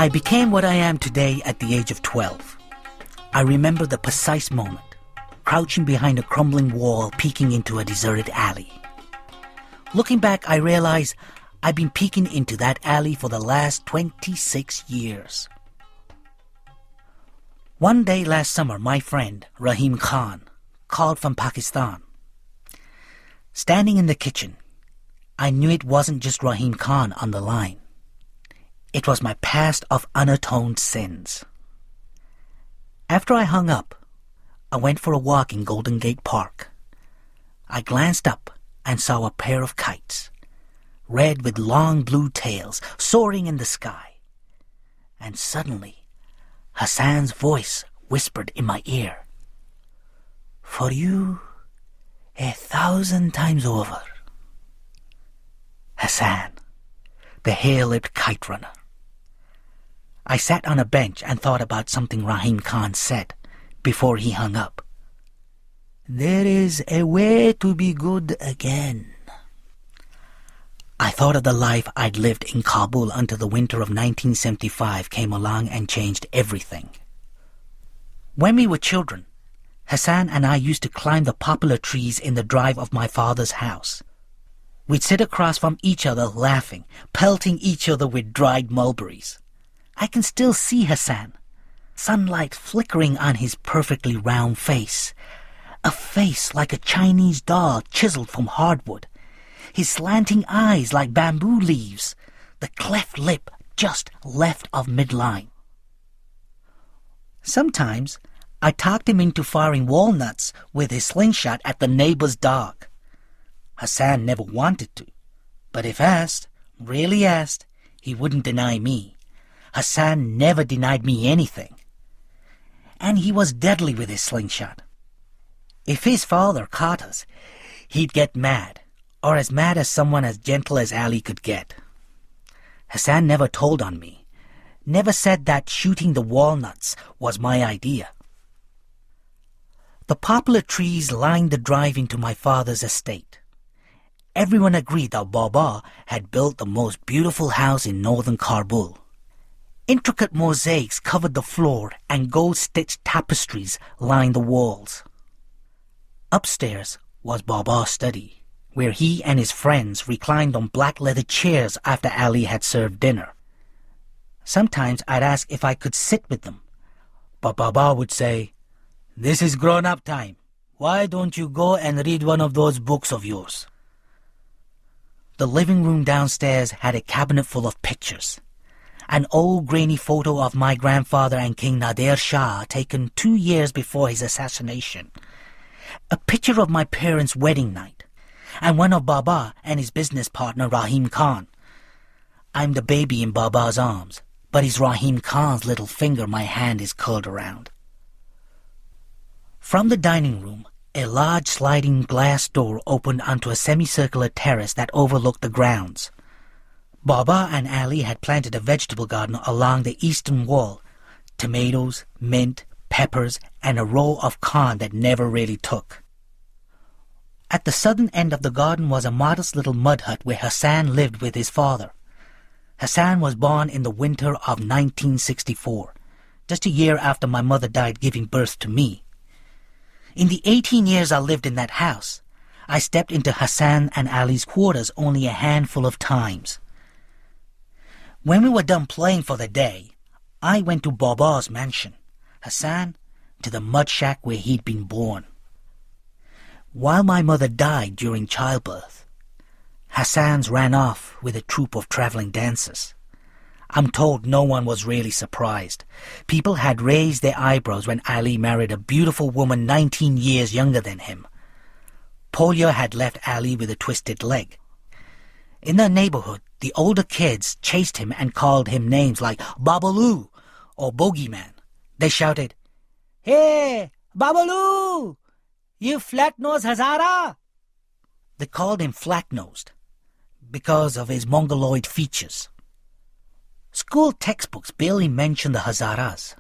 I became what I am today at the age of 12. I remember the precise moment, crouching behind a crumbling wall, peeking into a deserted alley. Looking back, I realize I've been peeking into that alley for the last 26 years. One day last summer, my friend, Rahim Khan, called from Pakistan. Standing in the kitchen, I knew it wasn't just Rahim Khan on the line. It was my past of unatoned sins. After I hung up, I went for a walk in Golden Gate Park. I glanced up and saw a pair of kites, red with long blue tails, soaring in the sky. And suddenly, Hassan's voice whispered in my ear, "For you, 1,000 times over." Hassan, the hare-lipped kite runner. I sat on a bench and thought about something Rahim Khan said before he hung up. "There is a way to be good again." I thought of the life I'd lived in Kabul until the winter of 1975 came along and changed everything. When we were children, Hassan and I used to climb the poplar trees in the drive of my father's house. We'd sit across from each other laughing, pelting each other with dried mulberries. I can still see Hassan, sunlight flickering on his perfectly round face, a face like a Chinese doll chiseled from hardwood, his slanting eyes like bamboo leaves, the cleft lip just left of midline. Sometimes I talked him into firing walnuts with his slingshot at the neighbor's dog. Hassan never wanted to, but if asked, really asked, he wouldn't deny me. Hassan never denied me anything. And he was deadly with his slingshot. If his father caught us, he'd get mad, or as mad as someone as gentle as Ali could get. Hassan never told on me, never said that shooting the walnuts was my idea. The poplar trees lined the drive into my father's estate. Everyone agreed that Baba had built the most beautiful house in northern Kabul. Intricate mosaics covered the floor and gold-stitched tapestries lined the walls. Upstairs was Baba's study, where he and his friends reclined on black leather chairs after Ali had served dinner. Sometimes I'd ask if I could sit with them, but Baba would say, "This is grown-up time. Why don't you go and read one of those books of yours?" The living room downstairs had a cabinet full of pictures. An old grainy photo of my grandfather and King Nader Shah taken 2 years before his assassination. A picture of my parents' wedding night, and one of Baba and his business partner Rahim Khan. I'm the baby in Baba's arms, but it's Rahim Khan's little finger my hand is curled around. From the dining room, a large sliding glass door opened onto a semicircular terrace that overlooked the grounds. Baba and Ali had planted a vegetable garden along the eastern wall, tomatoes, mint, peppers, and a row of corn that never really took. At the southern end of the garden was a modest little mud hut where Hassan lived with his father. Hassan was born in the winter of 1964, just a year after my mother died giving birth to me. In the 18 years I lived in that house, I stepped into Hassan and Ali's quarters only a handful of times. When we were done playing for the day, I went to Baba's mansion, Hassan to the mud shack where he'd been born. While my mother died during childbirth, Hassan's ran off with a troupe of traveling dancers. I'm told no one was really surprised. People had raised their eyebrows when Ali married a beautiful woman 19 years younger than him. Polio had left Ali with a twisted leg. In the neighborhood, the older kids chased him and called him names like Babalu or Bogeyman. They shouted, "Hey, Babalu! You flat-nosed Hazara!" They called him flat-nosed because of his mongoloid features. School textbooks barely mention the Hazaras,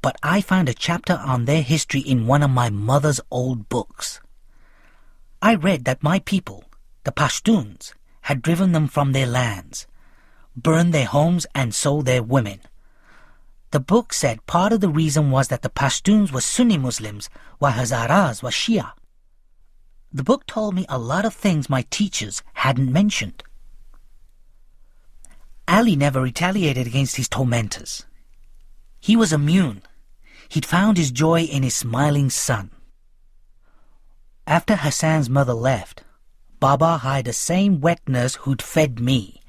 but I found a chapter on their history in one of my mother's old books. I read that my people, the Pashtuns, had driven them from their lands, burned their homes and sold their women, The book said part of the reason was that the Pashtuns were Sunni Muslims while Hazaras were Shia. The book told me a lot of things my teachers hadn't mentioned. Ali never retaliated against his tormentors. He was immune. He'd found his joy in his smiling son. After Hassan's mother left, Baba hired the same wet nurse who'd fed me.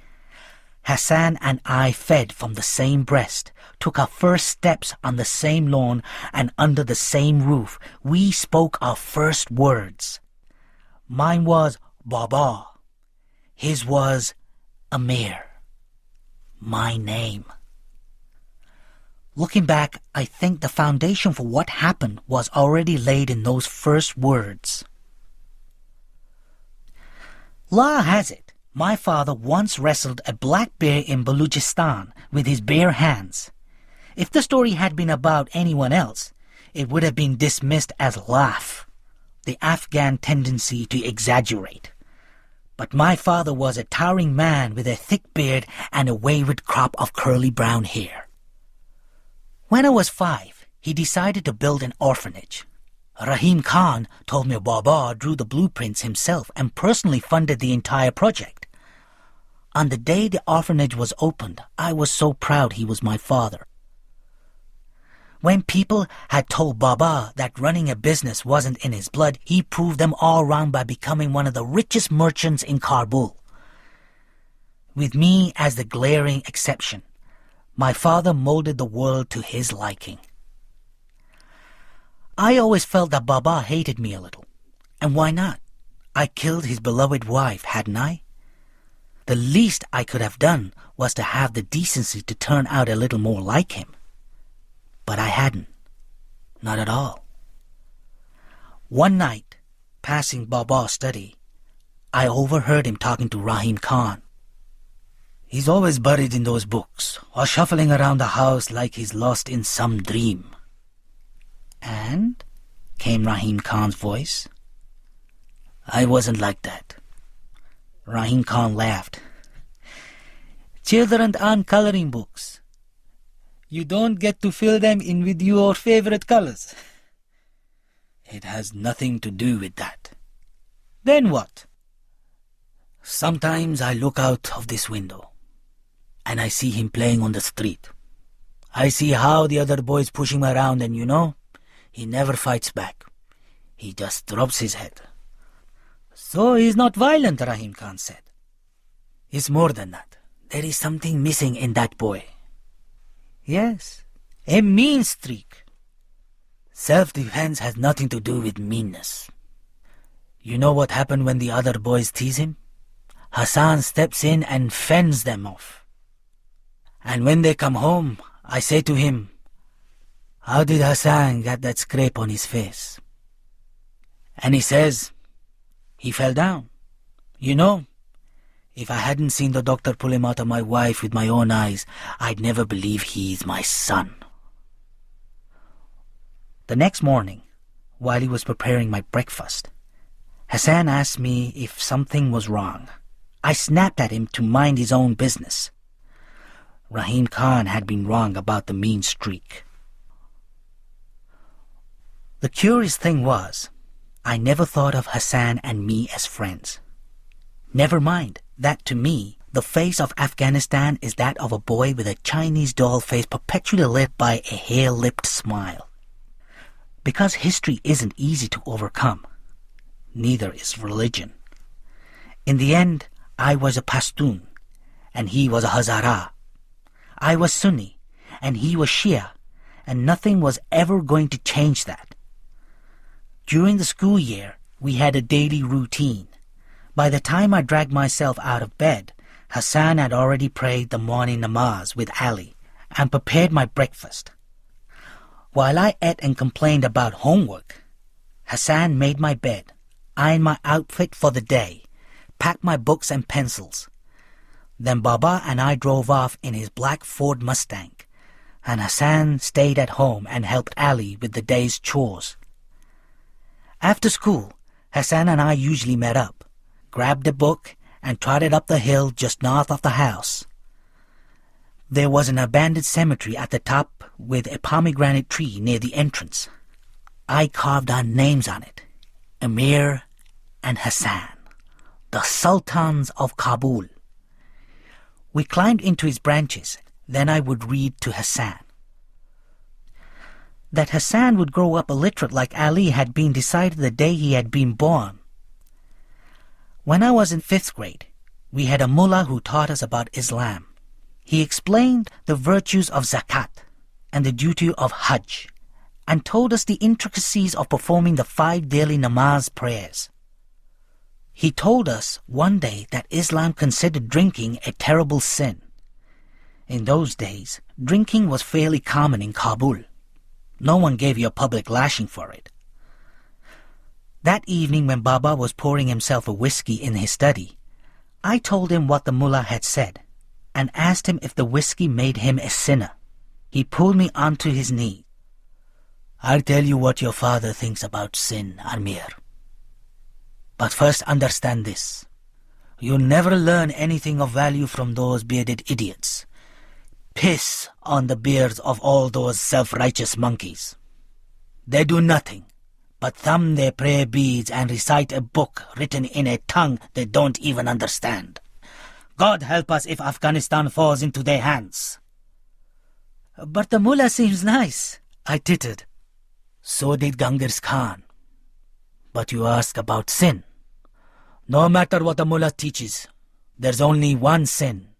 Hassan and I fed from the same breast, took our first steps on the same lawn, and under the same roof, we spoke our first words. Mine was Baba. His was Amir. My name. Looking back, I think the foundation for what happened was already laid in those first words. Law has it, my father once wrestled a black bear in Balochistan with his bare hands. If the story had been about anyone else, it would have been dismissed as laugh, the Afghan tendency to exaggerate. But my father was a towering man with a thick beard and a wayward crop of curly brown hair. When I was 5, he decided to build an orphanage. Rahim Khan told me Baba drew the blueprints himself and personally funded the entire project. On the day the orphanage was opened, I was so proud he was my father. When people had told Baba that running a business wasn't in his blood, he proved them all wrong by becoming one of the richest merchants in Kabul. With me as the glaring exception, my father molded the world to his liking. I always felt that Baba hated me a little. And why not? I killed his beloved wife, hadn't I? The least I could have done was to have the decency to turn out a little more like him. But I hadn't. Not at all. One night, passing Baba's study, I overheard him talking to Rahim Khan. He's always buried in those books, or shuffling around the house like he's lost in some dream. And? Came Rahim Khan's voice. I wasn't like that. Rahim Khan laughed. Children aren't coloring books. You don't get to fill them in with your favorite colors. It has nothing to do with that. Then what? Sometimes I look out of this window, and I see him playing on the street. I see how the other boys push him around, and he never fights back. He just drops his head. So he's not violent, Rahim Khan said. It's more than that. There is something missing in that boy. Yes, a mean streak. Self-defense has nothing to do with meanness. You know what happened when the other boys tease him? Hassan steps in and fends them off. And when they come home, I say to him, how did Hassan get that scrape on his face? And he says, he fell down. If I hadn't seen the doctor pull him out of my wife with my own eyes, I'd never believe he's my son. The next morning, while he was preparing my breakfast, Hassan asked me if something was wrong. I snapped at him to mind his own business. Rahim Khan had been wrong about the mean streak. The curious thing was, I never thought of Hassan and me as friends. Never mind that to me, the face of Afghanistan is that of a boy with a Chinese doll face perpetually lit by a hare-lipped smile. Because history isn't easy to overcome, neither is religion. In the end, I was a Pashtun, and he was a Hazara. I was Sunni, and he was Shia, and nothing was ever going to change that. During the school year, we had a daily routine. By the time I dragged myself out of bed, Hassan had already prayed the morning namaz with Ali and prepared my breakfast. While I ate and complained about homework, Hassan made my bed, ironed my outfit for the day, packed my books and pencils. Then Baba and I drove off in his black Ford Mustang, and Hassan stayed at home and helped Ali with the day's chores. After school, Hassan and I usually met up, grabbed a book, and trotted up the hill just north of the house. There was an abandoned cemetery at the top with a pomegranate tree near the entrance. I carved our names on it, Amir and Hassan, the Sultans of Kabul. We climbed into his branches, then I would read to Hassan. That Hassan would grow up illiterate like Ali had been decided the day he had been born. When I was in 5th grade, we had a mullah who taught us about Islam. He explained the virtues of zakat and the duty of hajj, and told us the intricacies of performing the 5 daily namaz prayers. He told us one day that Islam considered drinking a terrible sin. In those days, drinking was fairly common in Kabul. No one gave you a public lashing for it. That evening when Baba was pouring himself a whiskey in his study, I told him what the mullah had said, and asked him if the whiskey made him a sinner. He pulled me onto his knee. "I'll tell you what your father thinks about sin, Amir. But first understand this. You'll never learn anything of value from those bearded idiots. Piss on the beards of all those self-righteous monkeys. They do nothing but thumb their prayer beads and recite a book written in a tongue they don't even understand. God help us if Afghanistan falls into their hands." "But the mullah seems nice," I tittered. "So did Genghis Khan. But you ask about sin. No matter what the mullah teaches, there's only one sin,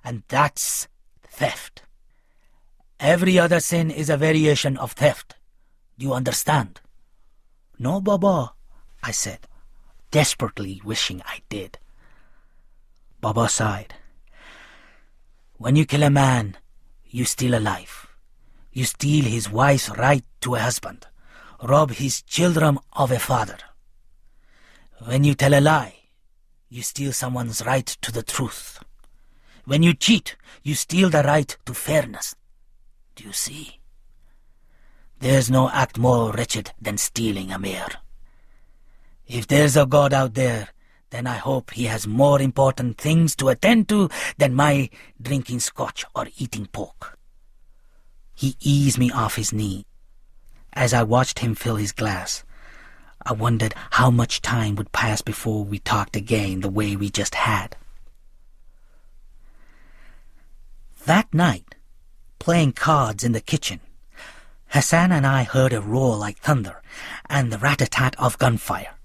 and that's theft. Every other sin is a variation of theft. Do you understand?" "No, Baba," I said, desperately wishing I did. Baba sighed. "When you kill a man, you steal a life. You steal his wife's right to a husband, rob his children of a father. When you tell a lie, you steal someone's right to the truth. When you cheat, you steal the right to fairness. Do you see? There's no act more wretched than stealing, Amir. If there's a God out there, then I hope he has more important things to attend to than my drinking scotch or eating pork." He eased me off his knee. As I watched him fill his glass, I wondered how much time would pass before we talked again the way we just had. That night, playing cards in the kitchen, Hassan and I heard a roar like thunder and the rat-a-tat of gunfire.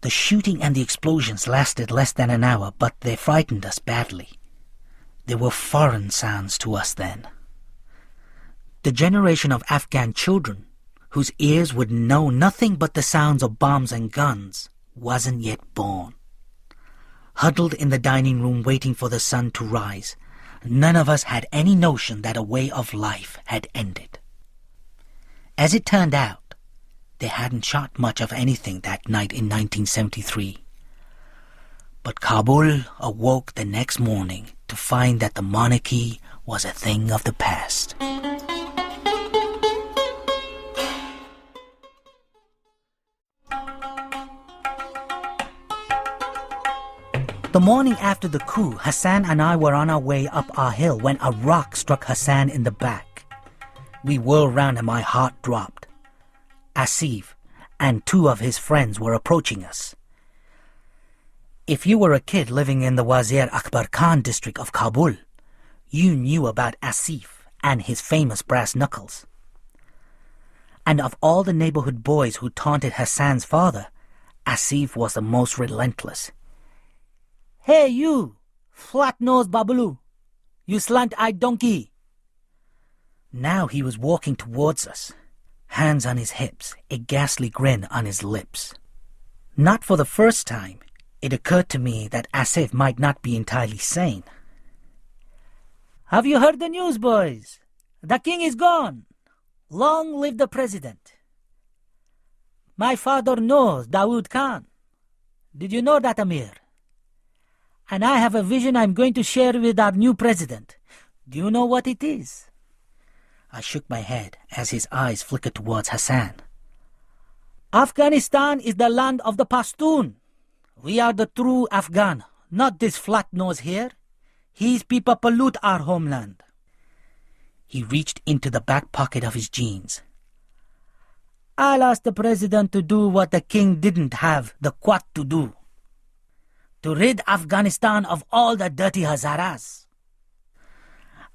The shooting and the explosions lasted less than an hour, but they frightened us badly. They were foreign sounds to us then. The generation of Afghan children, whose ears would know nothing but the sounds of bombs and guns, wasn't yet born. Huddled in the dining room waiting for the sun to rise, none of us had any notion that a way of life had ended. As it turned out, they hadn't shot much of anything that night in 1973. But Kabul awoke the next morning to find that the monarchy was a thing of the past. The morning after the coup, Hassan and I were on our way up our hill when a rock struck Hassan in the back. We whirled round and my heart dropped. Asif and 2 of his friends were approaching us. If you were a kid living in the Wazir Akbar Khan district of Kabul, you knew about Asif and his famous brass knuckles. And of all the neighborhood boys who taunted Hassan's father, Asif was the most relentless. "Hey you, flat-nosed babaloo, you slant-eyed donkey." Now he was walking towards us, hands on his hips, a ghastly grin on his lips. Not for the first time, it occurred to me that Asif might not be entirely sane. "Have you heard the news, boys? The king is gone. Long live the president. My father knows Dawood Khan. Did you know that, Amir? And I have a vision I'm going to share with our new president. Do you know what it is?" I shook my head as his eyes flickered towards Hassan. "Afghanistan is the land of the Pashtun. We are the true Afghan, not this flat nose here. His people pollute our homeland. He reached into the back pocket of his jeans. I'll ask the president to do what the king didn't have the Quat to do. To rid Afghanistan of all the dirty Hazaras.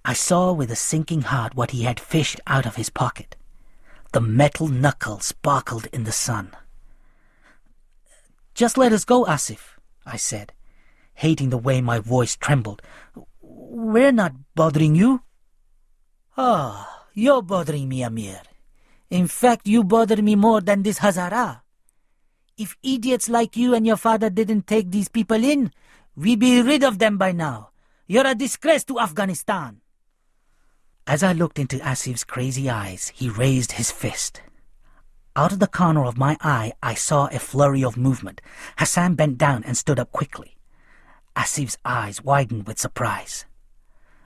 I saw with a sinking heart what he had fished out of his pocket. The metal knuckle sparkled in the sun. Just let us go, Asif, I said, hating the way my voice trembled. We're not bothering you. Ah, you're bothering me, Amir. In fact, you bother me more than this Hazara. If idiots like you and your father didn't take these people in, we'd be rid of them by now. You're a disgrace to Afghanistan. As I looked into Asif's crazy eyes, he raised his fist. Out of the corner of my eye, I saw a flurry of movement. Hassan bent down and stood up quickly. Asif's eyes widened with surprise.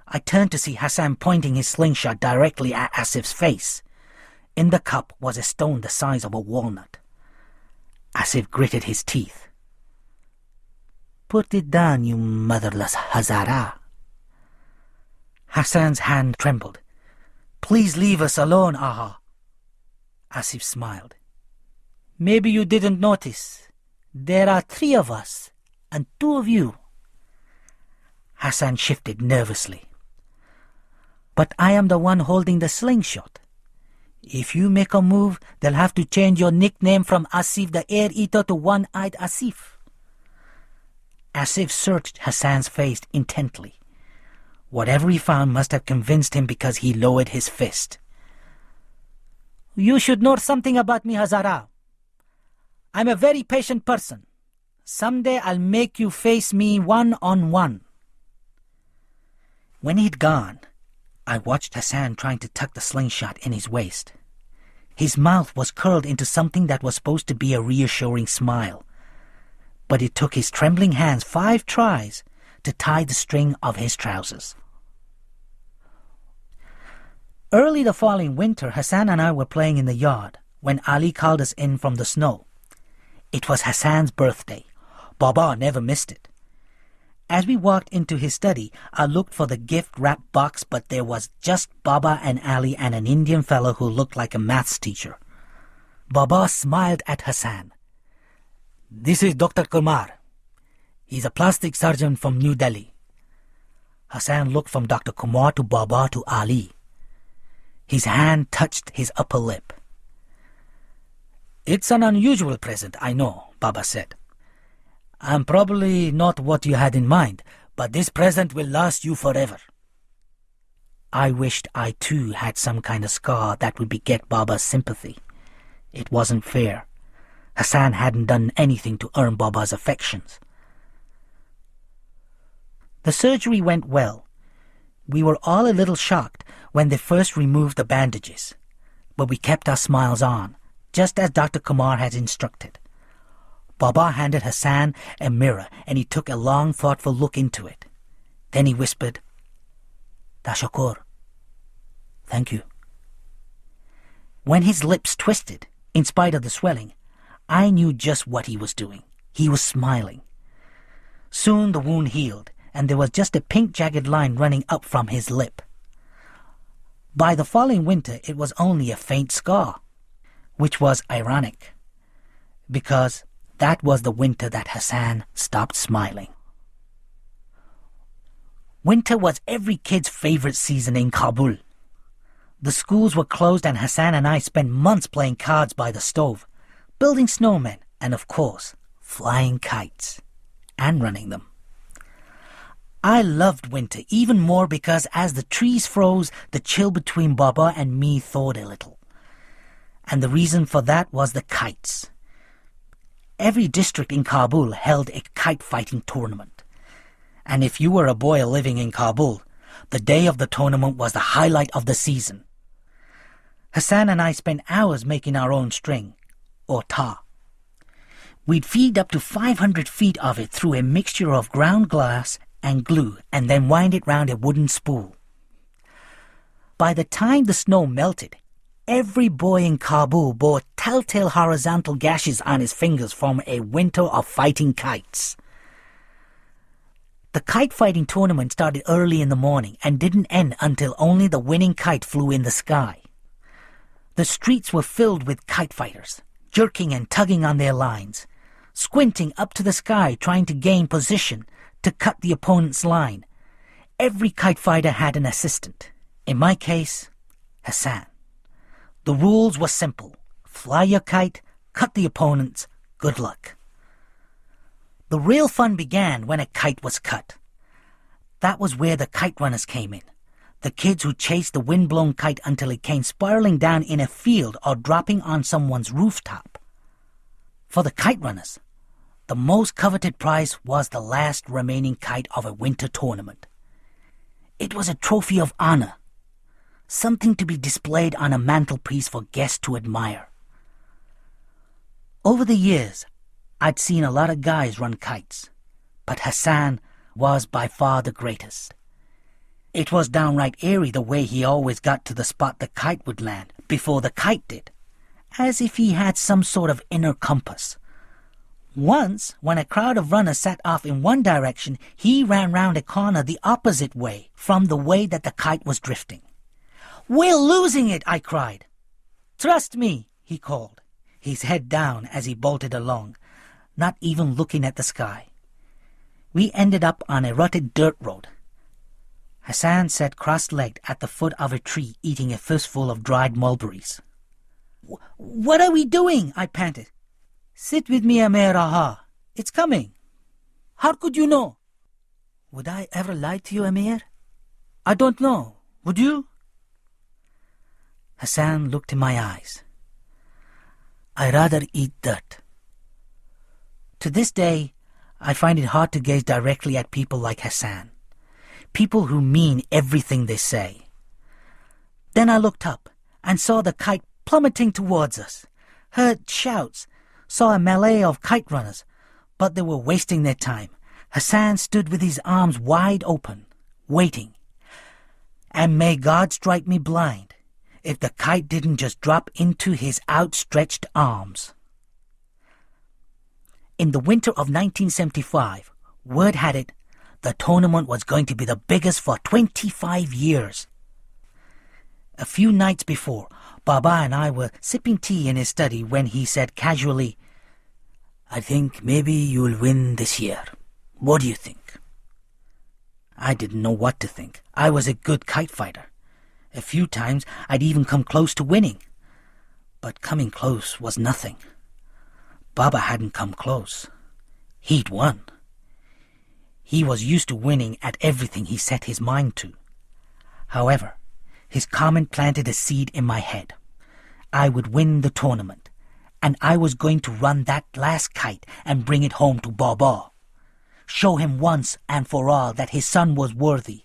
I turned to see Hassan pointing his slingshot directly at Asif's face. In the cup was a stone the size of a walnut. Asif gritted his teeth. Put it down, you motherless Hazara. Hassan's hand trembled. Please leave us alone, Aha. Asif smiled. Maybe you didn't notice. There are 3 of us, and 2 of you. Hassan shifted nervously. But I am the one holding the slingshot. If you make a move, they'll have to change your nickname from Asif the Air Eater to One-Eyed Asif. Asif searched Hassan's face intently. Whatever he found must have convinced him because he lowered his fist. You should know something about me, Hazara. I'm a very patient person. Someday I'll make you face me one-on-one. When he'd gone, I watched Hassan trying to tuck the slingshot in his waist. His mouth was curled into something that was supposed to be a reassuring smile. But it took his trembling hands 5 tries to tie the string of his trousers. Early the following winter, Hassan and I were playing in the yard when Ali called us in from the snow. It was Hassan's birthday. Baba never missed it. As we walked into his study, I looked for the gift-wrapped box, but there was just Baba and Ali and an Indian fellow who looked like a maths teacher. Baba smiled at Hassan. This is Dr. Kumar. He's a plastic surgeon from New Delhi. Hassan looked from Dr. Kumar to Baba to Ali. His hand touched his upper lip. It's an unusual present, I know, Baba said. I'm probably not what you had in mind, but this present will last you forever. I wished I too had some kind of scar that would beget Baba's sympathy. It wasn't fair. Hassan hadn't done anything to earn Baba's affections. The surgery went well. We were all a little shocked when they first removed the bandages, but we kept our smiles on, just as Dr. Kumar had instructed. Baba handed Hassan a mirror, and he took a long, thoughtful look into it. Then he whispered, Tashakur. Thank you. When his lips twisted, in spite of the swelling, I knew just what he was doing. He was smiling. Soon the wound healed, and there was just a pink jagged line running up from his lip. By the following winter, it was only a faint scar, which was ironic, because that was the winter that Hassan stopped smiling. Winter was every kid's favorite season in Kabul. The schools were closed and Hassan and I spent months playing cards by the stove, building snowmen, and of course, flying kites and running them. I loved winter even more because as the trees froze, the chill between Baba and me thawed a little. And the reason for that was the kites. Every district in Kabul held a kite fighting tournament. And if you were a boy living in Kabul, the day of the tournament was the highlight of the season. Hassan and I spent hours making our own string, or tar. We'd feed up to 500 feet of it through a mixture of ground glass and glue, and then wind it round a wooden spool. By the time the snow melted, every boy in Kabul bore telltale horizontal gashes on his fingers from a winter of fighting kites. The kite fighting tournament started early in the morning and didn't end until only the winning kite flew in the sky. The streets were filled with kite fighters, jerking and tugging on their lines, squinting up to the sky trying to gain position to cut the opponent's line. Every kite fighter had an assistant. In my case, Hassan. The rules were simple. Fly your kite, cut the opponent's, good luck. The real fun began when a kite was cut. That was where the kite runners came in. The kids who chased the wind-blown kite until it came spiraling down in a field or dropping on someone's rooftop. For the kite runners, the most coveted prize was the last remaining kite of a winter tournament. It was a trophy of honor, something to be displayed on a mantelpiece for guests to admire. Over the years, I'd seen a lot of guys run kites, but Hassan was by far the greatest. It was downright eerie the way he always got to the spot the kite would land before the kite did, as if he had some sort of inner compass. Once, when a crowd of runners set off in one direction, he ran round a corner the opposite way from the way that the kite was drifting. "We're losing it!" I cried. "Trust me," he called, his head down as he bolted along, not even looking at the sky. We ended up on a rutted dirt road. Hassan sat cross-legged at the foot of a tree eating a fistful of dried mulberries. "What are we doing?" I panted. "Sit with me, Amir Aha. It's coming." "How could you know?" "Would I ever lie to you, Amir?" "I don't know. Would you?" Hassan looked in my eyes. "I'd rather eat dirt." To this day, I find it hard to gaze directly at people like Hassan. People who mean everything they say. Then I looked up and saw the kite plummeting towards us, heard shouts, saw a melee of kite runners, but they were wasting their time. Hassan stood with his arms wide open, waiting. And may God strike me blind if the kite didn't just drop into his outstretched arms. In the winter of 1975, word had it the tournament was going to be the biggest for 25 years. A few nights before, Baba and I were sipping tea in his study when he said casually, "I think maybe you'll win this year. What do you think?" I didn't know what to think. I was a good kite fighter. A few times I'd even come close to winning. But coming close was nothing. Baba hadn't come close. He'd won. He was used to winning at everything he set his mind to. However, his comment planted a seed in my head. I would win the tournament, and I was going to run that last kite and bring it home to Baba. Show him once and for all that his son was worthy.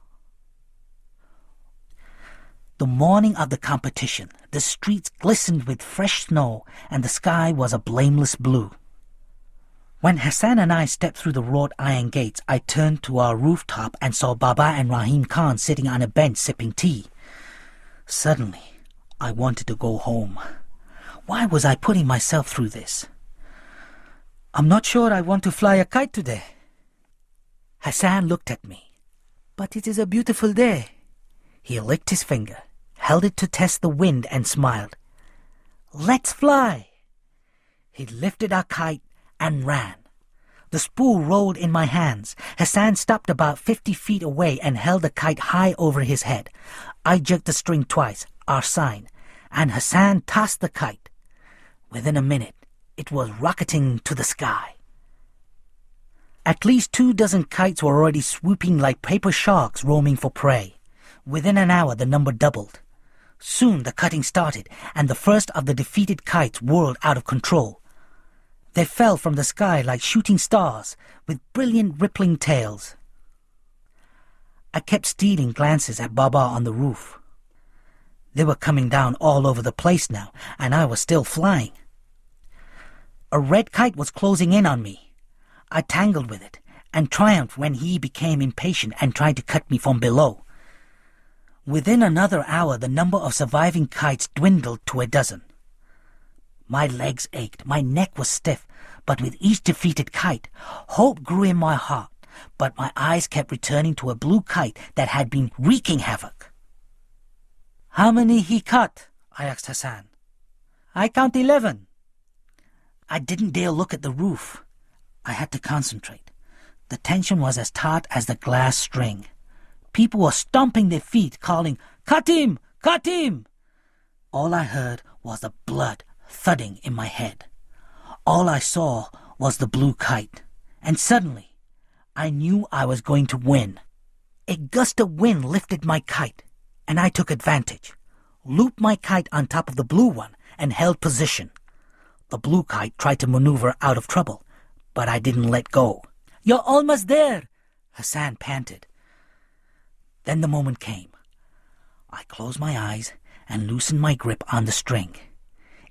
The morning of the competition, the streets glistened with fresh snow and the sky was a blameless blue. When Hassan and I stepped through the wrought iron gates, I turned to our rooftop and saw Baba and Rahim Khan sitting on a bench sipping tea. Suddenly, I wanted to go home. Why was I putting myself through this? "I'm not sure I want to fly a kite today." Hassan looked at me. "But it is a beautiful day." He licked his finger, held it to test the wind and smiled. "Let's fly." He lifted our kite and ran. The spool rolled in my hands. Hassan stopped about 50 feet away and held the kite high over his head. I jerked the string twice, our sign, and Hassan tossed the kite. Within a minute, it was rocketing to the sky. At least 24 kites were already swooping like paper sharks roaming for prey. Within an hour, the number doubled. Soon the cutting started, and the first of the defeated kites whirled out of control. They fell from the sky like shooting stars, with brilliant rippling tails. I kept stealing glances at Baba on the roof. They were coming down all over the place now, and I was still flying. A red kite was closing in on me. I tangled with it, and triumphed when he became impatient and tried to cut me from below. Within another hour, the number of surviving kites dwindled to 12. My legs ached, my neck was stiff, but with each defeated kite, hope grew in my heart. but my eyes kept returning to a blue kite that had been wreaking havoc. "How many he cut?" I asked Hassan. "I count 11. I didn't dare look at the roof. I had to concentrate. The tension was as taut as the glass string. People were stomping their feet, calling, "Cut him! Cut him!" All I heard was the blood thudding in my head. All I saw was the blue kite, and suddenly I knew I was going to win. A gust of wind lifted my kite, and I took advantage, looped my kite on top of the blue one, and held position. The blue kite tried to maneuver out of trouble, but I didn't let go. "You're almost there," Hassan panted. Then the moment came. I closed my eyes and loosened my grip on the string.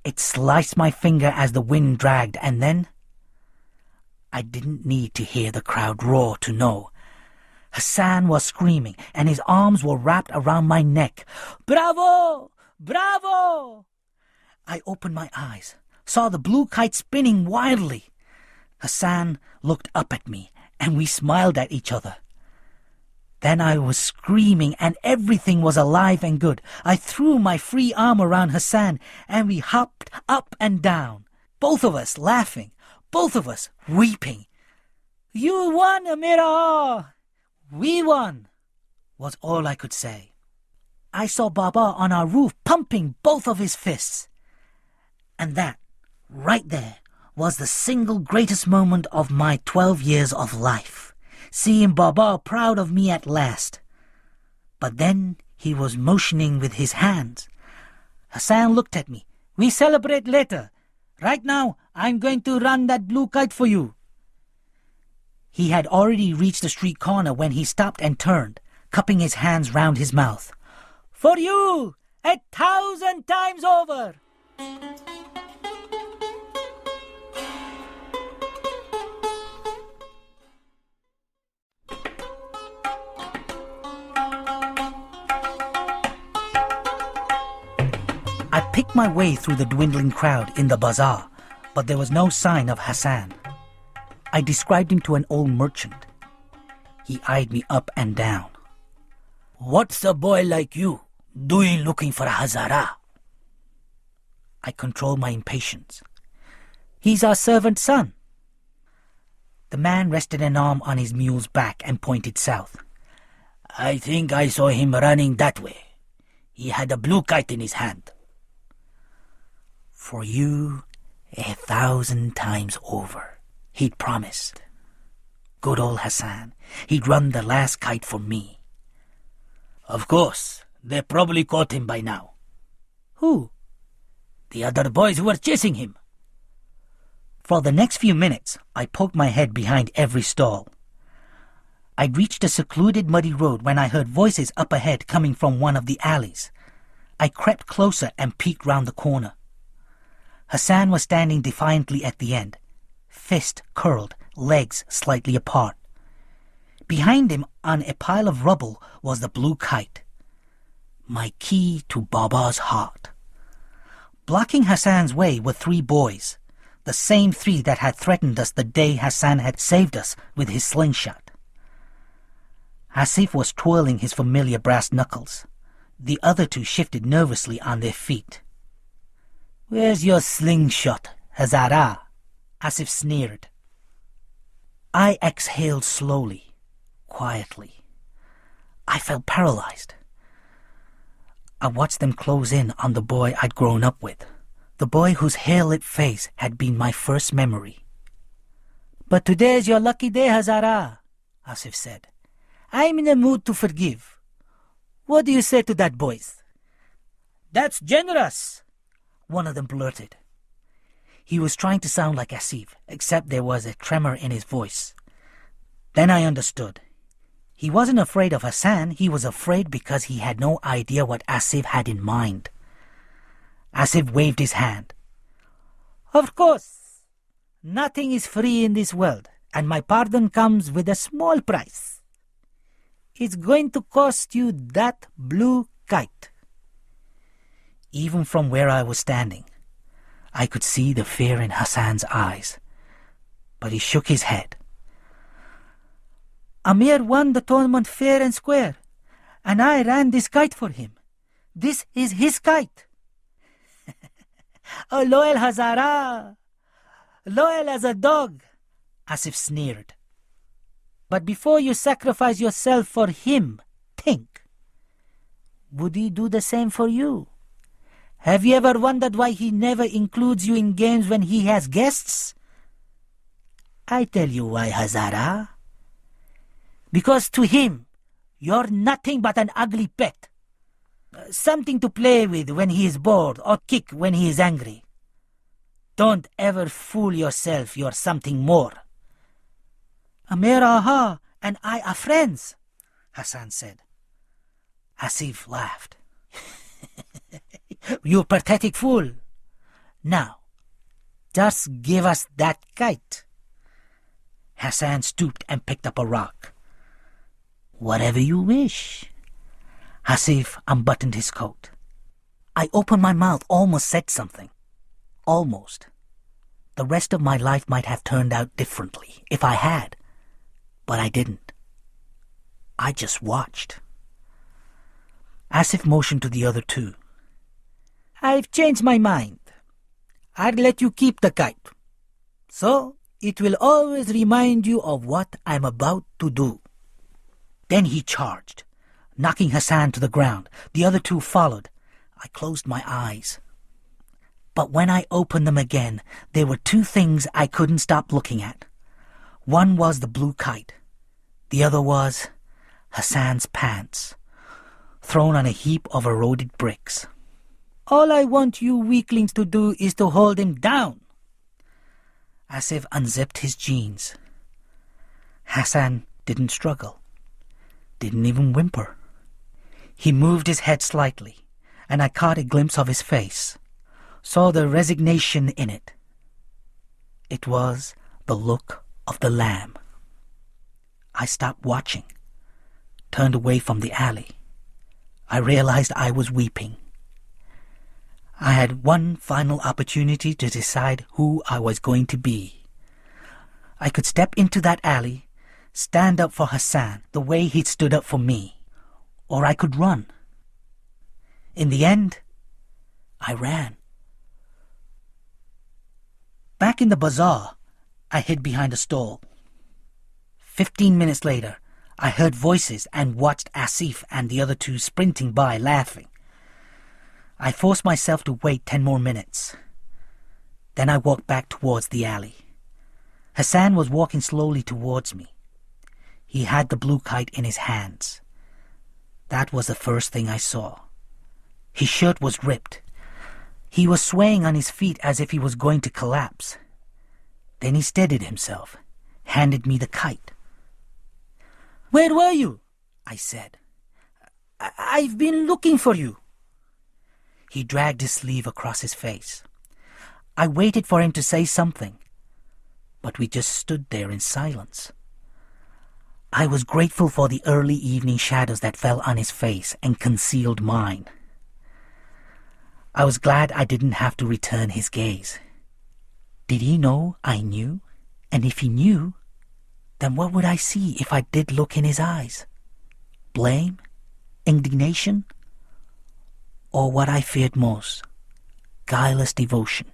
It sliced my finger as the wind dragged, and then I didn't need to hear the crowd roar to know. Hassan was screaming, and his arms were wrapped around my neck. "Bravo! Bravo!" I opened my eyes, saw the blue kite spinning wildly. Hassan looked up at me, and we smiled at each other. Then I was screaming, and everything was alive and good. I threw my free arm around Hassan, and we hopped up and down, both of us laughing, both of us weeping. "You won, Amira! We won!" was all I could say. I saw Baba on our roof pumping both of his fists. And that, right there, was the single greatest moment of my 12 years of life. Seeing Baba proud of me at last. But then he was motioning with his hands. Hassan looked at me. "We celebrate later. Right now, I'm going to run that blue kite for you." He had already reached the street corner when he stopped and turned, cupping his hands round his mouth. "For you, 1,000 times over!" I picked my way through the dwindling crowd in the bazaar, but there was no sign of Hassan. I described him to an old merchant. He eyed me up and down. "What's a boy like you doing looking for Hazara?" I controlled my impatience. "He's our servant's son." The man rested an arm on his mule's back and pointed south. "I think I saw him running that way. He had a blue kite in his hand." "For you, 1,000 times over," he'd promised. Good old Hassan. He'd run the last kite for me. "Of course, they probably caught him by now." "Who?" "The other boys who were chasing him." For the next few minutes, I poked my head behind every stall. I'd reached a secluded muddy road when I heard voices up ahead coming from one of the alleys. I crept closer and peeked round the corner. Hassan was standing defiantly at the end, fist curled, legs slightly apart. Behind him, on a pile of rubble, was the blue kite. My key to Baba's heart. Blocking Hassan's way were 3 boys, the same 3 that had threatened us the day Hassan had saved us with his slingshot. Asif was twirling his familiar brass knuckles. The other 2 shifted nervously on their feet. "Where's your slingshot, Hazara?" Asif sneered. I exhaled slowly, quietly. I felt paralyzed. I watched them close in on the boy I'd grown up with, the boy whose hair-lit face had been my first memory. "But today's your lucky day, Hazara," Asif said. "I'm in a mood to forgive. What do you say to that, boys?" "That's generous," one of them blurted. He was trying to sound like Asif, except there was a tremor in his voice. Then I understood. He wasn't afraid of Hassan, he was afraid because he had no idea what Asif had in mind. Asif waved his hand. "Of course, nothing is free in this world, and my pardon comes with a small price. It's going to cost you that blue kite." Even from where I was standing, I could see the fear in Hassan's eyes, but he shook his head. Amir won the tournament fair and square, and I ran this kite for him. This is his kite. Oh, loyal Hazara! Loyal as a dog, Asif sneered. But before you sacrifice yourself for him, think. Would he do the same for you? Have you ever wondered why he never includes you in games when he has guests? I tell you why, Hazara. Because to him, you're nothing but an ugly pet. Something to play with when he is bored or kick when he is angry. Don't ever fool yourself you're something more. Amir Aha and I are friends, Hassan said. Asif laughed. You pathetic fool. Now, just give us that kite. Hassan stooped and picked up a rock. Whatever you wish. Asif unbuttoned his coat. I opened my mouth, almost said something. Almost. The rest of my life might have turned out differently if I had. But I didn't. I just watched. Asif motioned to the other two. I've changed my mind. I'd let you keep the kite. So, it will always remind you of what I'm about to do. Then he charged, knocking Hassan to the ground. The other two followed. I closed my eyes. But when I opened them again, there were two things I couldn't stop looking at. One was the blue kite. The other was Hassan's pants, thrown on a heap of eroded bricks. All I want you weaklings to do is to hold him down. Asif unzipped his jeans. Hassan didn't struggle, didn't even whimper. He moved his head slightly, and I caught a glimpse of his face, saw the resignation in it. It was the look of the lamb. I stopped watching, turned away from the alley. I realized I was weeping. I had one final opportunity to decide who I was going to be. I could step into that alley, stand up for Hassan the way he'd stood up for me, or I could run. In the end, I ran. Back in the bazaar, I hid behind a stall. 15 minutes later, I heard voices and watched Asif and the other two sprinting by, laughing. I forced myself to wait 10 more minutes. Then I walked back towards the alley. Hassan was walking slowly towards me. He had the blue kite in his hands. That was the first thing I saw. His shirt was ripped. He was swaying on his feet as if he was going to collapse. Then he steadied himself, handed me the kite. "Where were you?" I said. I've been looking for you." He dragged his sleeve across his face. I waited for him to say something, but we just stood there in silence. I was grateful for the early evening shadows that fell on his face and concealed mine. I was glad I didn't have to return his gaze. Did he know I knew? And if he knew, then what would I see if I did look in his eyes? Blame? Indignation? Or what I feared most, guileless devotion?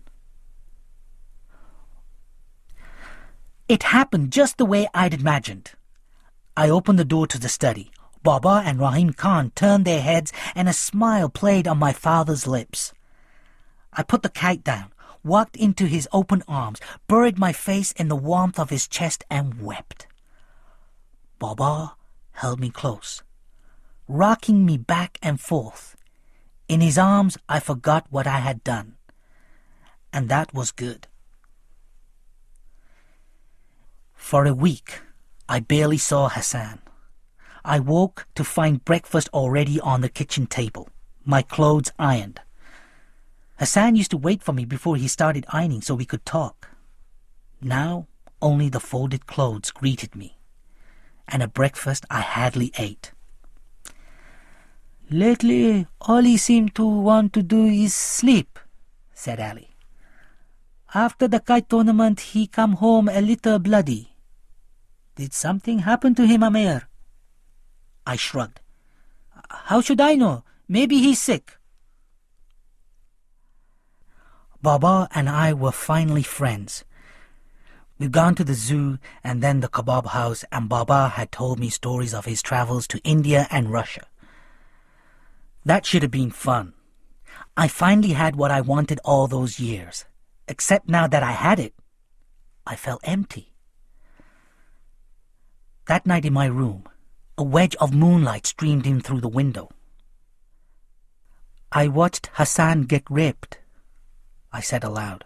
It happened just the way I'd imagined. I opened the door to the study. Baba and Rahim Khan turned their heads and a smile played on my father's lips. I put the kite down, walked into his open arms, buried my face in the warmth of his chest and wept. Baba held me close, rocking me back and forth. In his arms I forgot what I had done, and that was good. For a week, I barely saw Hassan. I woke to find breakfast already on the kitchen table, my clothes ironed. Hassan used to wait for me before he started ironing so we could talk. Now, only the folded clothes greeted me, and a breakfast I hardly ate. "Lately, all he seemed to want to do is sleep," said Ali. "After the kite tournament, he come home a little bloody." Did something happen to him, Amir? I shrugged. How should I know? Maybe he's sick. Baba and I were finally friends. We've gone to the zoo and then the kebab house, and Baba had told me stories of his travels to India and Russia. That should have been fun. I finally had what I wanted all those years. Except now that I had it, I felt empty. That night in my room, a wedge of moonlight streamed in through the window. I watched Hassan get raped, I said aloud.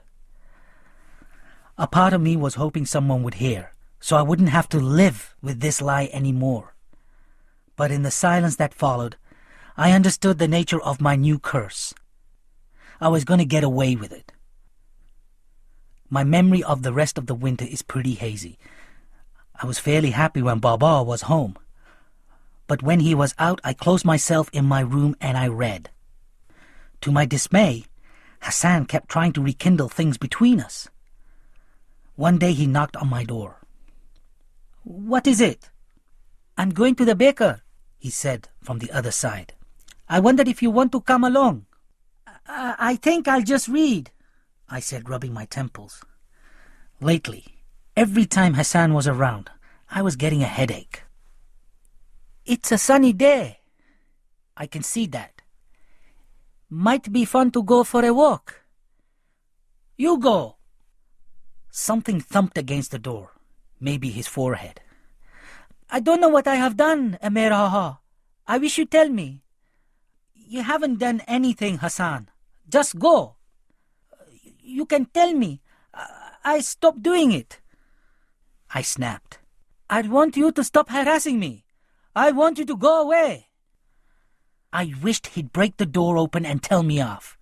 A part of me was hoping someone would hear, so I wouldn't have to live with this lie anymore. But in the silence that followed, I understood the nature of my new curse. I was going to get away with it. My memory of the rest of the winter is pretty hazy. I was fairly happy when Baba was home. But when he was out, I closed myself in my room and I read. To my dismay, Hassan kept trying to rekindle things between us. One day he knocked on my door. "What is it?" "I'm going to the baker," he said from the other side. "I wondered if you want to come along." I think I'll just read," I said, rubbing my temples. Lately, every time Hassan was around, I was getting a headache. "It's a sunny day." "I can see that." "Might be fun to go for a walk." "You go." Something thumped against the door, maybe his forehead. "I don't know what I have done, Amir Haha. I wish you'd tell me." "You haven't done anything, Hassan. Just go." "You can tell me. I stopped doing it." I snapped. "I want you to stop harassing me. I want you to go away." I wished he'd break the door open and tell me off.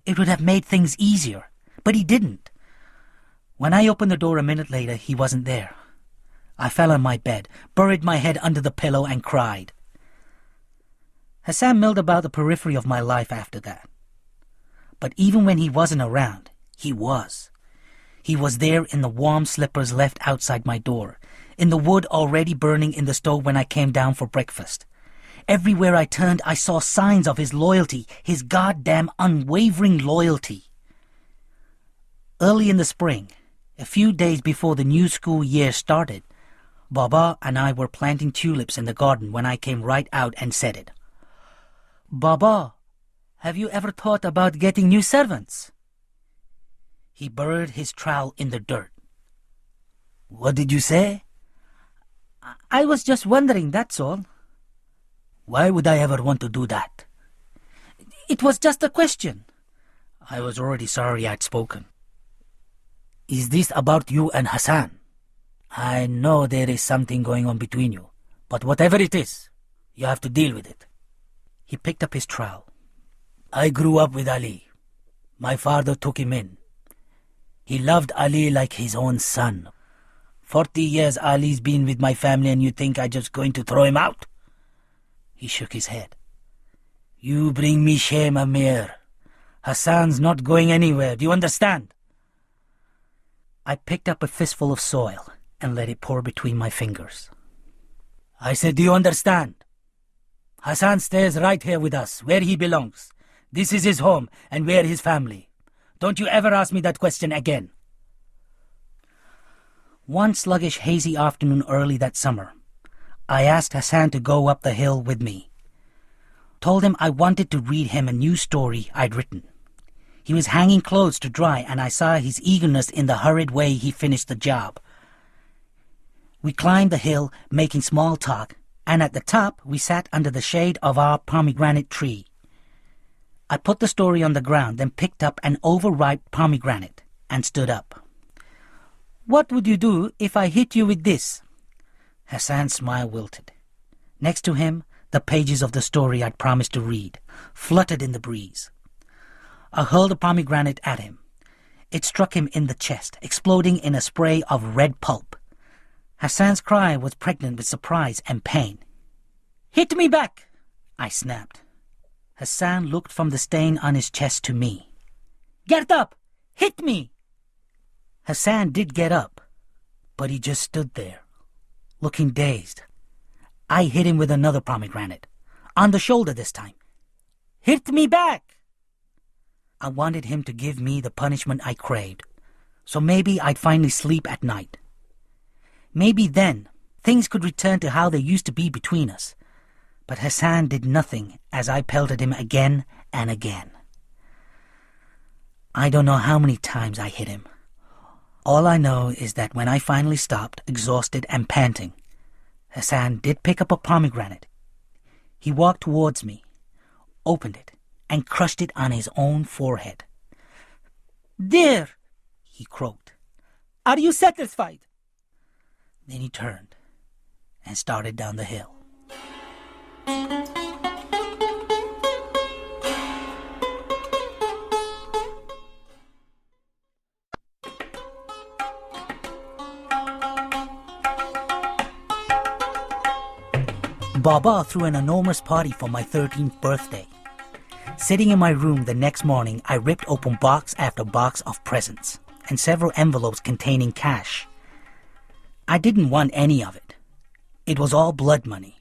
It would have made things easier, but he didn't. When I opened the door a minute later, he wasn't there. I fell on my bed, buried my head under the pillow, and cried. Hassan milled about the periphery of my life after that. But even when he wasn't around, he was. He was there in the warm slippers left outside my door, in the wood already burning in the stove when I came down for breakfast. Everywhere I turned, I saw signs of his loyalty, his goddamn unwavering loyalty. Early in the spring, a few days before the new school year started, Baba and I were planting tulips in the garden when I came right out and said it. "Baba, have you ever thought about getting new servants?" He buried his trowel in the dirt. "What did you say?" I was just wondering, that's all." "Why would I ever want to do that?" "It was just a question." I was already sorry I'd spoken. "Is this about you and Hassan? I know there is something going on between you, but whatever it is, you have to deal with it." He picked up his trowel. "I grew up with Ali. My father took him in. He loved Ali like his own son. 40 years Ali's been with my family, and you think I'm just going to throw him out?" He shook his head. "You bring me shame, Amir. Hassan's not going anywhere. Do you understand?" I picked up a fistful of soil and let it pour between my fingers. I said, "Do you understand? Hassan stays right here with us, where he belongs. This is his home, and we're his family. Don't you ever ask me that question again." One sluggish, hazy afternoon early that summer, I asked Hassan to go up the hill with me. Told him I wanted to read him a new story I'd written. He was hanging clothes to dry, and I saw his eagerness in the hurried way he finished the job. We climbed the hill, making small talk, and at the top we sat under the shade of our pomegranate tree. I put the story on the ground, then picked up an overripe pomegranate and stood up. "What would you do if I hit you with this?" Hassan's smile wilted. Next to him, the pages of the story I'd promised to read fluttered in the breeze. I hurled a pomegranate at him. It struck him in the chest, exploding in a spray of red pulp. Hassan's cry was pregnant with surprise and pain. "Hit me back!" I snapped. Hassan looked from the stain on his chest to me. "Get up! Hit me!" Hassan did get up, but he just stood there, looking dazed. I hit him with another pomegranate, on the shoulder this time. "Hit me back!" I wanted him to give me the punishment I craved, so maybe I'd finally sleep at night. Maybe then things could return to how they used to be between us. But Hassan did nothing as I pelted him again and again. I don't know how many times I hit him. All I know is that when I finally stopped, exhausted and panting, Hassan did pick up a pomegranate. He walked towards me, opened it, and crushed it on his own forehead. "There," he croaked. "Are you satisfied?" Then he turned and started down the hill. Baba threw an enormous party for my 13th birthday. Sitting in my room the next morning, I ripped open box after box of presents and several envelopes containing cash. I didn't want any of it. It was all blood money.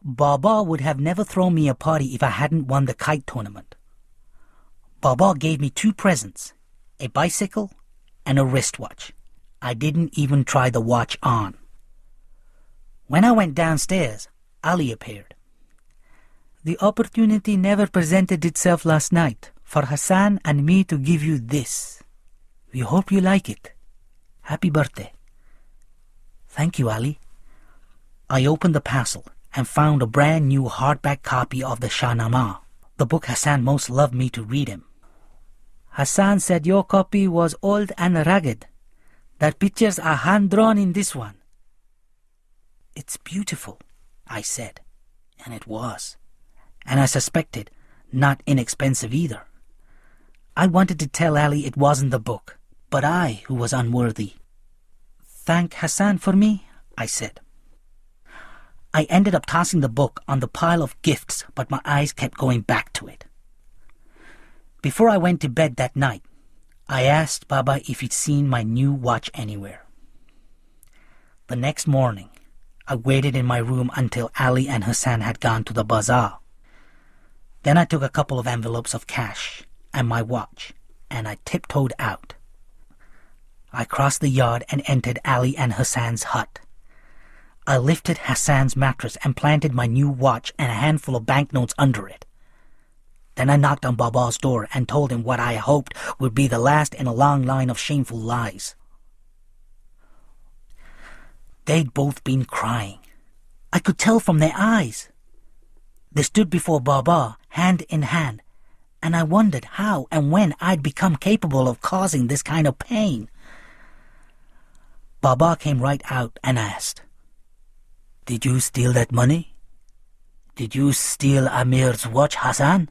Baba would have never thrown me a party if I hadn't won the kite tournament. Baba gave me 2 presents, a bicycle and a wristwatch. I didn't even try the watch on. When I went downstairs, Ali appeared. "The opportunity never presented itself last night for Hassan and me to give you this. We hope you like it. Happy birthday." "Thank you, Ali." I opened the parcel and found a brand new hardback copy of the Shahnameh, the book Hassan most loved me to read him. "Hassan said your copy was old and ragged, that pictures are hand-drawn in this one." "It's beautiful," I said, and it was. And I suspected not inexpensive either. I wanted to tell Ali it wasn't the book, but I who was unworthy. "Thank Hassan for me," I said. I ended up tossing the book on the pile of gifts, but my eyes kept going back to it. Before I went to bed that night, I asked Baba if he'd seen my new watch anywhere. The next morning, I waited in my room until Ali and Hassan had gone to the bazaar. Then I took a couple of envelopes of cash and my watch, and I tiptoed out. I crossed the yard and entered Ali and Hassan's hut. I lifted Hassan's mattress and planted my new watch and a handful of banknotes under it. Then I knocked on Baba's door and told him what I hoped would be the last in a long line of shameful lies. They'd both been crying. I could tell from their eyes. They stood before Baba, hand in hand, and I wondered how and when I'd become capable of causing this kind of pain. Baba came right out and asked, "Did you steal that money? Did you steal Amir's watch, Hassan?"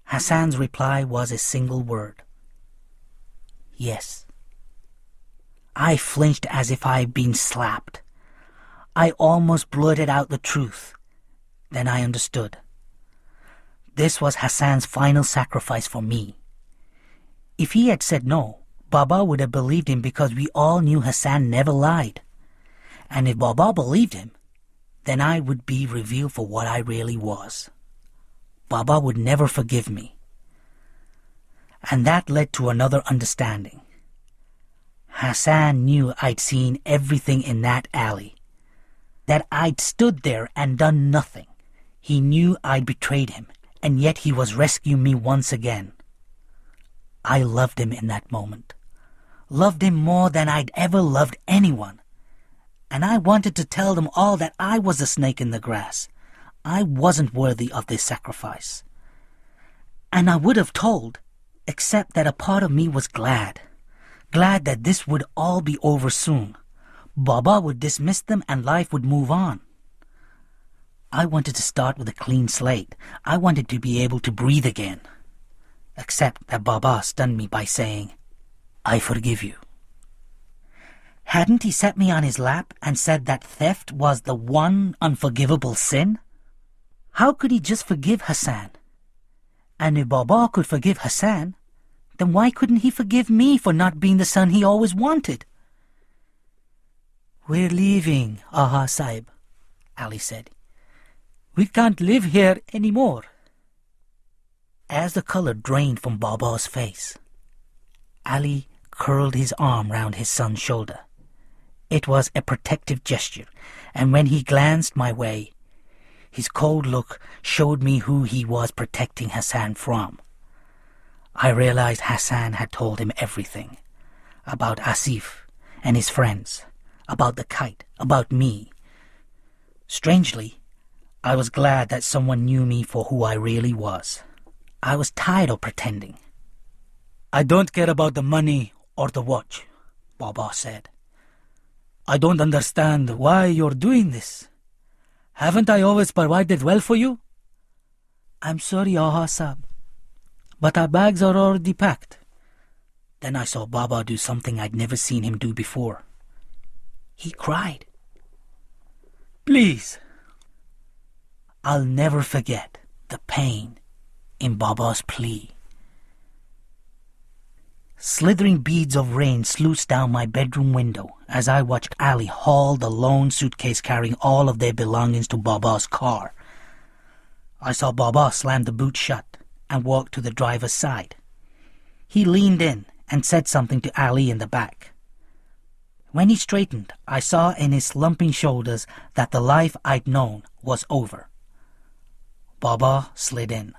Hassan's reply was a single word. "Yes." I flinched as if I'd been slapped. I almost blurted out the truth. Then I understood. This was Hassan's final sacrifice for me. If he had said no, Baba would have believed him because we all knew Hassan never lied. And if Baba believed him, then I would be revealed for what I really was. Baba would never forgive me. And that led to another understanding. Hassan knew I'd seen everything in that alley, that I'd stood there and done nothing. He knew I'd betrayed him, and yet he was rescuing me once again. I loved him in that moment, loved him more than I'd ever loved anyone. And I wanted to tell them all that I was a snake in the grass. I wasn't worthy of this sacrifice. And I would have told, except that a part of me was glad that this would all be over soon. Baba would dismiss them and life would move on. I wanted to start with a clean slate. I wanted to be able to breathe again. Except that Baba stunned me by saying, "I forgive you." Hadn't he set me on his lap and said that theft was the one unforgivable sin? How could he just forgive Hassan? And if Baba could forgive Hassan, then why couldn't he forgive me for not being the son he always wanted? "We're leaving, Aha Sahib," Ali said. "We can't live here anymore." As the color drained from Baba's face, Ali curled his arm round his son's shoulder. It was a protective gesture, and when he glanced my way, his cold look showed me who he was protecting Hassan from. I realized Hassan had told him everything, about Asif and his friends, about the kite, about me. Strangely, I was glad that someone knew me for who I really was. I was tired of pretending. "I don't care about the money or the watch," Baba said. "I don't understand why you're doing this. Haven't I always provided well for you?" "I'm sorry, Aha Sahib, but our bags are already packed." Then I saw Baba do something I'd never seen him do before. He cried. "Please." I'll never forget the pain in Baba's plea. Slithering beads of rain sluiced down my bedroom window as I watched Ali haul the lone suitcase carrying all of their belongings to Baba's car. I saw Baba slam the boot shut and walk to the driver's side. He leaned in and said something to Ali in the back. When he straightened, I saw in his slumping shoulders that the life I'd known was over. Baba slid in.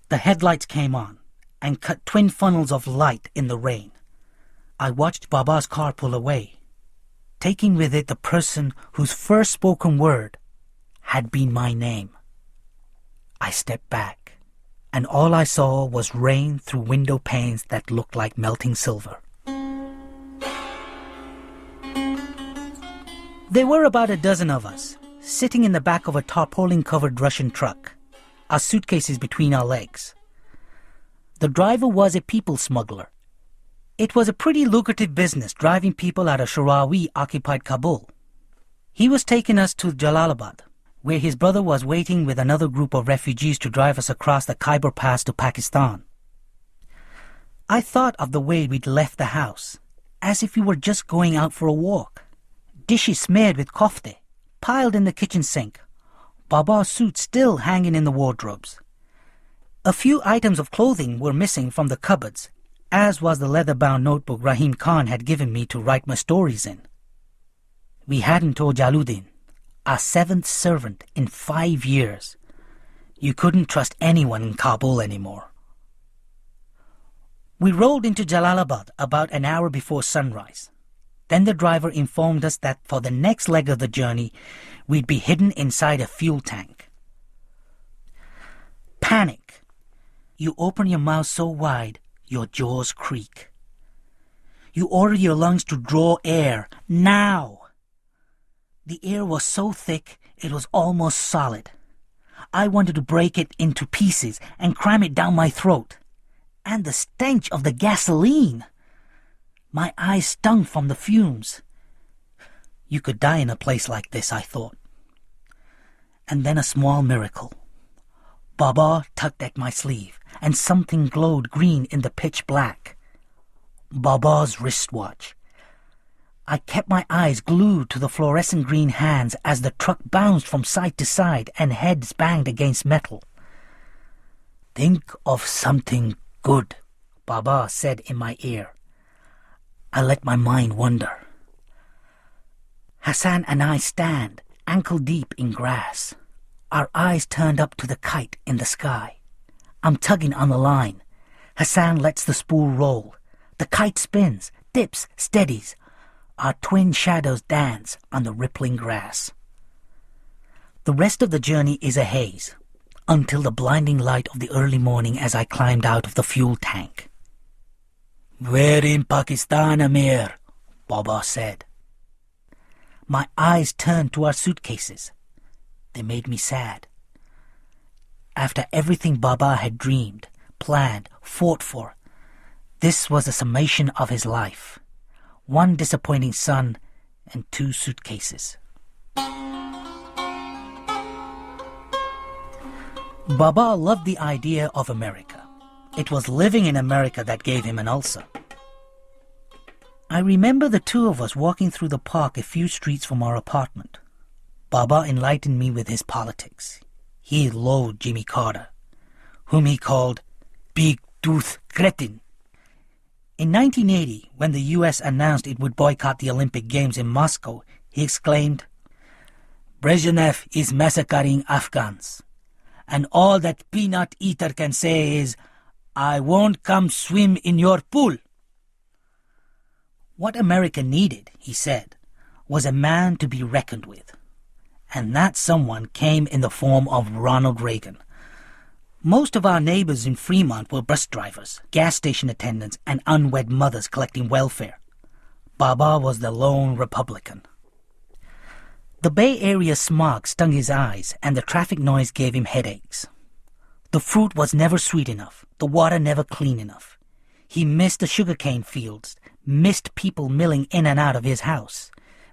The headlights came on and cut twin funnels of light in the rain. I watched Baba's car pull away, taking with it the person whose first spoken word had been my name. I stepped back, and all I saw was rain through window panes that looked like melting silver. There were about a dozen of us, sitting in the back of a tarpaulin-covered Russian truck, our suitcases between our legs. The driver was a people smuggler. It was a pretty lucrative business driving people out of Shirawi-occupied Kabul. He was taking us to Jalalabad, where his brother was waiting with another group of refugees to drive us across the Khyber Pass to Pakistan. I thought of the way we'd left the house, as if we were just going out for a walk. Dishes smeared with kofte, piled in the kitchen sink, Baba's suit still hanging in the wardrobes. A few items of clothing were missing from the cupboards, as was the leather-bound notebook Rahim Khan had given me to write my stories in. We hadn't told Jaluddin, our seventh servant in 5 years. You couldn't trust anyone in Kabul anymore. We rolled into Jalalabad about an hour before sunrise. Then the driver informed us that for the next leg of the journey, we'd be hidden inside a fuel tank. Panic. You open your mouth so wide, your jaws creak. You order your lungs to draw air, now. The air was so thick, it was almost solid. I wanted to break it into pieces and cram it down my throat. And the stench of the gasoline! My eyes stung from the fumes. You could die in a place like this, I thought. And then a small miracle. Baba tugged at my sleeve, and something glowed green in the pitch black. Baba's wristwatch. I kept my eyes glued to the fluorescent green hands as the truck bounced from side to side and heads banged against metal. "Think of something good," Baba said in my ear. I let my mind wander. Hassan and I stand, ankle deep in grass, our eyes turned up to the kite in the sky. I'm tugging on the line. Hassan lets the spool roll. The kite spins, dips, steadies. Our twin shadows dance on the rippling grass. The rest of the journey is a haze, until the blinding light of the early morning as I climbed out of the fuel tank. "We're in Pakistan, Amir," Baba said. My eyes turned to our suitcases. They made me sad. After everything Baba had dreamed, planned, fought for, this was a summation of his life. 1 disappointing son and 2 suitcases. Baba loved the idea of America. It was living in America that gave him an ulcer. I remember the two of us walking through the park a few streets from our apartment. Baba enlightened me with his politics. He loathed Jimmy Carter, whom he called Big Tooth Cretin. In 1980, when the U.S. announced it would boycott the Olympic Games in Moscow, he exclaimed, "Brezhnev is massacring Afghans, and all that peanut eater can say is, 'I won't come swim in your pool.'" What America needed, he said, was a man to be reckoned with. And that someone came in the form of Ronald Reagan. Most of our neighbors in Fremont were bus drivers, gas station attendants, and unwed mothers collecting welfare. Baba was the lone Republican. The Bay Area smog stung his eyes, and the traffic noise gave him headaches. The fruit was never sweet enough, the water never clean enough. He missed the sugarcane fields, missed people milling in and out of his house,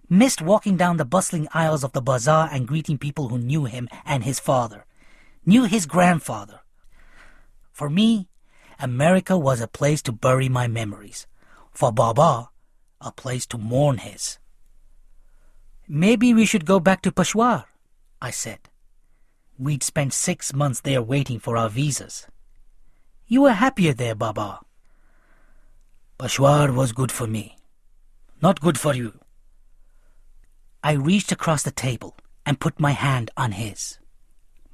missed walking down the bustling aisles of the bazaar and greeting people who knew him and his father, knew his grandfather. For me, America was a place to bury my memories. For Baba, a place to mourn his. "Maybe we should go back to Peshawar," I said. We'd spent 6 months there waiting for our visas. "You were happier there, Baba." "Peshawar was good for me, not good for you." I reached across the table and put my hand on his.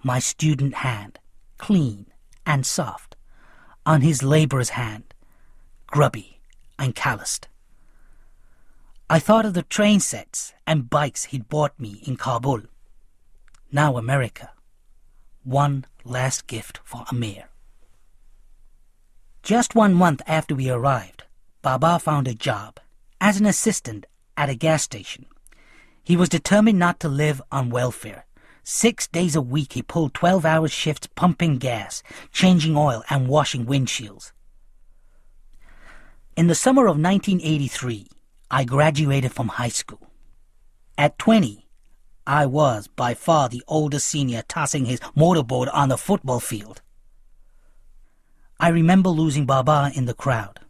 My student hand, clean and soft, on his laborer's hand, grubby and calloused. I thought of the train sets and bikes he'd bought me in Kabul. Now America. One last gift for Amir. Just 1 month after we arrived, Baba found a job as an assistant at a gas station. He was determined not to live on welfare. 6 days a week he pulled 12-hour shifts pumping gas, changing oil, and washing windshields. In the summer of 1983, I graduated from high school. At 20, I was by far the oldest senior tossing his motorboard on the football field. I remember losing Baba in the crowd.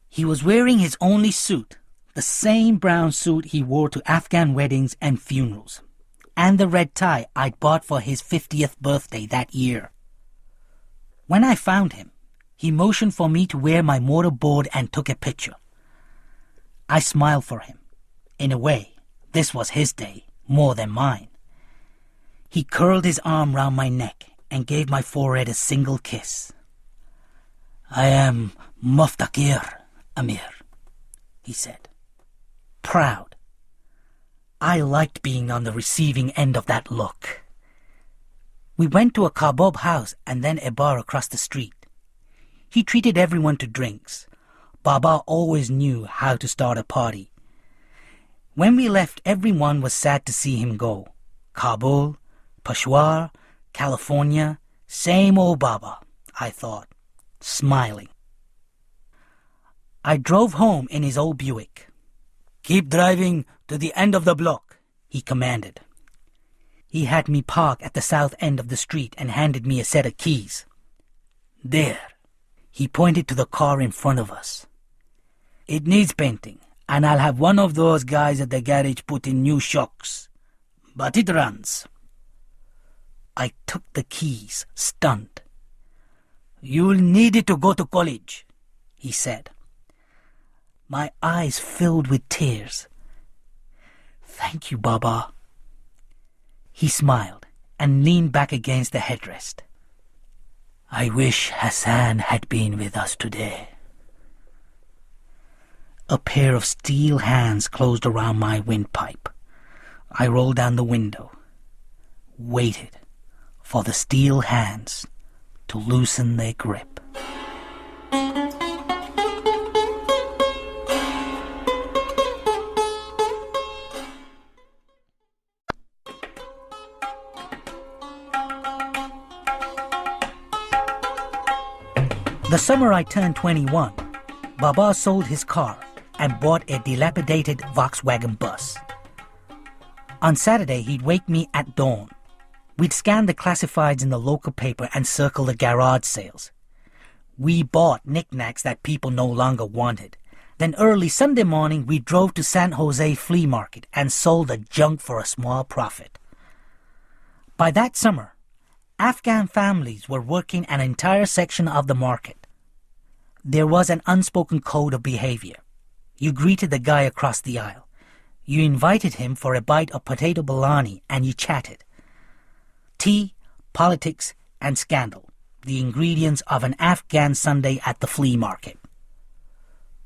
He was wearing his only suit, the same brown suit he wore to Afghan weddings and funerals, and the red tie I'd bought for his 50th birthday that year. When I found him, he motioned for me to wear my motorboard and took a picture. I smiled for him. In a way, this was his day, more than mine. He curled his arm round my neck and gave my forehead a single kiss. "I am Muftakir, Amir," he said. Proud. I liked being on the receiving end of that look. We went to a kabob house and then a bar across the street. He treated everyone to drinks. Baba always knew how to start a party. When we left, everyone was sad to see him go. Kabul, Peshawar, California, same old Baba, I thought, smiling. I drove home in his old Buick. "Keep driving to the end of the block," he commanded. He had me park at the south end of the street and handed me a set of keys. "There." He pointed to the car in front of us. "It needs painting, and I'll have one of those guys at the garage put in new shocks. But it runs." I took the keys, stunned. "You'll need it to go to college," he said. My eyes filled with tears. "Thank you, Baba." He smiled and leaned back against the headrest. "I wish Hassan had been with us today." A pair of steel hands closed around my windpipe. I rolled down the window, waited for the steel hands to loosen their grip. The summer I turned 21, Baba sold his car and bought a dilapidated Volkswagen bus. On Saturday, he'd wake me at dawn. We'd scan the classifieds in the local paper and circle the garage sales. We bought knickknacks that people no longer wanted. Then early Sunday morning, we drove to San Jose flea market and sold the junk for a small profit. By that summer, Afghan families were working an entire section of the market. There was an unspoken code of behavior. You greeted the guy across the aisle. You invited him for a bite of potato bologna and you chatted. Tea, politics, and scandal, the ingredients of an Afghan Sunday at the flea market.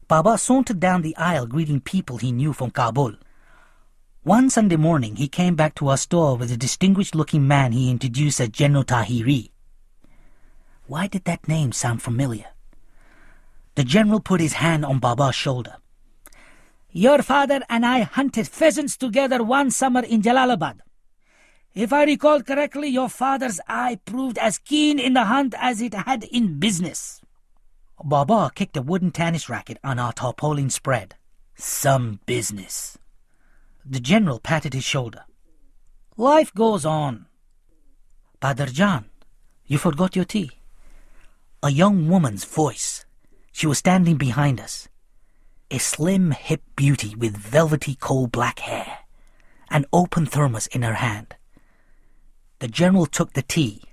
Baba sauntered down the aisle greeting people he knew from Kabul. One Sunday morning, he came back to our store with a distinguished-looking man he introduced as General Tahiri. Why did that name sound familiar? The general put his hand on Baba's shoulder. "Your father and I hunted pheasants together one summer in Jalalabad. If I recall correctly, your father's eye proved as keen in the hunt as it had in business." Baba kicked a wooden tennis racket on our tarpaulin spread. "Some business." The general patted his shoulder. "Life goes on." "Badarjan, you forgot your tea." A young woman's voice. She was standing behind us. A slim, hip beauty with velvety coal-black hair. An open thermos in her hand. The general took the tea.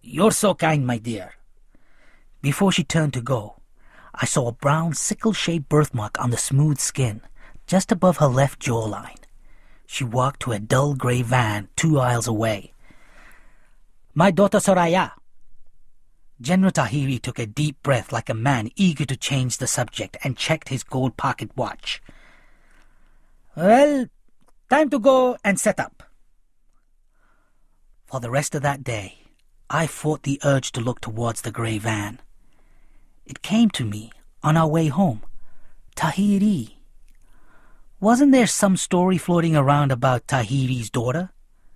"You're so kind, my dear." Before she turned to go, I saw a brown sickle-shaped birthmark on the smooth skin, just above her left jawline. She walked to a dull grey van 2 aisles away. "My daughter Soraya." General Tahiri took a deep breath like a man eager to change the subject and checked his gold pocket watch. "Well, time to go and set up." For the rest of that day, I fought the urge to look towards the grey van. It came to me on our way home. Tahiri. Wasn't there some story floating around about Tahiri's daughter?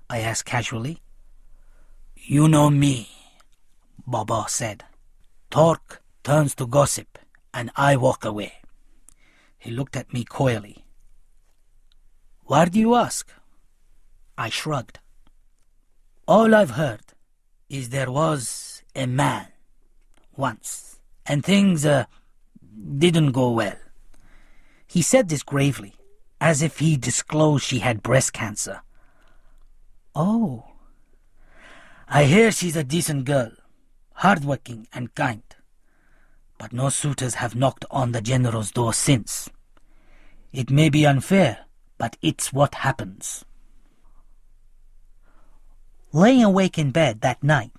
I asked casually. "You know me," Baba said. "Talk turns to gossip, and I walk away." He looked at me coyly. "Why do you ask?" I shrugged. "All I've heard is there was a man once, and things didn't go well." He said this gravely, as if he disclosed she had breast cancer. "Oh." "I hear she's a decent girl, hardworking and kind, but no suitors have knocked on the general's door since. It may be unfair, but it's what happens." Laying awake in bed that night,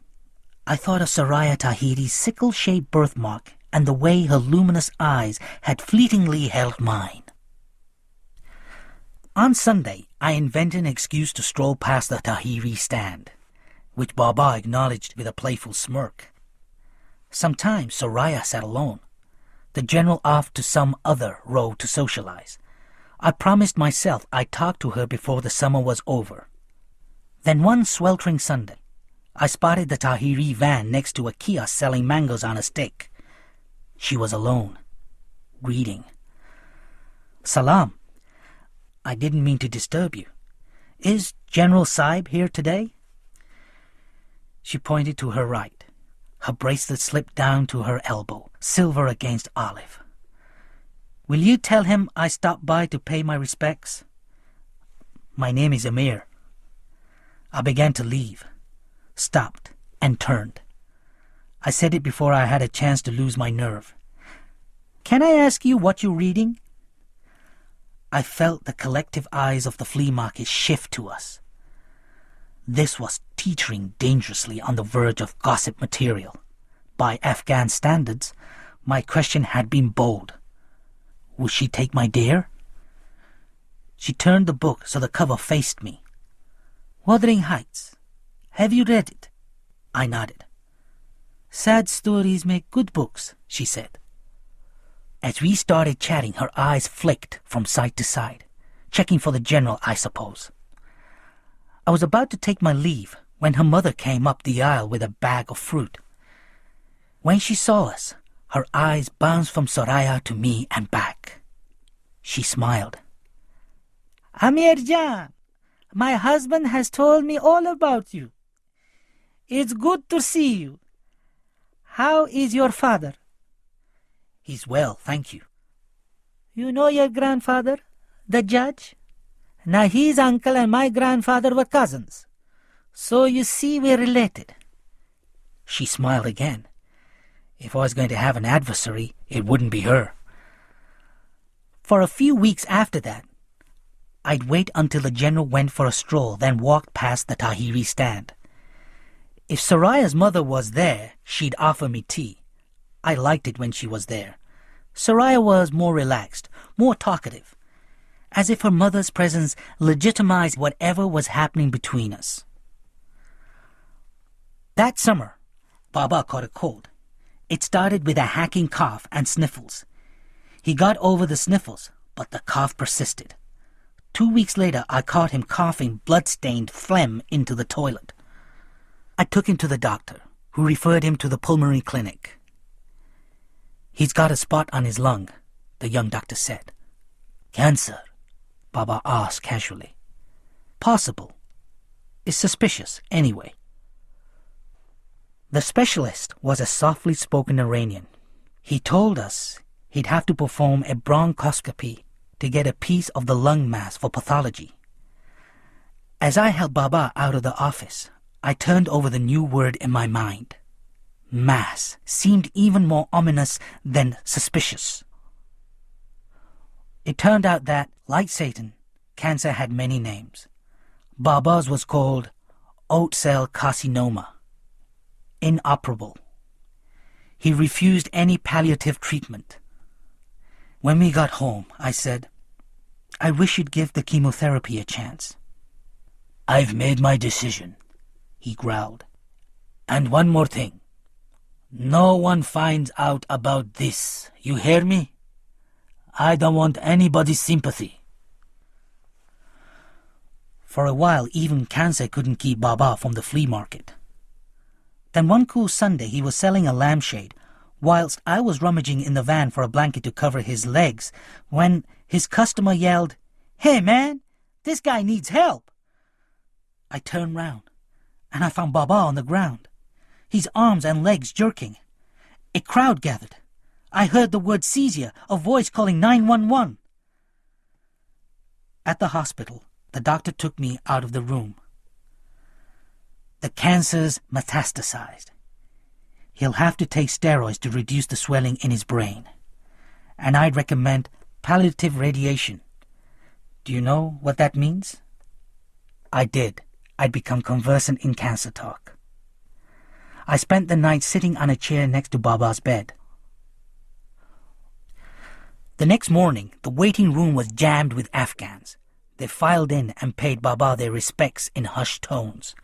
I thought of Soraya Tahiri's sickle-shaped birthmark and the way her luminous eyes had fleetingly held mine. On Sunday, I invented an excuse to stroll past the Tahiri stand, which Baba acknowledged with a playful smirk. Sometimes Soraya sat alone, the general off to some other road to socialize. I promised myself I'd talk to her before the summer was over. Then one sweltering Sunday, I spotted the Tahiri van next to a kiosk selling mangoes on a stick. She was alone, reading. "Salam. I didn't mean to disturb you. Is General Saib here today?" She pointed to her right. Her bracelet slipped down to her elbow, silver against olive. "Will you tell him I stopped by to pay my respects? My name is Amir." I began to leave, stopped, and turned. I said it before I had a chance to lose my nerve. "Can I ask you what you're reading?" I felt the collective eyes of the flea market shift to us. This was teetering dangerously on the verge of gossip material. By Afghan standards, my question had been bold. Would she take my dare? She turned the book so the cover faced me. "Wuthering Heights. Have you read it?" I nodded. "Sad stories make good books," she said. As we started chatting, her eyes flicked from side to side, checking for the general, I suppose. I was about to take my leave when her mother came up the aisle with a bag of fruit. When she saw us, her eyes bounced from Soraya to me and back. She smiled. "Amirjan, my husband has told me all about you. It's good to see you. How is your father?" "He's well, thank you." You know your grandfather, the judge? Now his uncle and my grandfather were cousins. So you see we're related. She smiled again. If I was going to have an adversary, it wouldn't be her. For a few weeks after that, I'd wait until the general went for a stroll, then walked past the Tahiri stand. If Soraya's mother was there, she'd offer me tea. I liked it when she was there. Soraya was more relaxed, more talkative, as if her mother's presence legitimized whatever was happening between us. That summer, Baba caught a cold. It started with a hacking cough and sniffles. He got over the sniffles, but the cough persisted. 2 weeks later, I caught him coughing blood-stained phlegm into the toilet. I took him to the doctor, who referred him to the pulmonary clinic. He's got a spot on his lung, the young doctor said. Cancer? Baba asked casually. Possible. It's suspicious, anyway. The specialist was a softly spoken Iranian. He told us he'd have to perform a bronchoscopy to get a piece of the lung mass for pathology. As I helped Baba out of the office, I turned over the new word in my mind. Mass seemed even more ominous than suspicious. It turned out that, like Satan, cancer had many names. Baba's was called oat cell carcinoma. Inoperable. He refused any palliative treatment. When we got home, I said, I wish you'd give the chemotherapy a chance. I've made my decision, he growled. And one more thing. No one finds out about this. You hear me? I don't want anybody's sympathy. For a while, even cancer couldn't keep Baba from the flea market. Then one cool Sunday, he was selling a lampshade, whilst I was rummaging in the van for a blanket to cover his legs, when his customer yelled, Hey man, this guy needs help. I turned round, and I found Baba on the ground, his arms and legs jerking. A crowd gathered. I heard the word seizure, a voice calling 911. At the hospital, the doctor took me out of the room. The cancer's metastasized. He'll have to take steroids to reduce the swelling in his brain. And I'd recommend palliative radiation. Do you know what that means? I did. I'd become conversant in cancer talk. I spent the night sitting on a chair next to Baba's bed. The next morning, the waiting room was jammed with Afghans. They filed in and paid Baba their respects in hushed tones.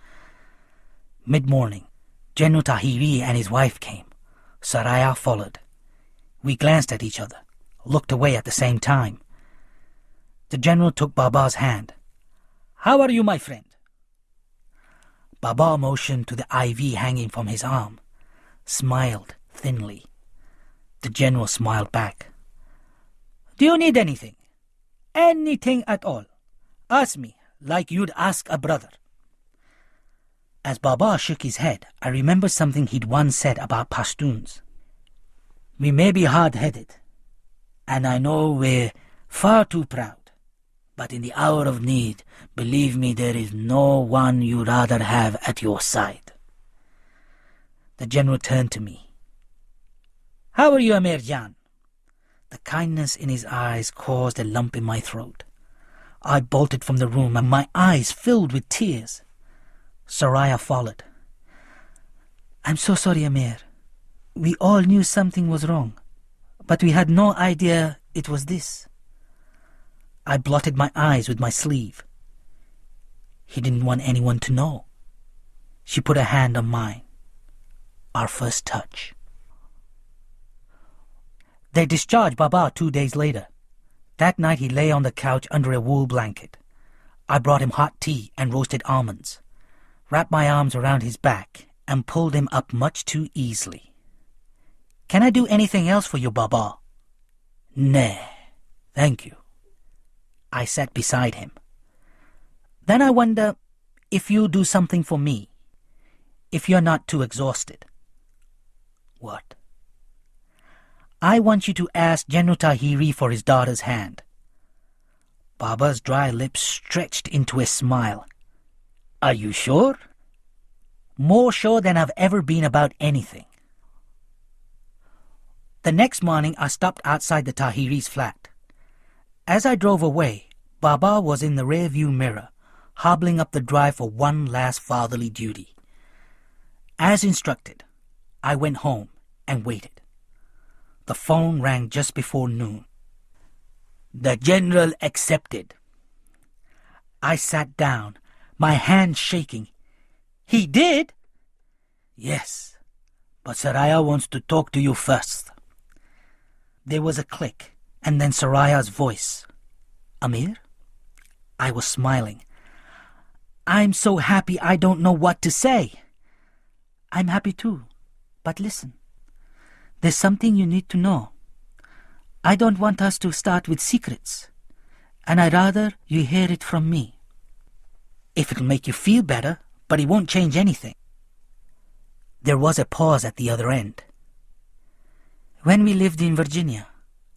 Mid-morning, General Tahiri and his wife came. Soraya followed. We glanced at each other, looked away at the same time. The general took Baba's hand. How are you, my friend? Baba motioned to the IV hanging from his arm, smiled thinly. The general smiled back. Do you need anything? Anything at all? Ask me, like you'd ask a brother. As Baba shook his head, I remembered something he'd once said about Pashtuns. We may be hard-headed, and I know we're far too proud, but in the hour of need, believe me, there is no one you'd rather have at your side. The general turned to me. How are you, Amir Jan? The kindness in his eyes caused a lump in my throat. I bolted from the room, and my eyes filled with tears. Soraya followed. I'm so sorry, Amir. We all knew something was wrong, but we had no idea it was this. I blotted my eyes with my sleeve. He didn't want anyone to know. She put a hand on mine. Our first touch. They discharged Baba 2 days later. That night he lay on the couch under a wool blanket. I brought him hot tea and roasted almonds, wrapped my arms around his back, and pulled him up much too easily. Can I do anything else for you, Baba? Nah, thank you. I sat beside him. Then I wonder if you'll do something for me, if you're not too exhausted. What? I want you to ask General Tahiri for his daughter's hand. Baba's dry lips stretched into a smile. Are you sure? More sure than I've ever been about anything. The next morning I stopped outside the Tahiri's flat. As I drove away, Baba was in the rearview mirror, hobbling up the drive for one last fatherly duty. As instructed, I went home and waited. The phone rang just before noon. The general accepted. I sat down, my hand shaking. He did? Yes, but Saraya wants to talk to you first. There was a click, and then Saraya's voice. Amir? I was smiling. I'm so happy I don't know what to say. I'm happy too, but listen. There's something you need to know. I don't want us to start with secrets, and I'd rather you hear it from me. If it'll make you feel better, but it won't change anything. There was a pause at the other end. When we lived in Virginia,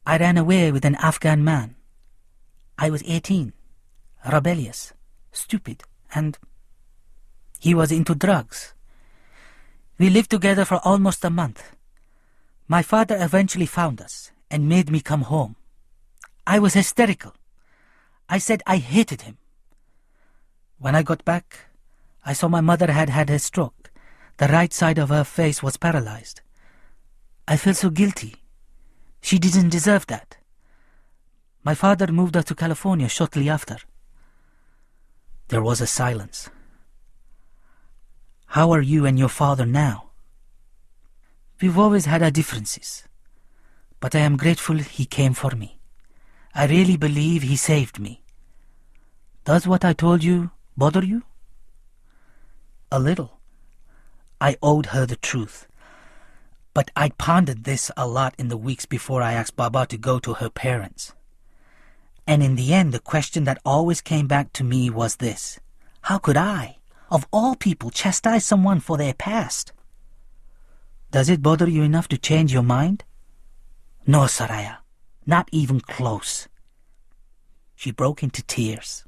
I ran away with an Afghan man. I was 18, rebellious, stupid, and he was into drugs. We lived together for almost a month. My father eventually found us and made me come home. I was hysterical. I said I hated him. When I got back, I saw my mother had had a stroke. The right side of her face was paralyzed. I felt so guilty. She didn't deserve that. My father moved her to California shortly after. There was a silence. How are you and your father now? We've always had our differences, but I am grateful he came for me. I really believe he saved me. Does what I told you bother you? A little. I owed her the truth. But I'd pondered this a lot in the weeks before I asked Baba to go to her parents. And in the end, the question that always came back to me was this. How could I, of all people, chastise someone for their past? Does it bother you enough to change your mind? No, Saraya, not even close. She broke into tears.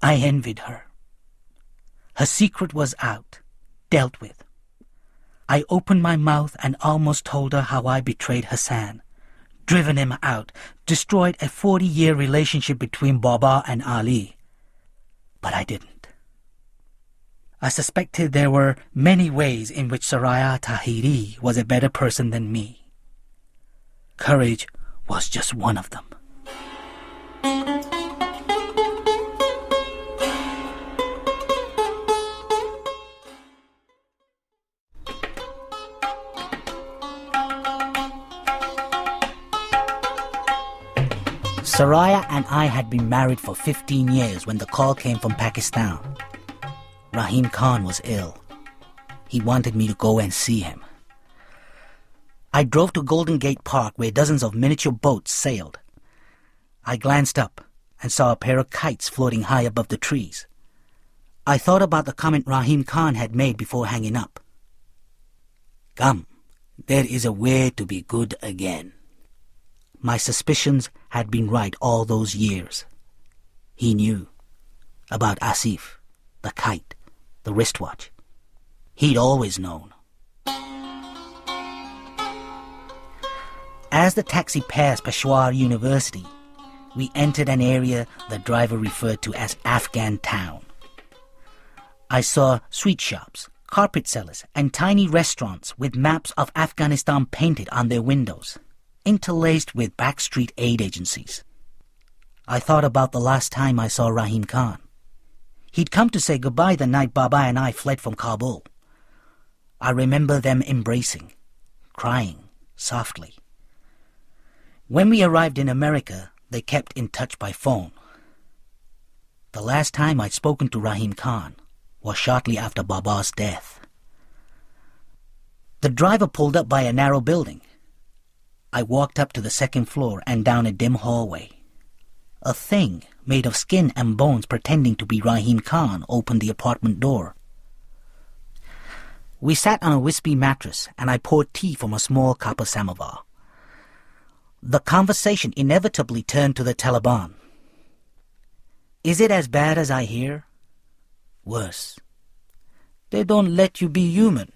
I envied her. Her secret was out, dealt with. I opened my mouth and almost told her how I betrayed Hassan, driven him out, destroyed a 40-year relationship between Baba and Ali. But I didn't. I suspected there were many ways in which Saraya Tahiri was a better person than me. Courage was just one of them. Saraya and I had been married for 15 years when the call came from Pakistan. Rahim Khan was ill. He wanted me to go and see him. I drove to Golden Gate Park where dozens of miniature boats sailed. I glanced up and saw a pair of kites floating high above the trees. I thought about the comment Rahim Khan had made before hanging up. Come, there is a way to be good again. My suspicions had been right all those years. He knew about Asif, the kite, the wristwatch. He'd always known. As the taxi passed Peshawar University, we entered an area the driver referred to as Afghan Town. I saw sweet shops, carpet sellers, and tiny restaurants with maps of Afghanistan painted on their windows, interlaced with backstreet aid agencies. I thought about the last time I saw Rahim Khan. He'd come to say goodbye the night Baba and I fled from Kabul. I remember them embracing, crying softly. When we arrived in America, they kept in touch by phone. The last time I'd spoken to Rahim Khan was shortly after Baba's death. The driver pulled up by a narrow building. I walked up to the second floor and down a dim hallway. A thing made of skin and bones pretending to be Rahim Khan opened the apartment door. We sat on a wispy mattress, and I poured tea from a small copper samovar. The conversation inevitably turned to the Taliban. Is it as bad as I hear? Worse. They don't let you be human.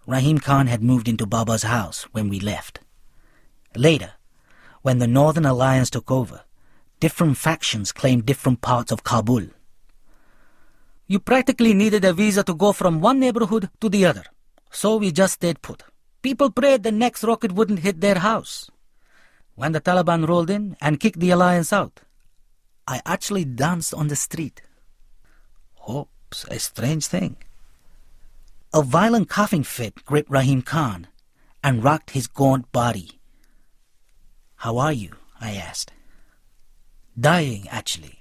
Rahim Khan had moved into Baba's house when we left. Later, when the Northern Alliance took over, different factions claimed different parts of Kabul. You practically needed a visa to go from one neighborhood to the other, so we just stayed put. People prayed the next rocket wouldn't hit their house. When the Taliban rolled in and kicked the alliance out, I actually danced on the street. Hope's a strange thing. A violent coughing fit gripped Rahim Khan and rocked his gaunt body. How are you? I asked. Dying, actually.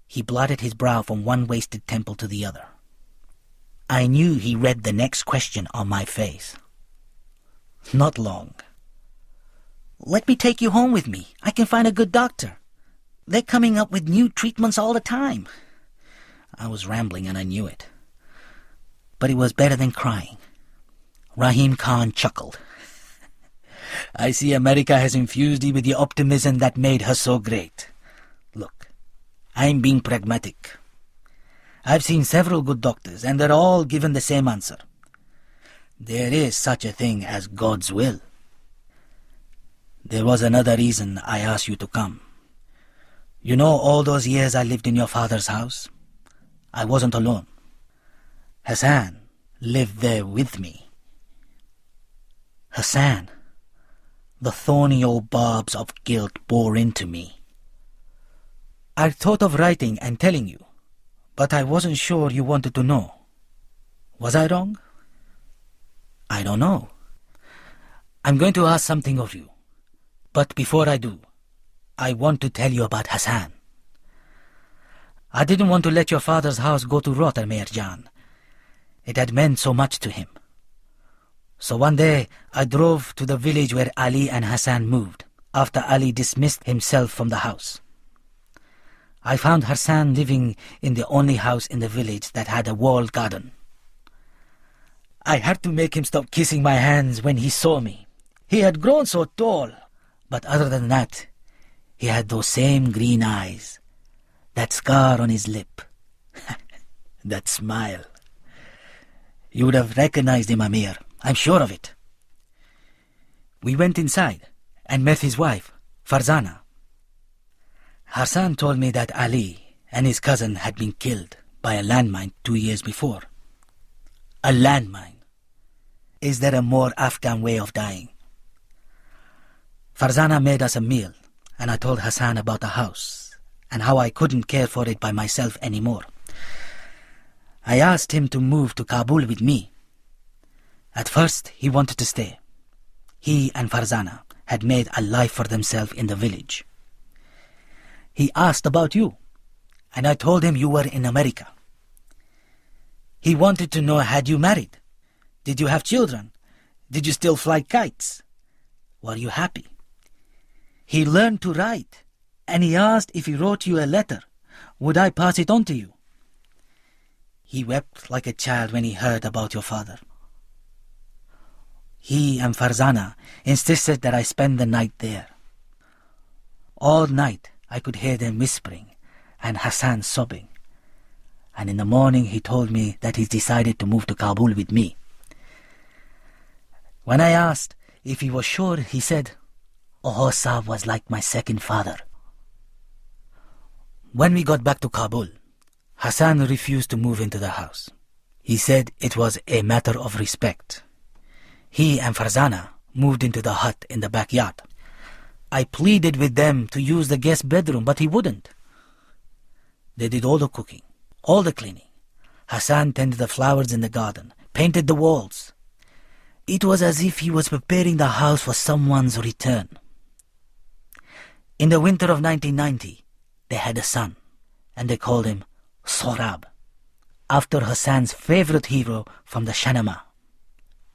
He blotted his brow from one wasted temple to the other. I knew he read the next question on my face. Not long. Let me take you home with me. I can find a good doctor. They're coming up with new treatments all the time. I was rambling and I knew it. But it was better than crying. Rahim Khan chuckled. I see America has infused you with the optimism that made her so great. Look, I'm being pragmatic. I've seen several good doctors, and they're all given the same answer. There is such a thing as God's will. There was another reason I asked you to come. You know all those years I lived in your father's house? I wasn't alone. Hassan lived there with me. Hassan, the thorny old barbs of guilt bore into me. I thought of writing and telling you, but I wasn't sure you wanted to know. Was I wrong? I don't know. I'm going to ask something of you, but before I do, I want to tell you about Hassan. I didn't want to let your father's house go to rot, Amir Jan. It had meant so much to him. So one day, I drove to the village where Ali and Hassan moved, after Ali dismissed himself from the house. I found Hassan living in the only house in the village that had a walled garden. I had to make him stop kissing my hands when he saw me. He had grown so tall, but other than that, he had those same green eyes, that scar on his lip, that smile. You would have recognized him, Amir. I'm sure of it. We went inside and met his wife, Farzana. Hassan told me that Ali and his cousin had been killed by a landmine 2 years before. A landmine. Is there a more Afghan way of dying? Farzana made us a meal, and I told Hassan about the house and how I couldn't care for it by myself anymore. I asked him to move to Kabul with me. At first, he wanted to stay. He and Farzana had made a life for themselves in the village. He asked about you, and I told him you were in America. He wanted to know, had you married? Did you have children? Did you still fly kites? Were you happy? He learned to write, and he asked if he wrote you a letter, would I pass it on to you? He wept like a child when he heard about your father. He and Farzana insisted that I spend the night there. All night I could hear them whispering and Hassan sobbing. And in the morning he told me that he's decided to move to Kabul with me. When I asked if he was sure, he said, "Oh, Saab was like my second father." When we got back to Kabul, Hassan refused to move into the house. He said it was a matter of respect. He and Farzana moved into the hut in the backyard. I pleaded with them to use the guest bedroom, but he wouldn't. They did all the cooking, all the cleaning. Hassan tended the flowers in the garden, painted the walls. It was as if he was preparing the house for someone's return. In the winter of 1990, they had a son, and they called him Sorab, after Hassan's favorite hero from the Shahnameh.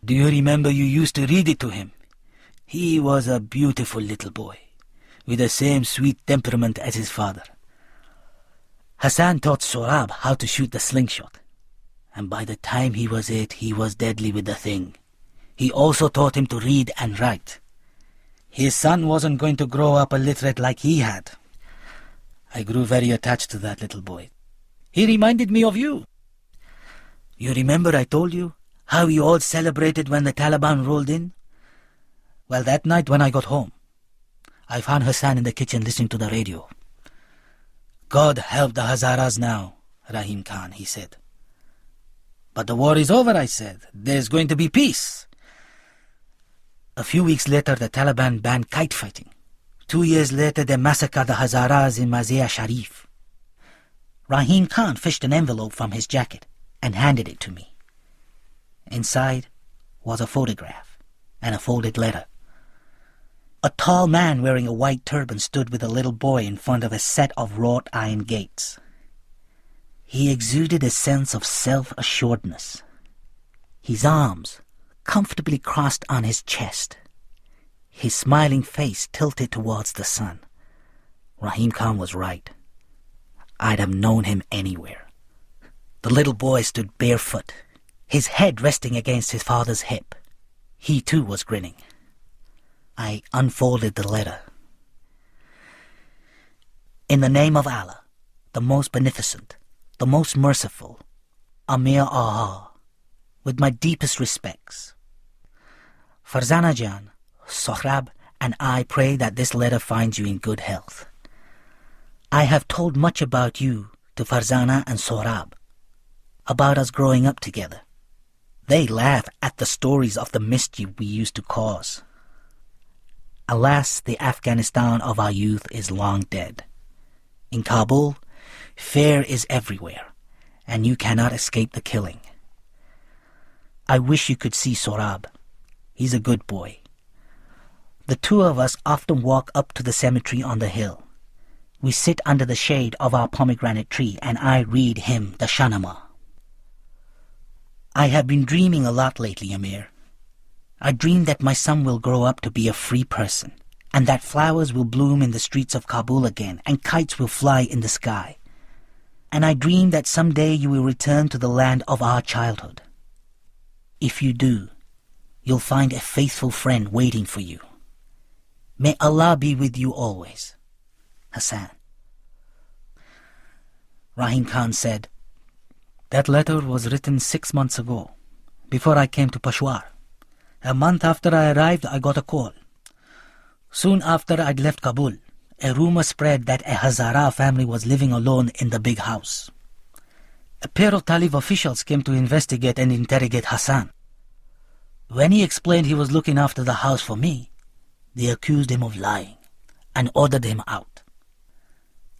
Do you remember you used to read it to him? He was a beautiful little boy, with the same sweet temperament as his father. Hassan taught Sorab how to shoot the slingshot, And by the time he was 8, he was deadly with the thing. He also taught him to read and write. His son wasn't going to grow up illiterate like he had. I grew very attached to that little boy. He reminded me of you. You remember I told you how we all celebrated when the Taliban rolled in? Well, that night when I got home, I found Hassan in the kitchen listening to the radio. God help the Hazaras now, Rahim Khan, he said. But the war is over, I said. There's going to be peace. A few weeks later, the Taliban banned kite fighting. 2 years later, they massacred the Hazaras in Mazar Sharif. Rahim Khan fished an envelope from his jacket and handed it to me. Inside was a photograph and a folded letter. A tall man wearing a white turban stood with a little boy in front of a set of wrought iron gates. He exuded a sense of self-assuredness. His arms comfortably crossed on his chest. His smiling face tilted towards the sun. Rahim Khan was right. I'd have known him anywhere. The little boy stood barefoot, his head resting against his father's hip. He too was grinning. I unfolded the letter. In the name of Allah, the most beneficent, the most merciful, Amir Aha, with my deepest respects. Farzana Jan, Sohrab, and I pray that this letter finds you in good health. I have told much about you to Farzana and Sohrab, about us growing up together. They laugh at the stories of the mischief we used to cause. Alas, the Afghanistan of our youth is long dead. In Kabul, fear is everywhere, and you cannot escape the killing. I wish you could see Sohrab. He's a good boy. The two of us often walk up to the cemetery on the hill. We sit under the shade of our pomegranate tree, and I read him the Shahnameh. I have been dreaming a lot lately, Amir. I dream that my son will grow up to be a free person, and that flowers will bloom in the streets of Kabul again, and kites will fly in the sky. And I dream that someday you will return to the land of our childhood. If you do, you'll find a faithful friend waiting for you. May Allah be with you always. Hassan. Rahim Khan said, That letter was written 6 months ago, before I came to Peshawar. A month after I arrived, I got a call. Soon after I'd left Kabul, a rumor spread that a Hazara family was living alone in the big house. A pair of Talib officials came to investigate and interrogate Hassan. When he explained he was looking after the house for me, they accused him of lying and ordered him out.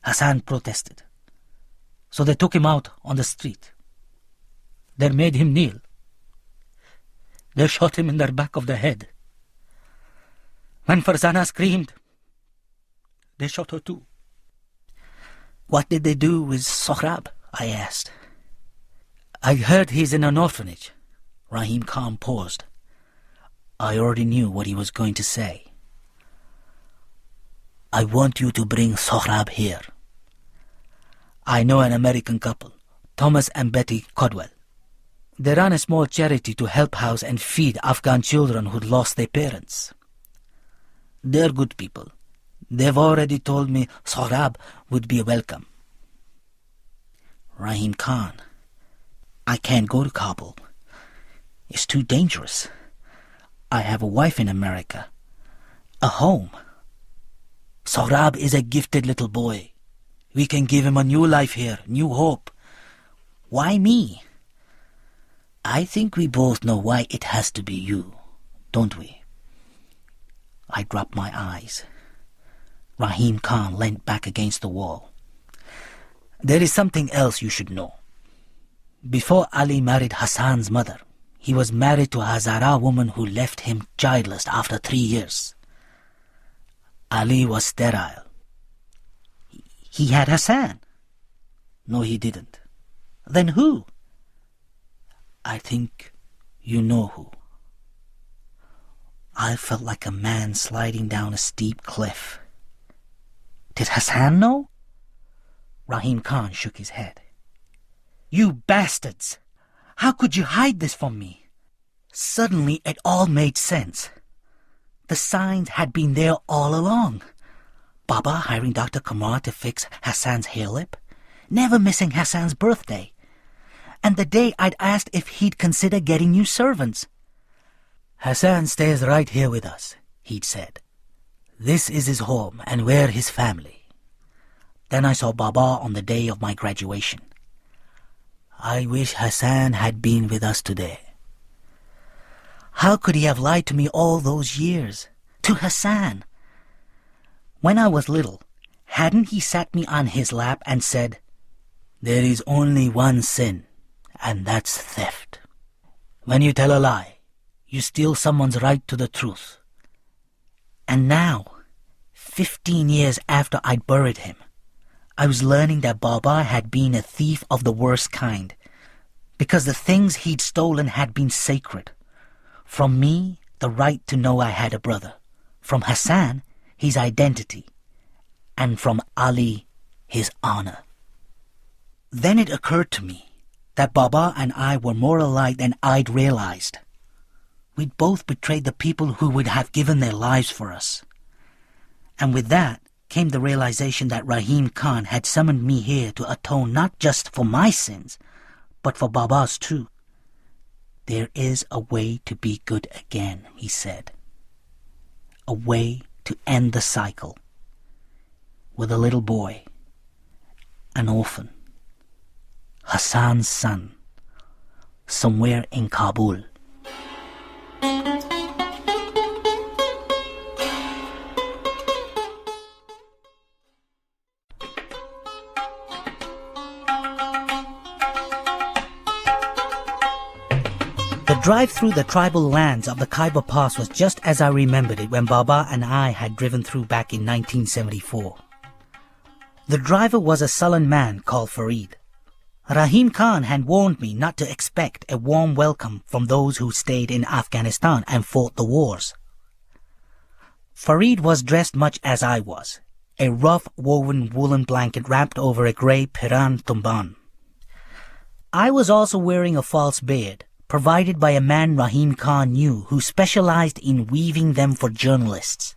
Hassan protested. So they took him out on the street. They made him kneel. They shot him in the back of the head. When Farzana screamed, they shot her too. What did they do with Sohrab? I asked. I heard he's in an orphanage. Rahim Khan paused. I already knew what he was going to say. I want you to bring Sohrab here. I know an American couple, Thomas and Betty Codwell. They run a small charity to help house and feed Afghan children who'd lost their parents. They're good people. They've already told me Sohrab would be welcome. Rahim Khan, I can't go to Kabul. It's too dangerous. I have a wife in America, a home. Sohrab is a gifted little boy. We can give him a new life here, new hope. Why me? I think we both know why it has to be you, don't we? I dropped my eyes. Rahim Khan leant back against the wall. There is something else you should know. Before Ali married Hassan's mother, he was married to a Hazara woman who left him childless after 3 years. Ali was sterile. He had Hassan. No, he didn't. Then who? I think you know who. I felt like a man sliding down a steep cliff. Did Hassan know? Rahim Khan shook his head. You bastards! How could you hide this from me? Suddenly it all made sense. The signs had been there all along. Baba hiring Dr. Kamar to fix Hassan's hair lip, never missing Hassan's birthday, and the day I'd asked if he'd consider getting new servants. "Hassan stays right here with us," he'd said. "This is his home and we're his family." Then I saw Baba on the day of my graduation. I wish Hassan had been with us today. How could he have lied to me all those years? To Hassan? When I was little, hadn't he sat me on his lap and said, "There is only one sin, and that's theft. When you tell a lie, you steal someone's right to the truth." And now, 15 years after I'd buried him, I was learning that Baba had been a thief of the worst kind, because the things he'd stolen had been sacred. From me, the right to know I had a brother. From Hassan, his identity. And from Ali, his honor. Then it occurred to me that Baba and I were more alike than I'd realized. We'd both betrayed the people who would have given their lives for us. And with that came the realization that Rahim Khan had summoned me here to atone not just for my sins, but for Baba's too. "There is a way to be good again," he said. "A way to end the cycle." With a little boy, an orphan, Hassan's son, somewhere in Kabul. The drive through the tribal lands of the Khyber Pass was just as I remembered it when Baba and I had driven through back in 1974. The driver was a sullen man called Farid. Rahim Khan had warned me not to expect a warm welcome from those who stayed in Afghanistan and fought the wars. Farid was dressed much as I was, a rough woven woolen blanket wrapped over a grey Piran tumban. I was also wearing a false beard, provided by a man Rahim Khan knew who specialized in weaving them for journalists.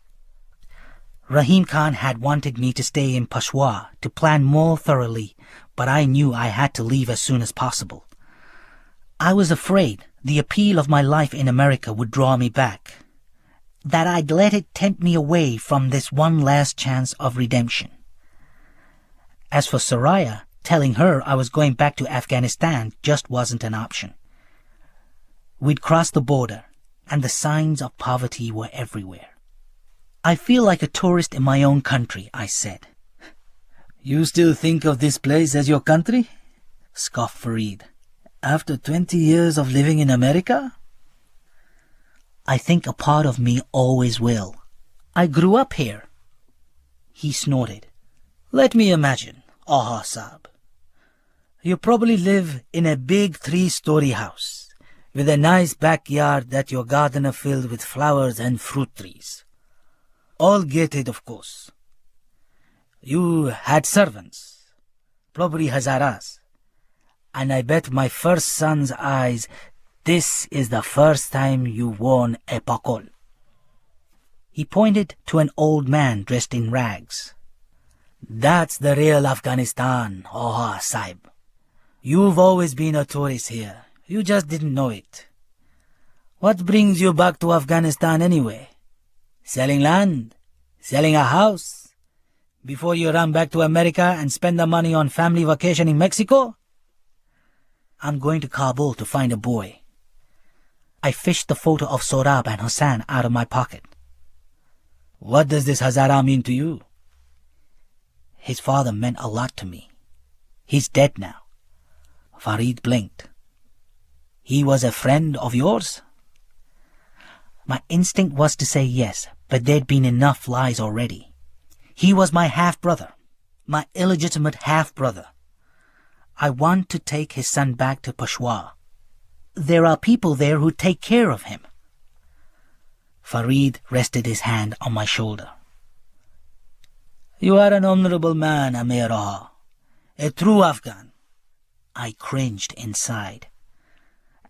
Rahim Khan had wanted me to stay in Peshawar to plan more thoroughly, but I knew I had to leave as soon as possible. I was afraid the appeal of my life in America would draw me back, that I'd let it tempt me away from this one last chance of redemption. As for Soraya, telling her I was going back to Afghanistan just wasn't an option. We'd crossed the border, and the signs of poverty were everywhere. "I feel like a tourist in my own country," I said. "You still think of this place as your country?" scoffed Farid. "After 20 years of living in America?" "I think a part of me always will. I grew up here." He snorted. "Let me imagine, Aha Saab. You probably live in a big 3-story house, with a nice backyard that your gardener filled with flowers and fruit trees. All gated, of course. You had servants, probably Hazaras, and I bet my first son's eyes this is the first time you worn a pakol." He pointed to an old man dressed in rags. "That's the real Afghanistan, Oha Saib. You've always been a tourist here. You just didn't know it. What brings you back to Afghanistan anyway? Selling land? Selling a house? Before you run back to America and spend the money on family vacation in Mexico?" "I'm going to Kabul to find a boy." I fished the photo of Sorab and Hassan out of my pocket. "What does this Hazara mean to you?" "His father meant a lot to me. He's dead now." Farid blinked. "He was a friend of yours?" My instinct was to say yes, but there'd been enough lies already. He was my half-brother, my illegitimate half-brother. I want to take his son back to Peshawar. There are people there who take care of him. Farid rested his hand on my shoulder. "You are an honorable man, Amir, a true Afghan." I cringed inside.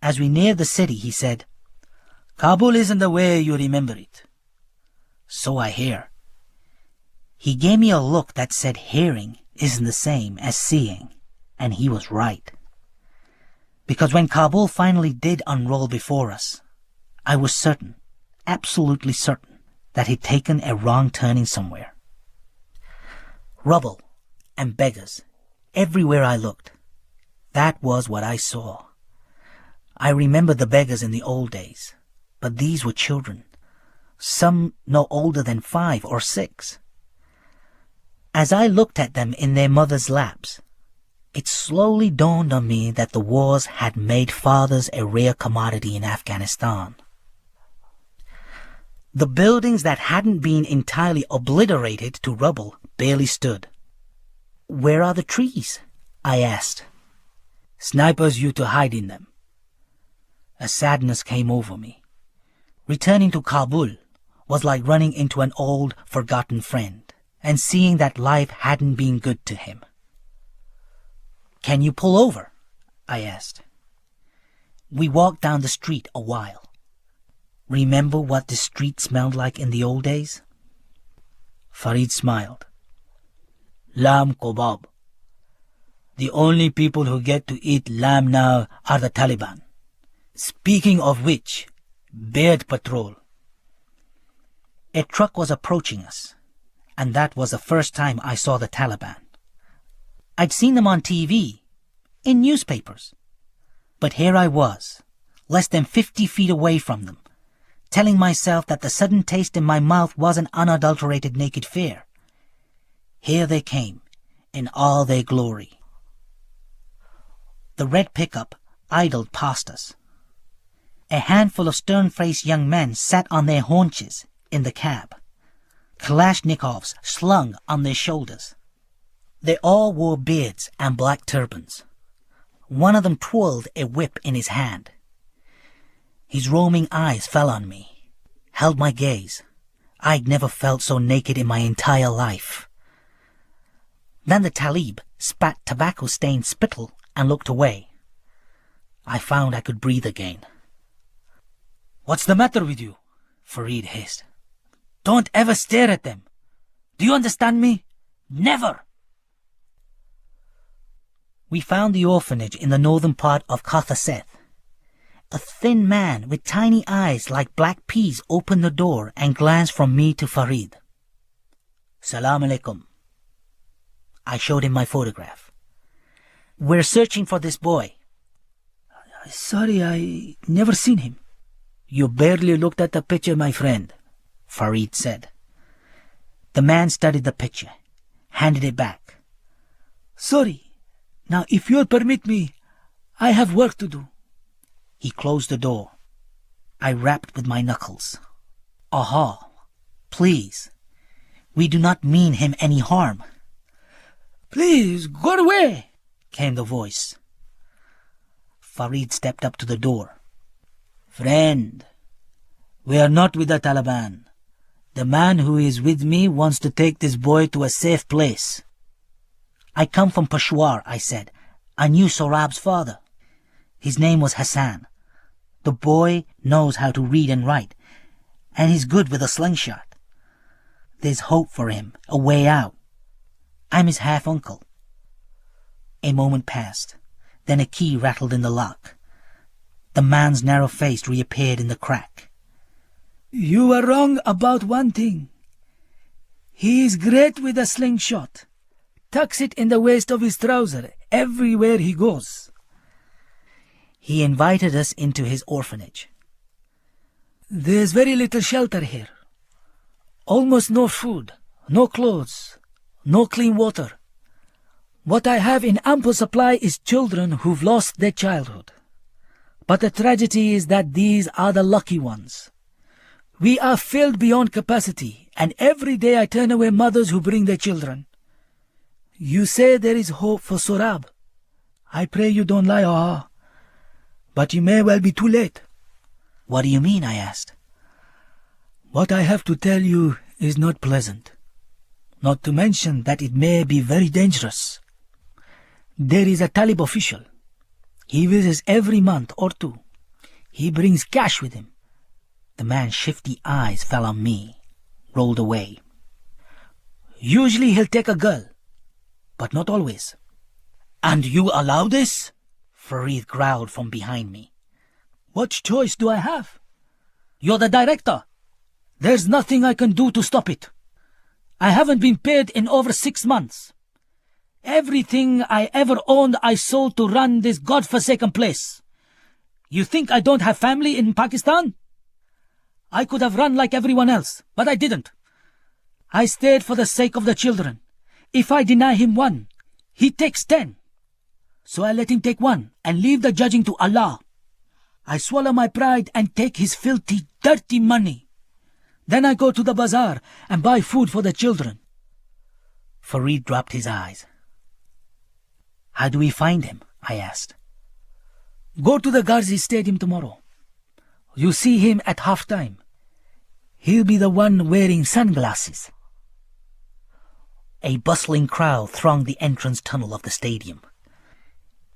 As we neared the city, he said, "Kabul isn't the way you remember it." "So I hear." He gave me a look that said hearing isn't the same as seeing, and he was right. Because when Kabul finally did unroll before us, I was certain, absolutely certain, that he'd taken a wrong turning somewhere. Rubble and beggars, everywhere I looked. That was what I saw. I remember the beggars in the old days, but these were children, some no older than 5 or 6. As I looked at them in their mothers' laps, it slowly dawned on me that the wars had made fathers a rare commodity in Afghanistan. The buildings that hadn't been entirely obliterated to rubble barely stood. "Where are the trees?" I asked. "Snipers used to hide in them." A sadness came over me. Returning to Kabul was like running into an old, forgotten friend and seeing that life hadn't been good to him. "Can you pull over?" I asked. We walked down the street a while. "Remember what the street smelled like in the old days?" Farid smiled. "Lamb kebab. The only people who get to eat lamb now are the Taliban. Speaking of which, Bird Patrol." A truck was approaching us, and that was the first time I saw the Taliban. I'd seen them on TV, in newspapers. But here I was, less than 50 feet away from them, telling myself that the sudden taste in my mouth wasn't unadulterated naked fear. Here they came, in all their glory. The red pickup idled past us. A handful of stern-faced young men sat on their haunches in the cab, Kalashnikovs slung on their shoulders. They all wore beards and black turbans. One of them twirled a whip in his hand. His roaming eyes fell on me, held my gaze. I'd never felt so naked in my entire life. Then the Talib spat tobacco-stained spittle and looked away. I found I could breathe again. "What's the matter with you?" Farid hissed. "Don't ever stare at them. Do you understand me? Never!" We found the orphanage in the northern part of Khathaseth. A thin man with tiny eyes like black peas opened the door and glanced from me to Farid. "Salam alaikum." I showed him my photograph. "We're searching for this boy." "Sorry, I never seen him." "You barely looked at the picture, my friend," Farid said. The man studied the picture, handed it back. "Sorry. Now, if you'll permit me, I have work to do." He closed the door. I rapped with my knuckles. "Aha, please. We do not mean him any harm." "Please, go away," came the voice. Farid stepped up to the door. "Friend, we are not with the Taliban. The man who is with me wants to take this boy to a safe place." "I come from Peshawar," I said. "I knew Sohrab's father. His name was Hassan. The boy knows how to read and write, and he's good with a slingshot. There's hope for him, a way out. I'm his half-uncle." A moment passed. Then a key rattled in the lock. The man's narrow face reappeared in the crack. "You are wrong about one thing. He is great with a slingshot. Tucks it in the waist of his trouser everywhere he goes." He invited us into his orphanage. "There's very little shelter here. Almost no food, no clothes, no clean water. What I have in ample supply is children who've lost their childhood. But the tragedy is that these are the lucky ones. We are filled beyond capacity, and every day I turn away mothers who bring their children. You say there is hope for Sohrab. I pray you don't lie, but you may well be too late." "What do you mean?" I asked. "What I have to tell you is not pleasant, not to mention that it may be very dangerous. There is a Talib official. He visits every month or two He brings cash with him. The man's shifty eyes fell on me, rolled away. Usually he'll take a girl, but not always. And you allow this? Farid growled from behind me. What choice do I have? You're the director. There's nothing I can do to stop it. I haven't been paid in over 6 months. Everything I ever owned I sold to run this godforsaken place. You think I don't have family in Pakistan? I could have run like everyone else, but I didn't. I stayed for the sake of the children. If I deny him one, he takes 10. So I let him take one and leave the judging to Allah. I swallow my pride and take his filthy, dirty money. Then I go to the bazaar and buy food for the children. Farid dropped his eyes. How do we find him? I asked. Go to the Ghazi Stadium tomorrow. You see him at half-time. He'll be the one wearing sunglasses. A bustling crowd thronged the entrance tunnel of the stadium.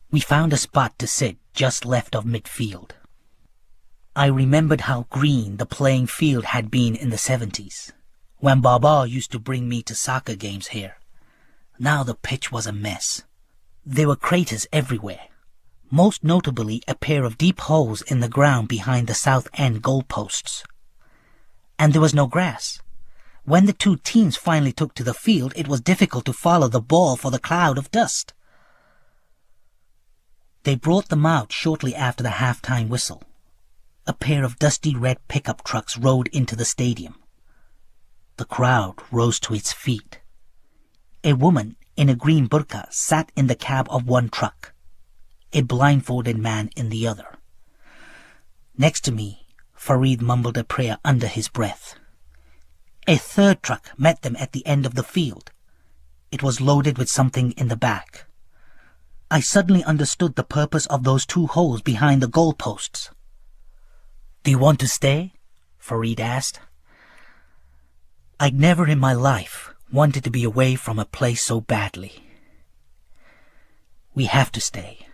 We found a spot to sit just left of midfield. I remembered how green the playing field had been in the 70s, when Baba used to bring me to soccer games here. Now the pitch was a mess. There were craters everywhere, most notably a pair of deep holes in the ground behind the south end goalposts. And there was no grass. When the two teams finally took to the field, it was difficult to follow the ball for the cloud of dust. They brought them out shortly after the half-time whistle. A pair of dusty red pickup trucks rode into the stadium. The crowd rose to its feet. A woman in a green burqa sat in the cab of one truck, a blindfolded man in the other. Next to me, Farid mumbled a prayer under his breath. A third truck met them at the end of the field. It was loaded with something in the back. I suddenly understood the purpose of those two holes behind the goalposts. Do you want to stay? Farid asked. I'd never in my life wanted to be away from a place so badly. We have to stay.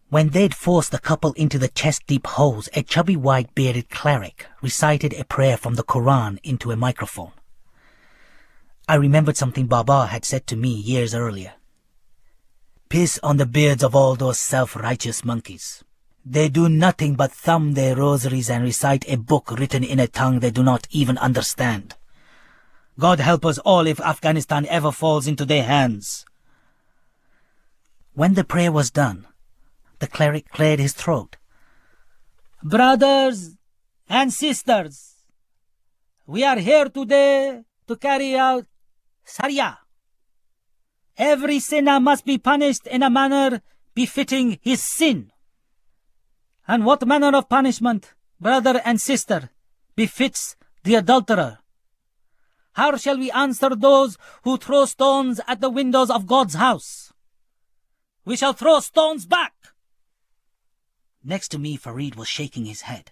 When they'd forced the couple into the chest-deep holes, a chubby white-bearded cleric recited a prayer from the Quran into a microphone. I remembered something Baba had said to me years earlier. Piss on the beards of all those self-righteous monkeys. They do nothing but thumb their rosaries and recite a book written in a tongue they do not even understand. God help us all if Afghanistan ever falls into their hands. When the prayer was done, the cleric cleared his throat. Brothers and sisters, we are here today to carry out Sharia. Every sinner must be punished in a manner befitting his sin. And what manner of punishment, brother and sister, befits the adulterer? How shall we answer those who throw stones at the windows of God's house? We shall throw stones back. Next to me, Farid was shaking his head.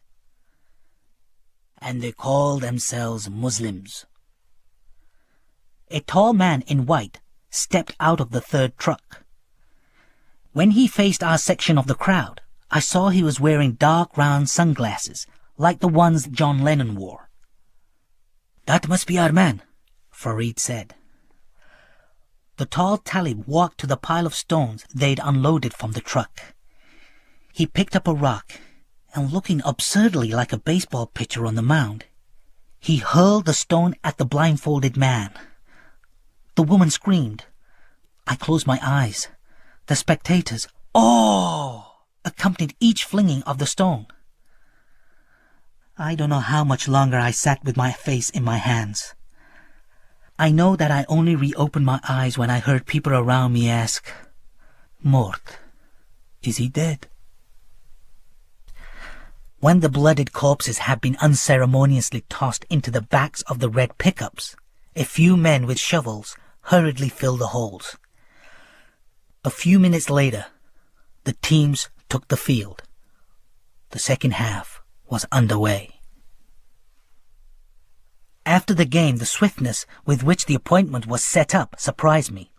And they call themselves Muslims. A tall man in white stepped out of the third truck. When he faced our section of the crowd, I saw he was wearing dark round sunglasses, like the ones John Lennon wore. That must be our man, Farid said. The tall talib walked to the pile of stones they'd unloaded from the truck. He picked up a rock, and looking absurdly like a baseball pitcher on the mound, he hurled the stone at the blindfolded man. The woman screamed. I closed my eyes. The spectators, "Oh!" accompanied each flinging of the stone. I don't know how much longer I sat with my face in my hands. I know that I only reopened my eyes when I heard people around me ask, "Mort, is he dead?" When the blooded corpses had been unceremoniously tossed into the backs of the red pickups, a few men with shovels hurriedly filled the holes. A few minutes later, the teams took the field. The second half was underway. After the game, the swiftness with which the appointment was set up surprised me.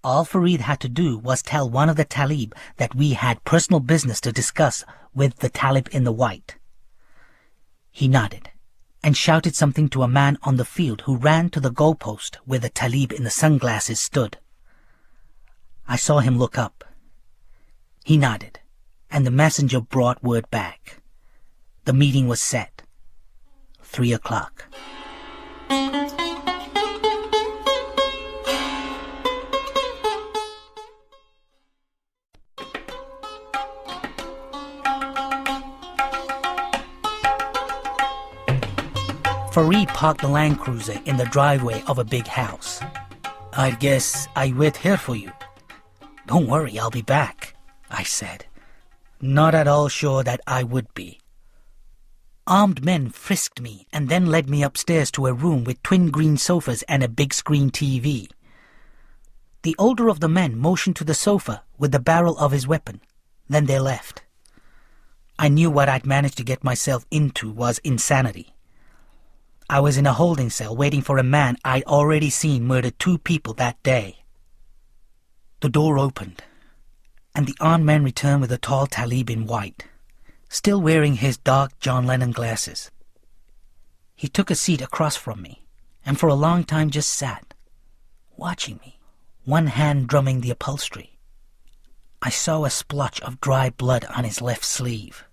All Farid had to do was tell one of the Talib that we had personal business to discuss with the Talib in the white. He nodded and shouted something to a man on the field who ran to the goalpost where the Talib in the sunglasses stood. I saw him look up. He nodded, and the messenger brought word back. The meeting was set. 3 o'clock. Farid parked the Land Cruiser in the driveway of a big house. "I guess I wait here for you." "Don't worry, I'll be back," I said, not at all sure that I would be. Armed men frisked me and then led me upstairs to a room with twin green sofas and a big screen TV. The older of the men motioned to the sofa with the barrel of his weapon. Then they left. I knew what I'd managed to get myself into was insanity. I was in a holding cell waiting for a man I'd already seen murder 2 people that day. The door opened, and the armed man returned with a tall Talib in white, still wearing his dark John Lennon glasses. He took a seat across from me, and for a long time just sat, watching me, one hand drumming the upholstery. I saw a splotch of dry blood on his left sleeve.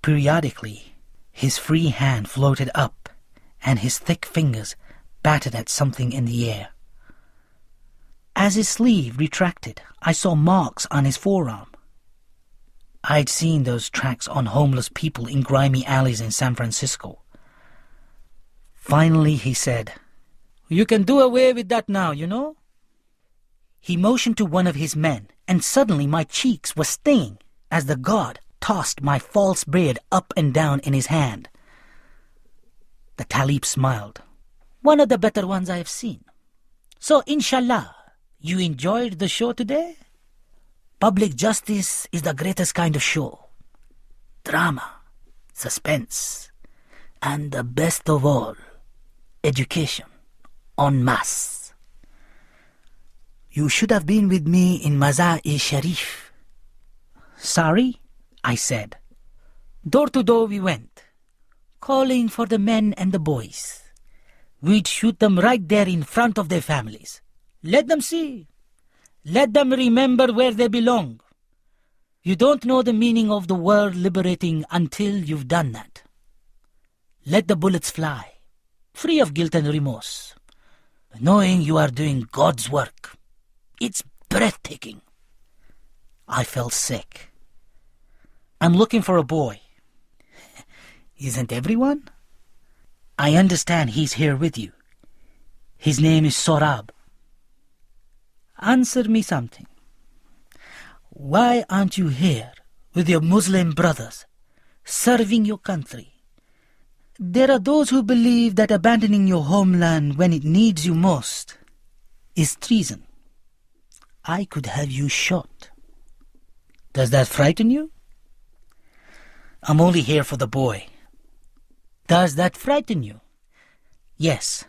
Periodically, his free hand floated up, and his thick fingers battered at something in the air. As his sleeve retracted, I saw marks on his forearm. I'd seen those tracks on homeless people in grimy alleys in San Francisco. Finally, he said, "You can do away with that now, you know?" He motioned to one of his men, and suddenly my cheeks were stinging as the guard tossed my false beard up and down in his hand. The Talib smiled. "One of the better ones I have seen. So, inshallah, you enjoyed the show today? Public justice is the greatest kind of show. Drama, suspense, and the best of all, education, en masse. You should have been with me in Mazar-e-Sharif." "Sorry?" I said. Door to door we went, calling for the men and the boys. We'd shoot them right there in front of their families. Let them see. Let them remember where they belong. You don't know the meaning of the word liberating until you've done that. Let the bullets fly, free of guilt and remorse, knowing you are doing God's work. It's breathtaking. I felt sick. "I'm looking for a boy." "Isn't everyone?" "I understand he's here with you. His name is Sorab." "Answer me something. Why aren't you here with your Muslim brothers, serving your country? There are those who believe that abandoning your homeland when it needs you most is treason. I could have you shot. Does that frighten you?" "I'm only here for the boy." "Does that frighten you?" "Yes."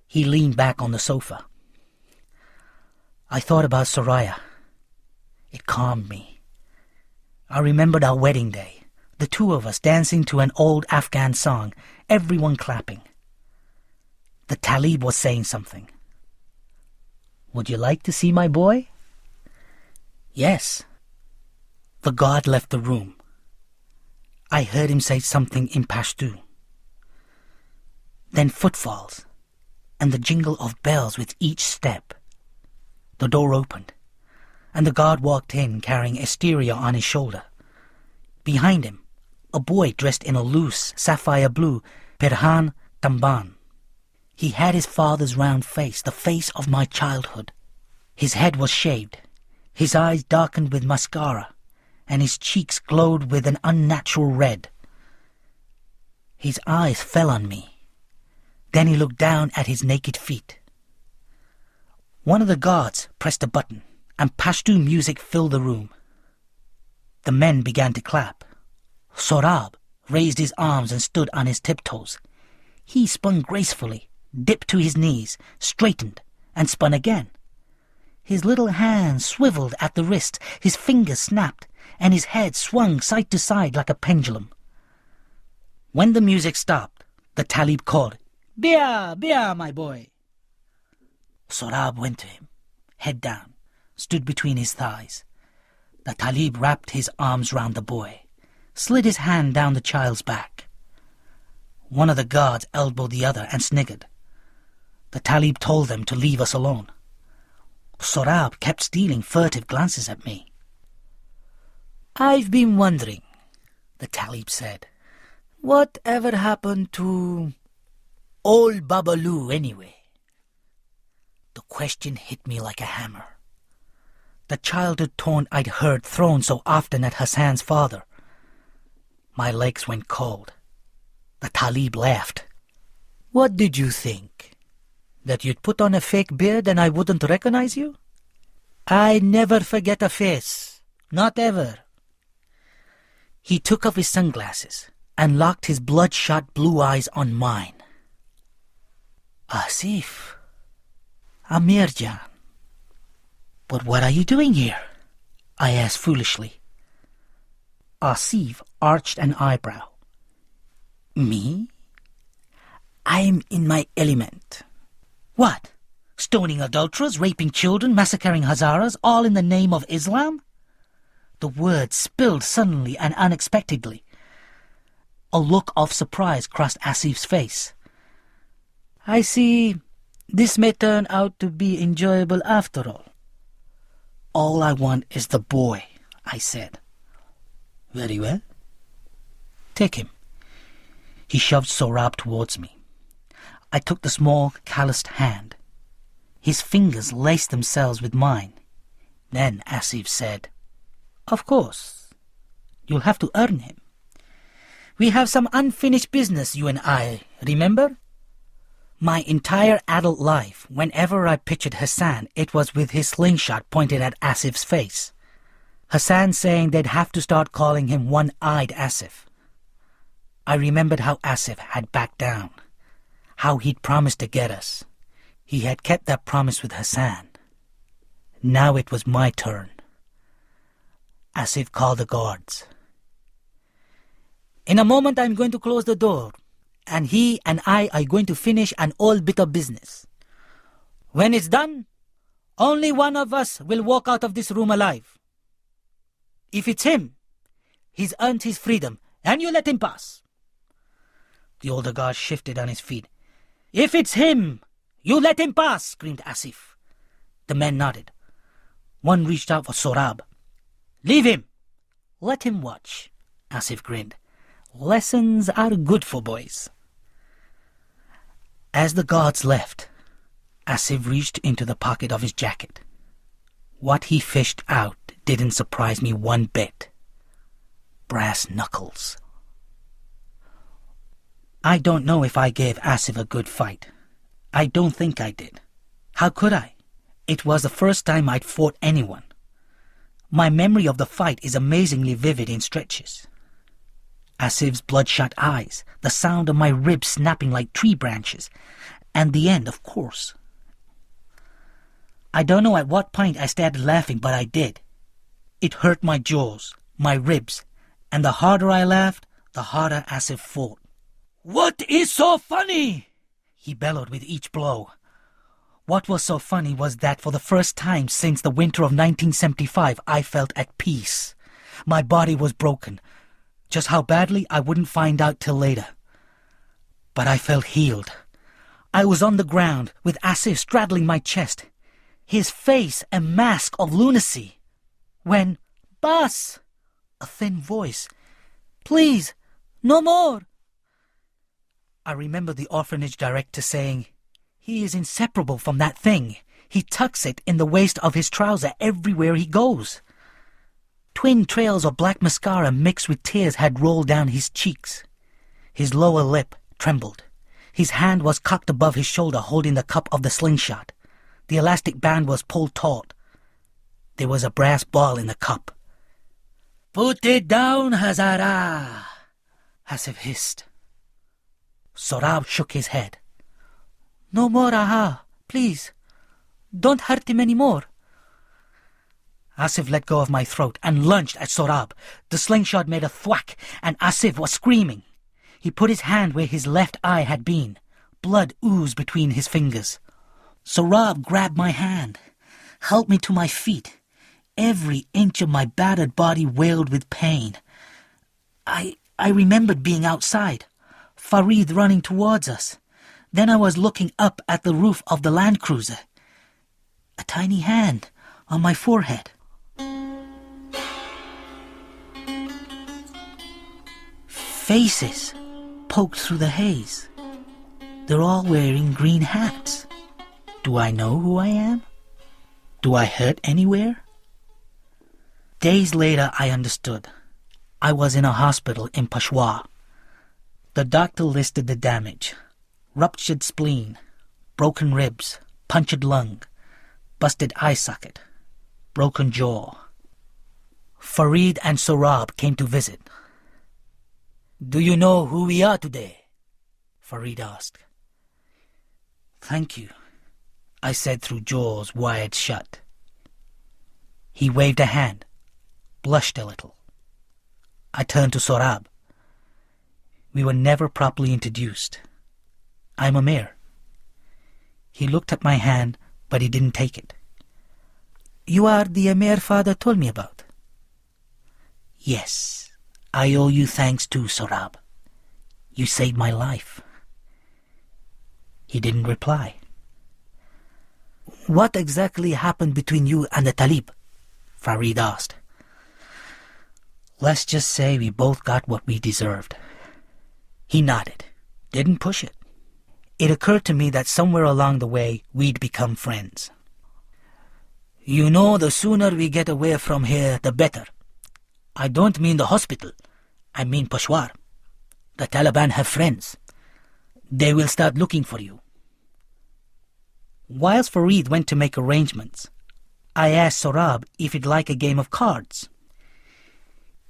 He leaned back on the sofa. I thought about Soraya. It calmed me. I remembered our wedding day, the 2 of us dancing to an old Afghan song, everyone clapping. The Talib was saying something. "Would you like to see my boy?" "Yes." The guard left the room. I heard him say something in Pashto. Then footfalls, and the jingle of bells with each step. The door opened, and the guard walked in carrying a stereo on his shoulder. Behind him, a boy dressed in a loose sapphire blue Pirhan Tamban. He had his father's round face, the face of my childhood. His head was shaved, his eyes darkened with mascara, and his cheeks glowed with an unnatural red. His eyes fell on me. Then he looked down at his naked feet. One of the guards pressed a button, and Pashto music filled the room. The men began to clap. Sorab raised his arms and stood on his tiptoes. He spun gracefully, dipped to his knees, straightened, and spun again. His little hand swiveled at the wrist, his fingers snapped, and his head swung side to side like a pendulum. When the music stopped, the Talib called, "Beer, beer, my boy." Sohrab went to him, head down, stood between his thighs. The Talib wrapped his arms round the boy, slid his hand down the child's back. One of the guards elbowed the other and sniggered. The Talib told them to leave us alone. Sohrab kept stealing furtive glances at me. "I've been wondering," the Talib said, "what ever happened to old Babalu anyway?" The question hit me like a hammer. The childhood taunt I'd heard thrown so often at Hassan's father. My legs went cold. The Talib laughed. "What did you think? That you'd put on a fake beard and I wouldn't recognize you? I never forget a face. Not ever." He took off his sunglasses and locked his bloodshot blue eyes on mine. "Asif, Amirjan, but what are you doing here?" I asked foolishly. Asif arched an eyebrow. "Me? I'm in my element." "What? Stoning adulterers, raping children, massacring Hazaras, all in the name of Islam?" The words spilled suddenly and unexpectedly. A look of surprise crossed Asif's face. "I see this may turn out to be enjoyable after all." "All I want is the boy," I said. "Very well. Take him." He shoved Sohrab towards me. I took the small, calloused hand. His fingers laced themselves with mine. Then Asif said, "Of course, you'll have to earn him. We have some unfinished business, you and I, remember?" My entire adult life, whenever I pictured Hassan, it was with his slingshot pointed at Asif's face. Hassan saying they'd have to start calling him One-Eyed Asif. I remembered how Asif had backed down, how he'd promised to get us. He had kept that promise with Hassan. Now it was my turn. Asif called the guards. "In a moment I'm going to close the door, and he and I are going to finish an old bit of business. When it's done, only one of us will walk out of this room alive. If it's him, he's earned his freedom, and you let him pass." The older guard shifted on his feet. "If it's him, you let him pass," screamed Asif. The men nodded. One reached out for Sohrab. "Leave him. Let him watch." Asif grinned. "Lessons are good for boys." As the guards left, Asif reached into the pocket of his jacket. What he fished out didn't surprise me one bit. Brass knuckles. I don't know if I gave Asif a good fight. I don't think I did. How could I? It was the first time I'd fought anyone. My memory of the fight is amazingly vivid in stretches. Asif's bloodshot eyes, the sound of my ribs snapping like tree branches, and the end, of course. I don't know at what point I started laughing, but I did. It hurt my jaws, my ribs, and the harder I laughed, the harder Asif fought. "What is so funny?" he bellowed with each blow. What was so funny was that for the first time since the winter of 1975, I felt at peace. My body was broken. Just how badly, I wouldn't find out till later. But I felt healed. I was on the ground, with Asif straddling my chest, his face a mask of lunacy. When, "Boss!" a thin voice, "Please, no more!" I remember the orphanage director saying, "He is inseparable from that thing. He tucks it in the waist of his trouser everywhere he goes." Twin trails of black mascara mixed with tears had rolled down his cheeks. His lower lip trembled. His hand was cocked above his shoulder holding the cup of the slingshot. The elastic band was pulled taut. There was a brass ball in the cup. "Put it down, Hazara!" Asif hissed. Sohrab shook his head. "No more, Aha, please. Don't hurt him anymore. Asif let go of my throat and lunged at Sorab. The slingshot made a thwack, and Asif was screaming. He put his hand where his left eye had been. Blood oozed between his fingers. Sorab grabbed my hand, helped me to my feet. Every inch of my battered body wailed with pain. I remembered being outside, Farid running towards us. Then I was looking up at the roof of the Land Cruiser. A tiny hand on my forehead. Faces poked through the haze. They're all wearing green hats. Do I know who I am? Do I hurt anywhere? Days later, I understood. I was in a hospital in Peshawar. The doctor listed the damage: ruptured spleen, broken ribs, punctured lung, busted eye socket, broken jaw. Farid and Sorab came to visit. "Do you know who we are today?" Farid asked. "Thank you," I said through jaws wired shut. He waved a hand, blushed a little. I turned to Sorab. We were never properly introduced. "I'm Amir." He looked at my hand, but he didn't take it. "You are the Amir father told me about." "Yes, I owe you thanks too, Sorab. You saved my life." He didn't reply. "What exactly happened between you and the Talib?" Farid asked. "Let's just say we both got what we deserved." He nodded, didn't push it. It occurred to me that somewhere along the way we'd become friends. "You know, the sooner we get away from here, the better. I don't mean the hospital. I mean Peshawar. The Taliban have friends. They will start looking for you." Whilst Farid went to make arrangements, I asked Sorab if he'd like a game of cards.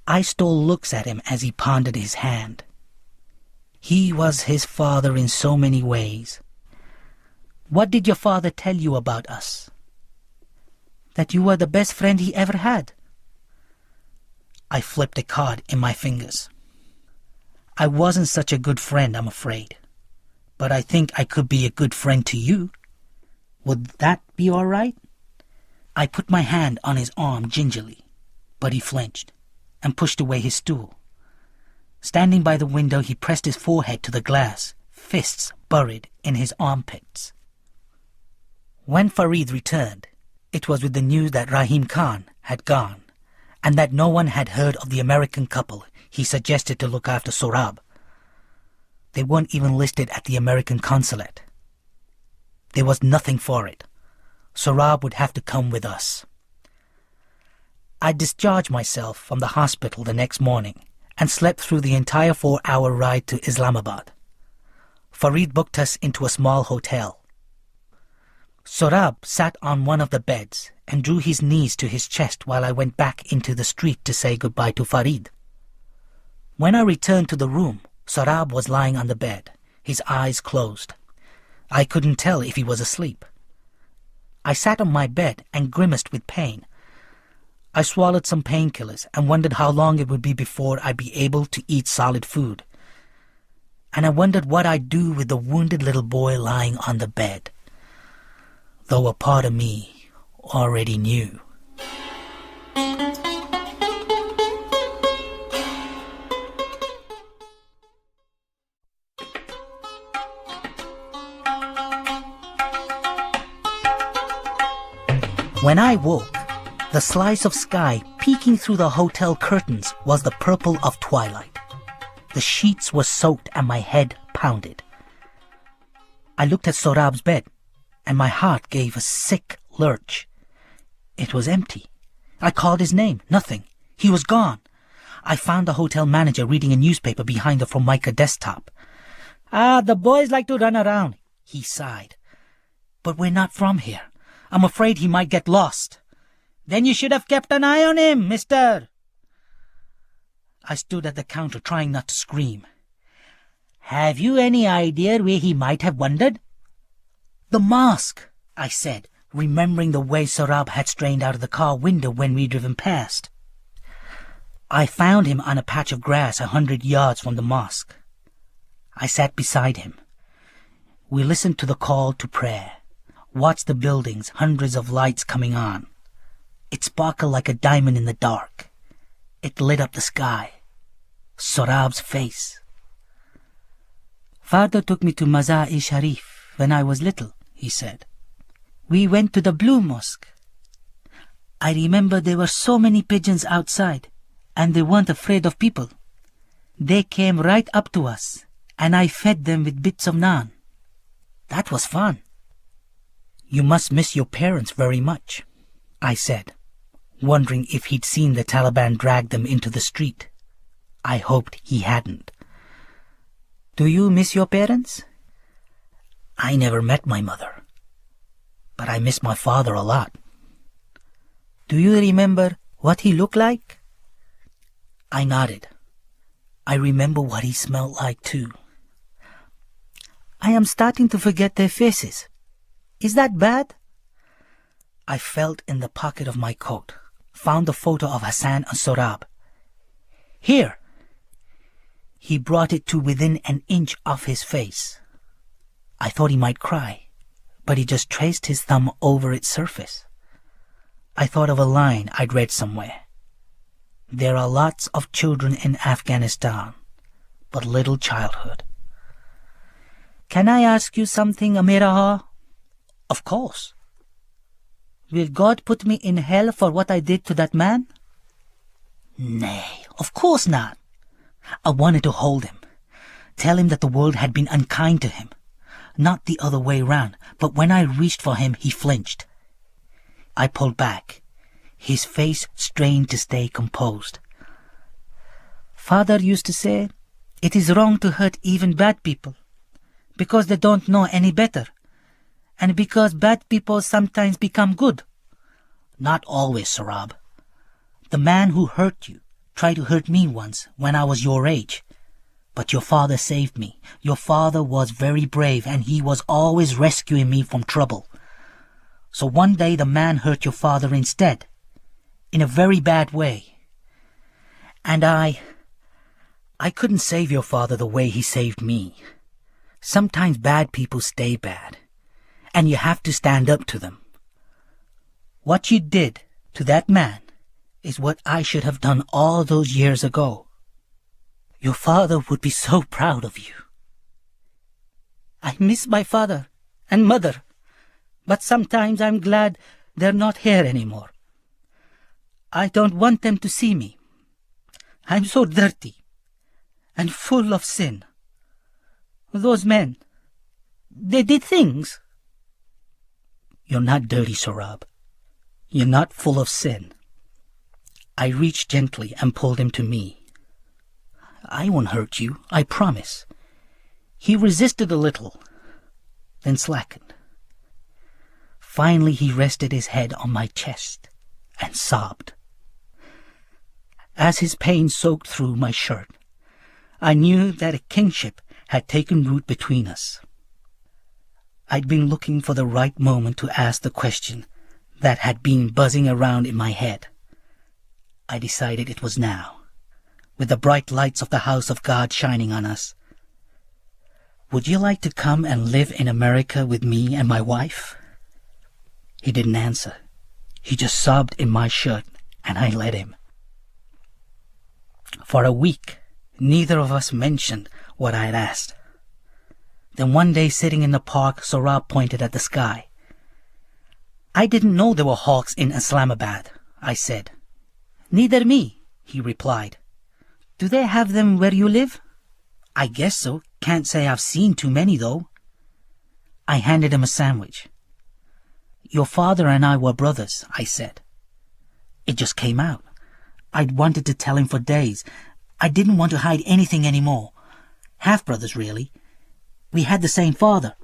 I stole looks at him as he pondered his hand. He was his father in so many ways. "What did your father tell you about us?" "That you were the best friend he ever had." I flipped a card in my fingers. "I wasn't such a good friend, I'm afraid. But I think I could be a good friend to you. Would that be all right?" I put my hand on his arm gingerly, but he flinched and pushed away his stool. Standing by the window, he pressed his forehead to the glass, fists buried in his armpits. When Farid returned, it was with the news that Rahim Khan had gone, and that no one had heard of the American couple he suggested to look after Sorab. They weren't even listed at the American consulate. There was nothing for it. Sorab would have to come with us. I discharged myself from the hospital the next morning and slept through the entire 4-hour ride to Islamabad. Farid booked us into a small hotel. Sorab sat on one of the beds and drew his knees to his chest while I went back into the street to say goodbye to Farid. When I returned to the room, Sorab was lying on the bed, his eyes closed. I couldn't tell if he was asleep. I sat on my bed and grimaced with pain. I swallowed some painkillers and wondered how long it would be before I'd be able to eat solid food. And I wondered what I'd do with the wounded little boy lying on the bed, though a part of me already knew. When I woke, the slice of sky peeking through the hotel curtains was the purple of twilight. The sheets were soaked and my head pounded. I looked at Sorab's bed, and my heart gave a sick lurch. It was empty. I called his name. Nothing. He was gone. I found the hotel manager reading a newspaper behind the Formica desktop. The boys like to run around," he sighed. "But we're not from here. I'm afraid he might get lost." "Then you should have kept an eye on him, mister." I stood at the counter trying not to scream. "Have you any idea where he might have wandered?" "The mosque," I said, remembering the way Sorab had strained out of the car window when we'd driven past. I found him on a patch of grass 100 yards from the mosque. I sat beside him. We listened to the call to prayer, watched the buildings, hundreds of lights coming on. It sparkled like a diamond in the dark. It lit up the sky. Sorab's face. "Father took me to Mazar-e-Sharif when I was little," he said. "We went to the Blue Mosque. I remember there were so many pigeons outside, and they weren't afraid of people. They came right up to us, and I fed them with bits of naan. That was fun." "You must miss your parents very much," I said, wondering if he'd seen the Taliban drag them into the street. I hoped he hadn't. "Do you miss your parents?" "I never met my mother, but I miss my father a lot." "Do you remember what he looked like?" I nodded. I remember what he smelled like, too. "I am starting to forget their faces. Is that bad?" I felt in the pocket of my coat, found the photo of Hassan and Sorab. "Here!" He brought it to within an inch of his face. I thought he might cry, but he just traced his thumb over its surface. I thought of a line I'd read somewhere. "There are lots of children in Afghanistan, but little childhood." "Can I ask you something, Amiraha?" "Of course." "Will God put me in hell for what I did to that man?" "Nay, of course not." I wanted to hold him, tell him that the world had been unkind to him, not the other way round, but when I reached for him, he flinched. I pulled back. His face strained to stay composed. "Father used to say, it is wrong to hurt even bad people, because they don't know any better, and because bad people sometimes become good." "Not always, Sorab. The man who hurt you tried to hurt me once when I was your age. But your father saved me. Your father was very brave, and he was always rescuing me from trouble. So one day the man hurt your father instead, in a very bad way. And I couldn't save your father the way he saved me. Sometimes bad people stay bad, and you have to stand up to them. What you did to that man is what I should have done all those years ago. Your father would be so proud of you." "I miss my father and mother, but sometimes I'm glad they're not here anymore. I don't want them to see me. I'm so dirty and full of sin. Those men, they did things." "You're not dirty, Sorab. You're not full of sin." I reached gently and pulled him to me. "I won't hurt you, I promise." He resisted a little, then slackened. Finally he rested his head on my chest and sobbed. As his pain soaked through my shirt, I knew that a kinship had taken root between us. I'd been looking for the right moment to ask the question that had been buzzing around in my head. I decided it was now, with the bright lights of the house of God shining on us. "Would you like to come and live in America with me and my wife?" He didn't answer. He just sobbed in my shirt, and I let him. For a week, neither of us mentioned what I had asked. Then one day, sitting in the park, Sorab pointed at the sky. "I didn't know there were hawks in Islamabad," I said. "Neither me," he replied. "Do they have them where you live?" "I guess so. Can't say I've seen too many, though." I handed him a sandwich. "Your father and I were brothers," I said. It just came out. I'd wanted to tell him for days. I didn't want to hide anything anymore. Half-brothers, really. We had the same father.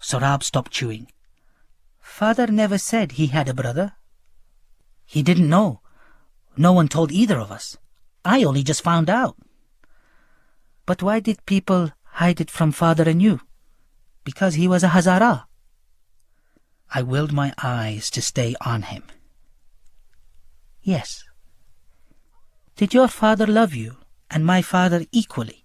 Sorab stopped chewing. "Father never said he had a brother." "He didn't know. No one told either of us. I only just found out." "But why did people hide it from father and you? Because he was a Hazara." I willed my eyes to stay on him. Yes. Did your father love you and my father equally?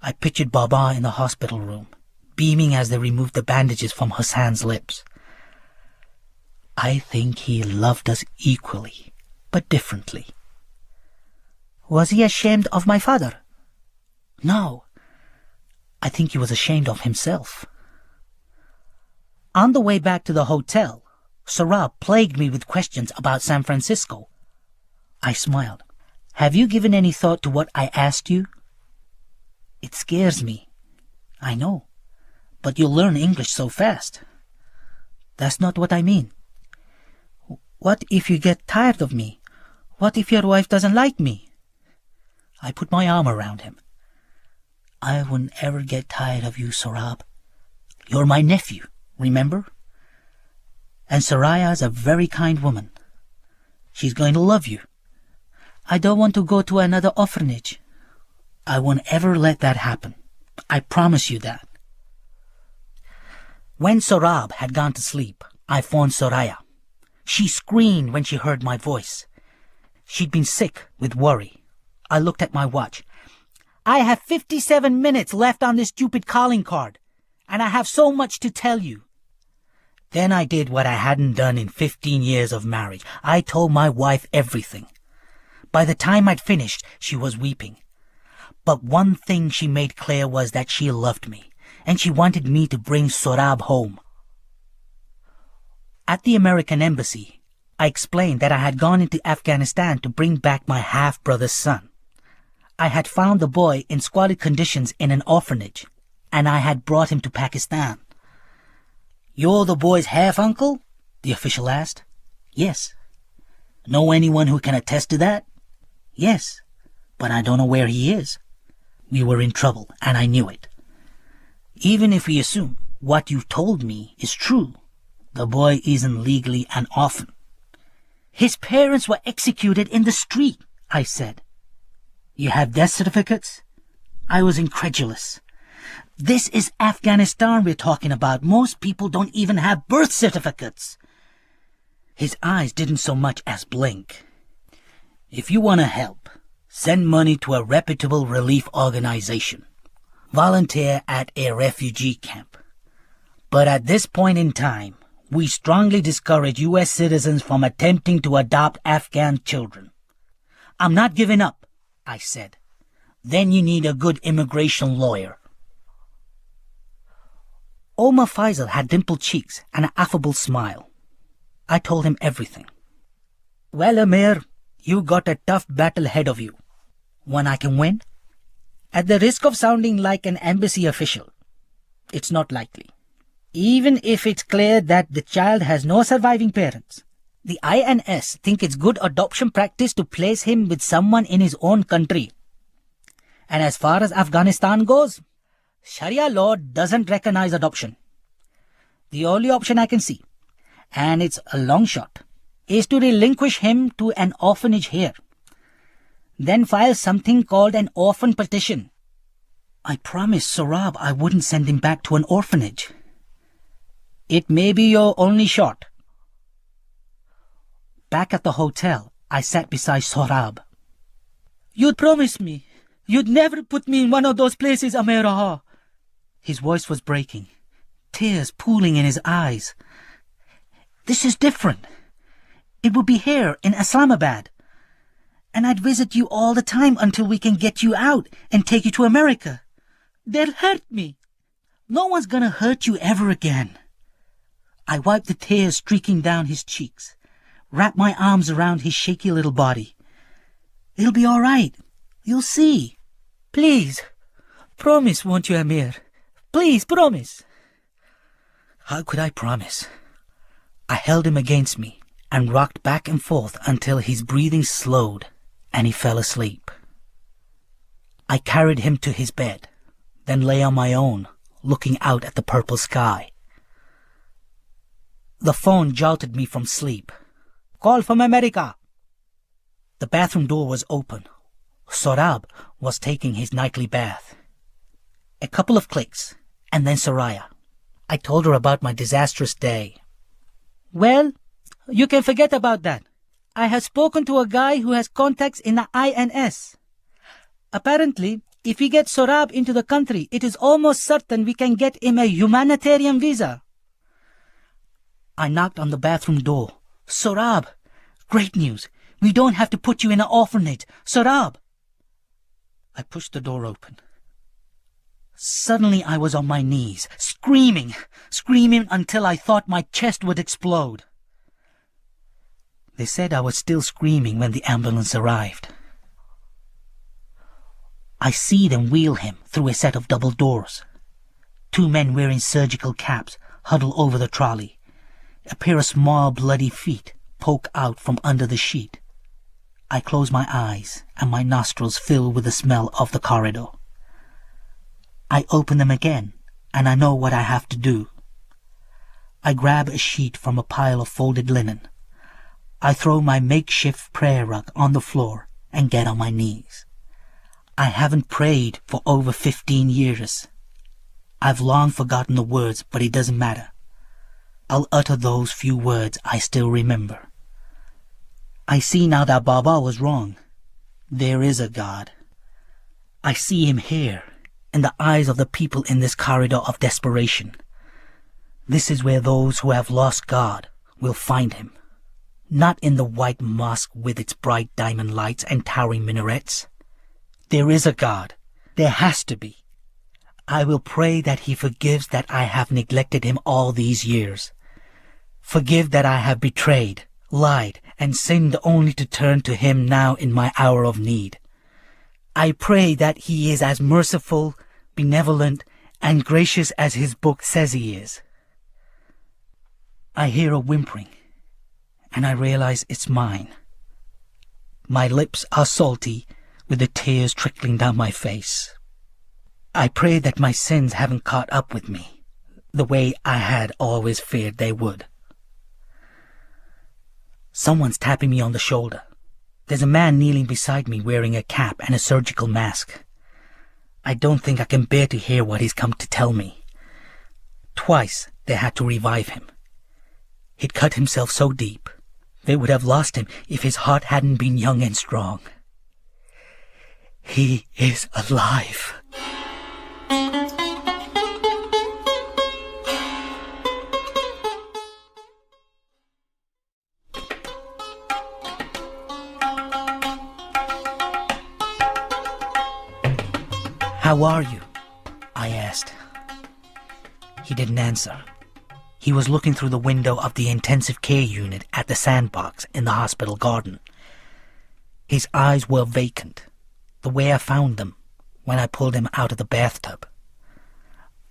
I pictured Baba in the hospital room, beaming as they removed the bandages from Hassan's lips. I think he loved us equally, but differently. Was he ashamed of my father? No. I think he was ashamed of himself. On the way back to the hotel, Sarab plagued me with questions about San Francisco. I smiled. Have you given any thought to what I asked you? It scares me. I know. But you'll learn English so fast. That's not what I mean. What if you get tired of me? What if your wife doesn't like me? I put my arm around him. I wouldn't ever get tired of you, Sarab. You're my nephew, remember? And Soraya's a very kind woman. She's going to love you. I don't want to go to another orphanage. I won't ever let that happen. I promise you that. When Sarab had gone to sleep, I phoned Soraya. She screamed when she heard my voice. She'd been sick with worry. I looked at my watch. I have 57 minutes left on this stupid calling card, and I have so much to tell you. Then I did what I hadn't done in 15 years of marriage. I told my wife everything. By the time I'd finished, she was weeping. But one thing she made clear was that she loved me, and she wanted me to bring Sorab home. At the American Embassy, I explained that I had gone into Afghanistan to bring back my half-brother's son. I had found the boy in squalid conditions in an orphanage, and I had brought him to Pakistan. You're the boy's half-uncle? The official asked. Yes. Know anyone who can attest to that? Yes, but I don't know where he is. We were in trouble, and I knew it. Even if we assume what you've told me is true, the boy isn't legally an orphan. His parents were executed in the street, I said. You have death certificates? I was incredulous. This is Afghanistan we're talking about. Most people don't even have birth certificates. His eyes didn't so much as blink. If you want to help, send money to a reputable relief organization. Volunteer at a refugee camp. But at this point in time, we strongly discourage U.S. citizens from attempting to adopt Afghan children. I'm not giving up, I said. Then you need a good immigration lawyer. Omar Faisal had dimpled cheeks and an affable smile. I told him everything. Well, Amir, you got a tough battle ahead of you. One I can win? At the risk of sounding like an embassy official, it's not likely. Even if it's clear that the child has no surviving parents, the INS think it's good adoption practice to place him with someone in his own country. And as far as Afghanistan goes, Sharia law doesn't recognize adoption. The only option I can see, and it's a long shot, is to relinquish him to an orphanage here. Then file something called an orphan petition. I promised Sorab I wouldn't send him back to an orphanage. It may be your only shot. Back at the hotel, I sat beside Sorab. You'd promised me. You'd never put me in one of those places, Amir. His voice was breaking, tears pooling in his eyes. This is different. It would be here in Islamabad. And I'd visit you all the time until we can get you out and take you to America. They'll hurt me. No one's gonna hurt you ever again. I wiped the tears streaking down his cheeks, wrapped my arms around his shaky little body. It'll be all right. You'll see. Please, promise, won't you, Amir? Please, promise. How could I promise? I held him against me and rocked back and forth until his breathing slowed and he fell asleep. I carried him to his bed, then lay on my own, looking out at the purple sky. The phone jolted me from sleep. Call from America. The bathroom door was open. Sorab was taking his nightly bath. A couple of clicks, and then Soraya. I told her about my disastrous day. "Well, you can forget about that. I have spoken to a guy who has contacts in the INS. Apparently, if we get Sorab into the country, it is almost certain we can get him a humanitarian visa." I knocked on the bathroom door. "Sorab! Great news! We don't have to put you in an orphanage! Sorab!" I pushed the door open. Suddenly I was on my knees, screaming until I thought my chest would explode. They said I was still screaming when the ambulance arrived. I see them wheel him through a set of double doors. 2 men wearing surgical caps huddle over the trolley. A pair of small bloody feet poke out from under the sheet. I close my eyes and my nostrils fill with the smell of the corridor. I open them again and I know what I have to do. I grab a sheet from a pile of folded linen. I throw my makeshift prayer rug on the floor and get on my knees. I haven't prayed for over 15 years. I've long forgotten the words, but it doesn't matter. I'll utter those few words I still remember. I see now that Baba was wrong. There is a God. I see him here, in the eyes of the people in this corridor of desperation. This is where those who have lost God will find him. Not in the white mosque with its bright diamond lights and towering minarets. There is a God. There has to be. I will pray that he forgives that I have neglected him all these years. Forgive that I have betrayed, lied, and sinned only to turn to him now in my hour of need. I pray that he is as merciful, benevolent, and gracious as his book says he is. I hear a whimpering, and I realize it's mine. My lips are salty, with the tears trickling down my face. I pray that my sins haven't caught up with me, the way I had always feared they would. Someone's tapping me on the shoulder. There's a man kneeling beside me wearing a cap and a surgical mask. I don't think I can bear to hear what he's come to tell me. Twice they had to revive him. He'd cut himself so deep, they would have lost him if his heart hadn't been young and strong. He is alive. "How are you?" I asked. He didn't answer. He was looking through the window of the intensive care unit at the sandbox in the hospital garden. His eyes were vacant, the way I found them when I pulled him out of the bathtub.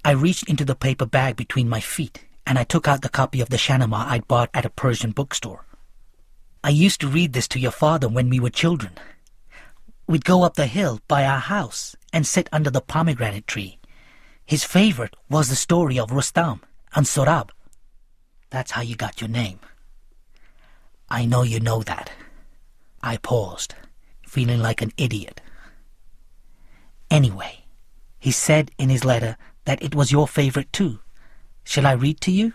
I reached into the paper bag between my feet and I took out the copy of the Shahnameh I'd bought at a Persian bookstore. "I used to read this to your father when we were children. We'd go up the hill by our house and sit under the pomegranate tree. His favorite was the story of Rustam and Sorab. That's how you got your name." "I know you know that." I paused, feeling like an idiot. "Anyway, he said in his letter that it was your favorite too. Shall I read to you?"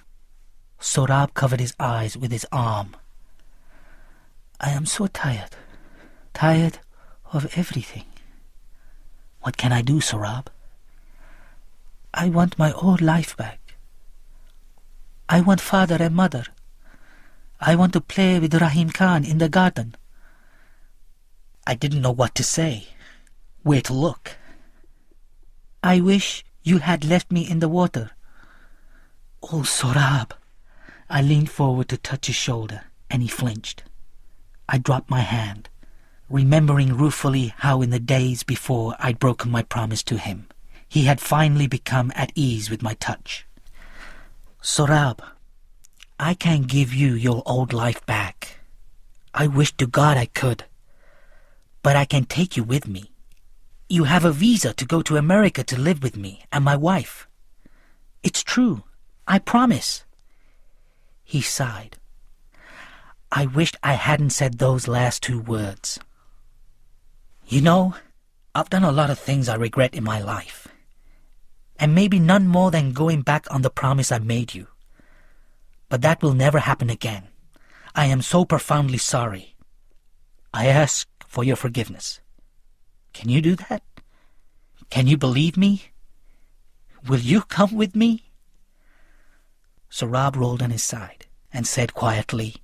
Sorab covered his eyes with his arm. "I am so tired. Tired of everything." "What can I do, Sorab?" "I want my old life back. I want father and mother. I want to play with Rahim Khan in the garden." I didn't know what to say, where to look. "I wish you had left me in the water." "Oh, Sorab." I leaned forward to touch his shoulder, and he flinched. I dropped my hand, remembering ruefully how in the days before I'd broken my promise to him, he had finally become at ease with my touch. "Sorab, I can't give you your old life back. I wish to God I could. But I can take you with me. You have a visa to go to America to live with me and my wife. It's true. I promise." He sighed. I wished I hadn't said those last 2 words. "You know, I've done a lot of things I regret in my life. and maybe none more than going back on the promise I made you. But that will never happen again. I am so profoundly sorry. I ask for your forgiveness. Can you do that? Can you believe me? Will you come with me?" Sohrab rolled on his side and said quietly,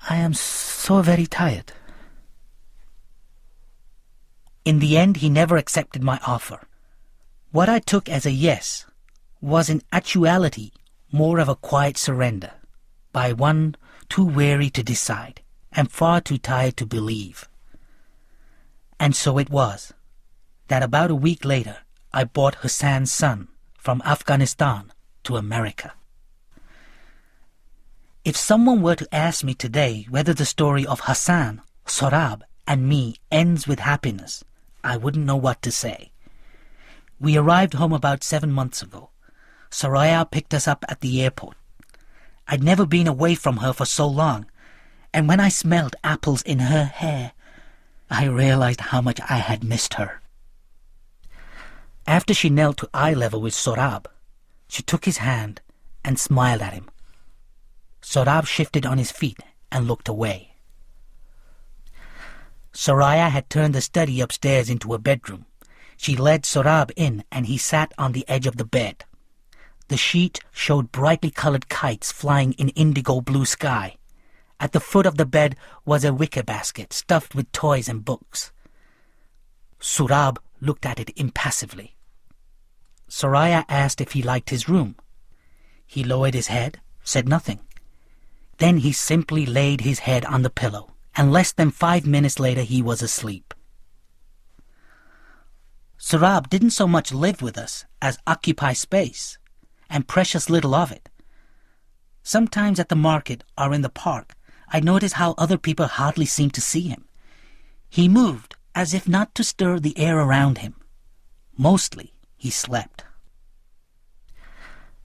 "I am so very tired." In the end, he never accepted my offer. What I took as a yes was in actuality more of a quiet surrender by one too weary to decide and far too tired to believe. And so it was that about a week later I brought Hassan's son from Afghanistan to America. If someone were to ask me today whether the story of Hassan, Sohrab, and me ends with happiness, I wouldn't know what to say. We arrived home about 7 months ago. Soraya picked us up at the airport. I'd never been away from her for so long, and when I smelled apples in her hair, I realized how much I had missed her. After she knelt to eye level with Sohrab, she took his hand and smiled at him. Sohrab shifted on his feet and looked away. Soraya had turned the study upstairs into a bedroom. She led Sohrab in, and he sat on the edge of the bed. The sheet showed brightly colored kites flying in indigo blue sky. At the foot of the bed was a wicker basket stuffed with toys and books. Sohrab looked at it impassively. Soraya asked if he liked his room. He lowered his head, said nothing. Then he simply laid his head on the pillow, and less than 5 minutes later he was asleep. Sohrab didn't so much live with us as occupy space, and precious little of it. Sometimes at the market or in the park, I noticed how other people hardly seemed to see him. He moved as if not to stir the air around him. Mostly, he slept.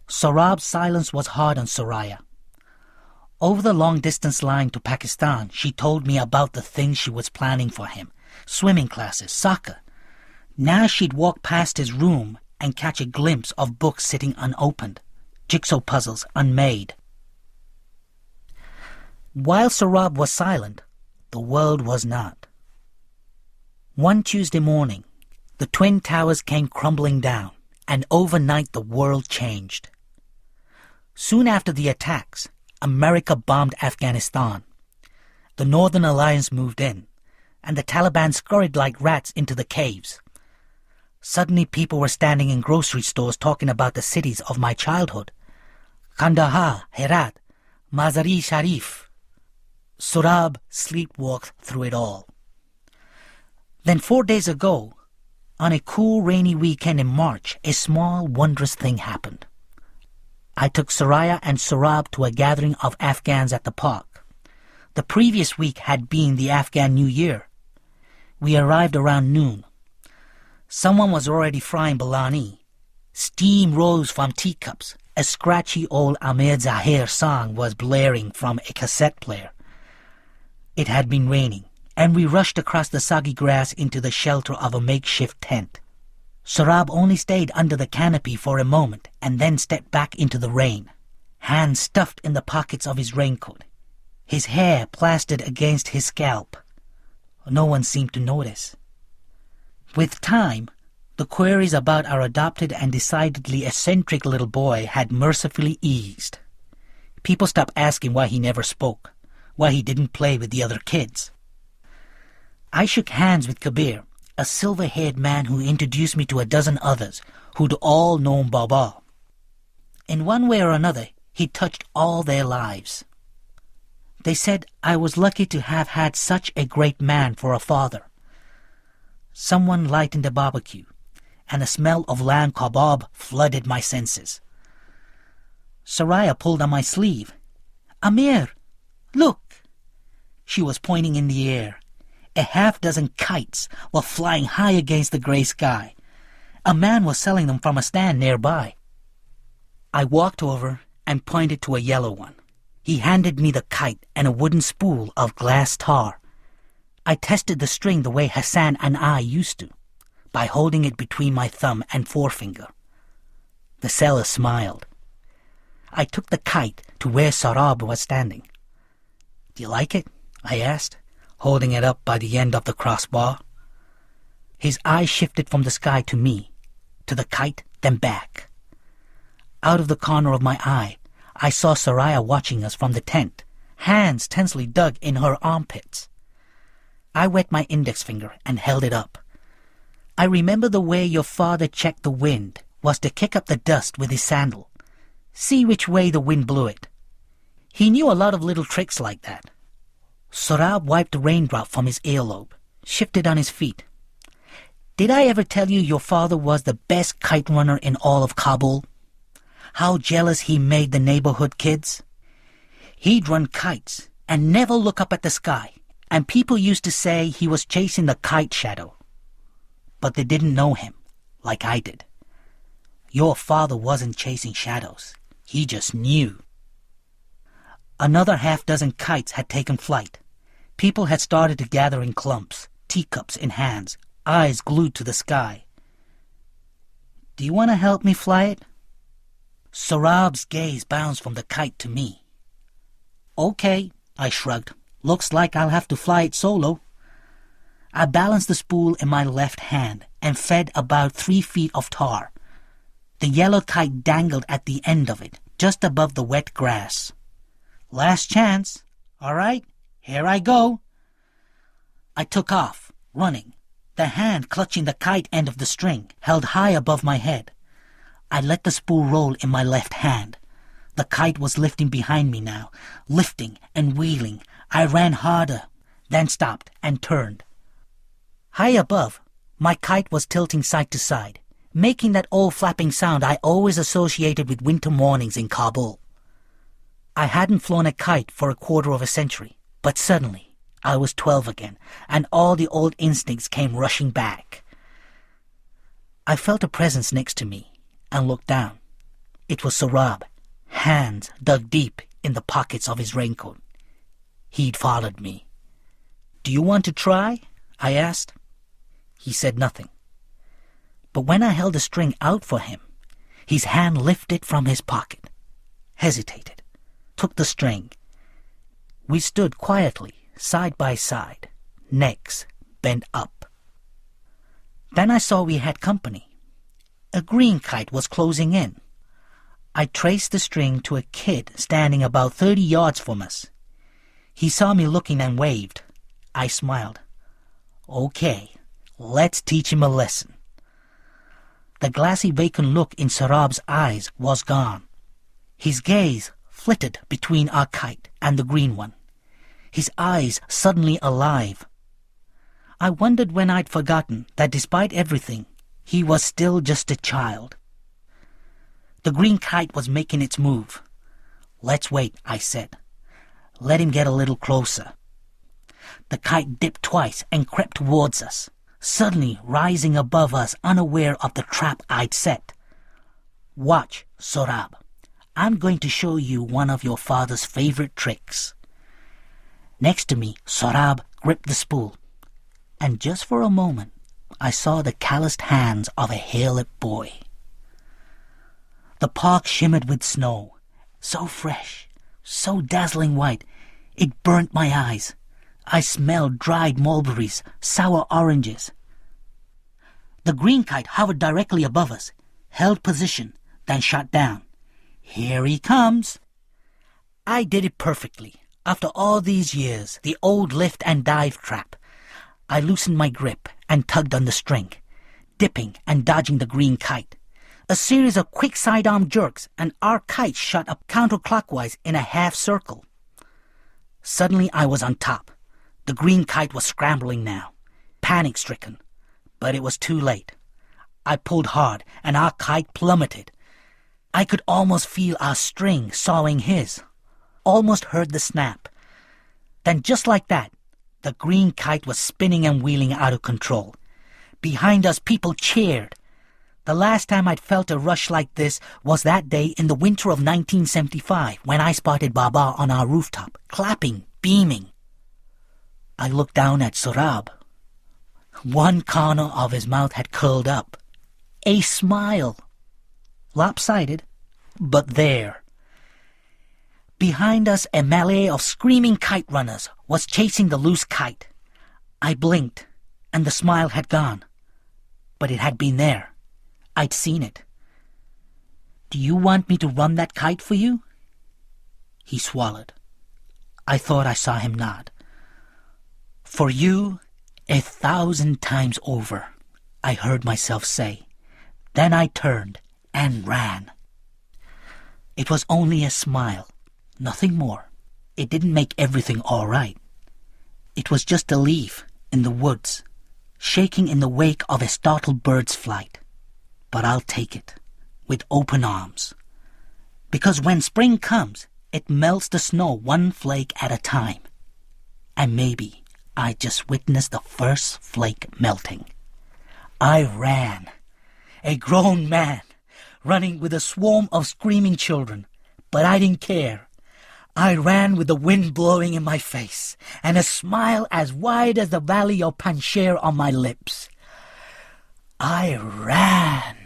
Sohrab's silence was hard on Soraya. Over the long-distance line to Pakistan, she told me about the things she was planning for him. Swimming classes, soccer. Now she'd walk past his room and catch a glimpse of books sitting unopened, jigsaw puzzles unmade. While Sohrab was silent, the world was not. One Tuesday morning, the Twin Towers came crumbling down, and overnight the world changed. Soon after the attacks, America bombed Afghanistan. The Northern Alliance moved in, and the Taliban scurried like rats into the caves. Suddenly people were standing in grocery stores talking about the cities of my childhood. Kandahar, Herat, Mazar-e-Sharif. Sohrab sleepwalked through it all. Then 4 days ago, on a cool rainy weekend in March, a small wondrous thing happened. I took Soraya and Sohrab to a gathering of Afghans at the park. The previous week had been the Afghan New Year. We arrived around noon. Someone was already frying biryani. Steam rose from teacups. A scratchy old Amir Zahir song was blaring from a cassette player. It had been raining, and we rushed across the soggy grass into the shelter of a makeshift tent. Sohrab only stayed under the canopy for a moment and then stepped back into the rain, hands stuffed in the pockets of his raincoat, his hair plastered against his scalp. No one seemed to notice. With time, the queries about our adopted and decidedly eccentric little boy had mercifully eased. People stopped asking why he never spoke, why he didn't play with the other kids. I shook hands with Kabir, a silver-haired man who introduced me to a dozen others who'd all known Baba. In one way or another, he touched all their lives. They said I was lucky to have had such a great man for a father. Someone lightened the barbecue, and the smell of lamb kebab flooded my senses. Soraya pulled on my sleeve. "Amir, look!" She was pointing in the air. A half-dozen kites were flying high against the gray sky. A man was selling them from a stand nearby. I walked over and pointed to a yellow one. He handed me the kite and a wooden spool of glass tar. I tested the string the way Hassan and I used to. by holding it between my thumb and forefinger. The sailor smiled. I took the kite to where Sarab was standing. "Do you like it?" I asked, holding it up by the end of the crossbar. His eyes shifted from the sky to me, to the kite, then back. Out of the corner of my eye, I saw Soraya watching us from the tent, hands tensely dug in her armpits. I wet my index finger and held it up. "I remember the way your father checked the wind was to kick up the dust with his sandal. See which way the wind blew it. He knew a lot of little tricks like that." Sorab wiped a raindrop from his earlobe, shifted on his feet. "Did I ever tell you your father was the best kite runner in all of Kabul? How jealous he made the neighborhood kids? He'd run kites and never look up at the sky, and people used to say he was chasing the kite shadow. But they didn't know him, like I did. Your father wasn't chasing shadows. He just knew." Another half-dozen kites had taken flight. People had started to gather in clumps, teacups in hands, eyes glued to the sky. "Do you want to help me fly it?" Sorab's gaze bounced from the kite to me. "Okay," I shrugged. "Looks like I'll have to fly it solo." I balanced the spool in my left hand and fed about 3 feet of tar. The yellow kite dangled at the end of it, just above the wet grass. "Last chance. All right, here I go." I took off, running, the hand clutching the kite end of the string, held high above my head. I let the spool roll in my left hand. The kite was lifting behind me now, lifting and wheeling. I ran harder, then stopped and turned. High above, my kite was tilting side to side, making that old flapping sound I always associated with winter mornings in Kabul. I hadn't flown a kite for a quarter of a century, but suddenly I was 12 again, and all the old instincts came rushing back. I felt a presence next to me and looked down. It was Sorab, hands dug deep in the pockets of his raincoat. He'd followed me. "Do you want to try?" I asked. He said nothing. But when I held the string out for him, his hand lifted from his pocket, hesitated, took the string. We stood quietly, side by side, necks bent up. Then I saw we had company. A green kite was closing in. I traced the string to a kid standing about 30 yards from us. He saw me looking and waved. I smiled. "Okay, let's teach him a lesson." The glassy vacant look in Sarab's eyes was gone. His gaze flitted between our kite and the green one, his eyes suddenly alive. I wondered when I'd forgotten that despite everything, he was still just a child. The green kite was making its move. "Let's wait," I said. "Let him get a little closer." The kite dipped twice and crept towards us, suddenly rising above us, unaware of the trap I'd set. "Watch, Sorab. I'm going to show you one of your father's favorite tricks." Next to me, Sorab gripped the spool, and just for a moment, I saw the calloused hands of a hair-lipped boy. The park shimmered with snow, so fresh, so dazzling white, it burnt my eyes. I smelled dried mulberries, sour oranges. The green kite hovered directly above us, held position, then shot down. "Here he comes." I did it perfectly. After all these years, the old lift and dive trap. I loosened my grip and tugged on the string, dipping and dodging the green kite. A series of quick sidearm jerks, and our kite shot up counterclockwise in a half circle. Suddenly I was on top. The green kite was scrambling now, panic-stricken. But it was too late. I pulled hard, and our kite plummeted. I could almost feel our string sawing his, almost heard the snap. Then just like that, the green kite was spinning and wheeling out of control. Behind us, people cheered. The last time I'd felt a rush like this was that day in the winter of 1975 when I spotted Baba on our rooftop, clapping, beaming. I looked down at Sorab. One corner of his mouth had curled up. A smile. Lopsided, but there. Behind us, a melee of screaming kite runners was chasing the loose kite. I blinked, and the smile had gone. But it had been there. I'd seen it. "Do you want me to run that kite for you?" He swallowed. I thought I saw him nod. "For you, 1,000 times over," I heard myself say. Then I turned and ran. It was only a smile, nothing more. It didn't make everything all right. It was just a leaf in the woods, shaking in the wake of a startled bird's flight. But I'll take it, with open arms. Because when spring comes, it melts the snow one flake at a time. And maybe I just witnessed the first flake melting. I ran, a grown man, running with a swarm of screaming children. But I didn't care. I ran with the wind blowing in my face, and a smile as wide as the valley of Panjshir on my lips. I ran.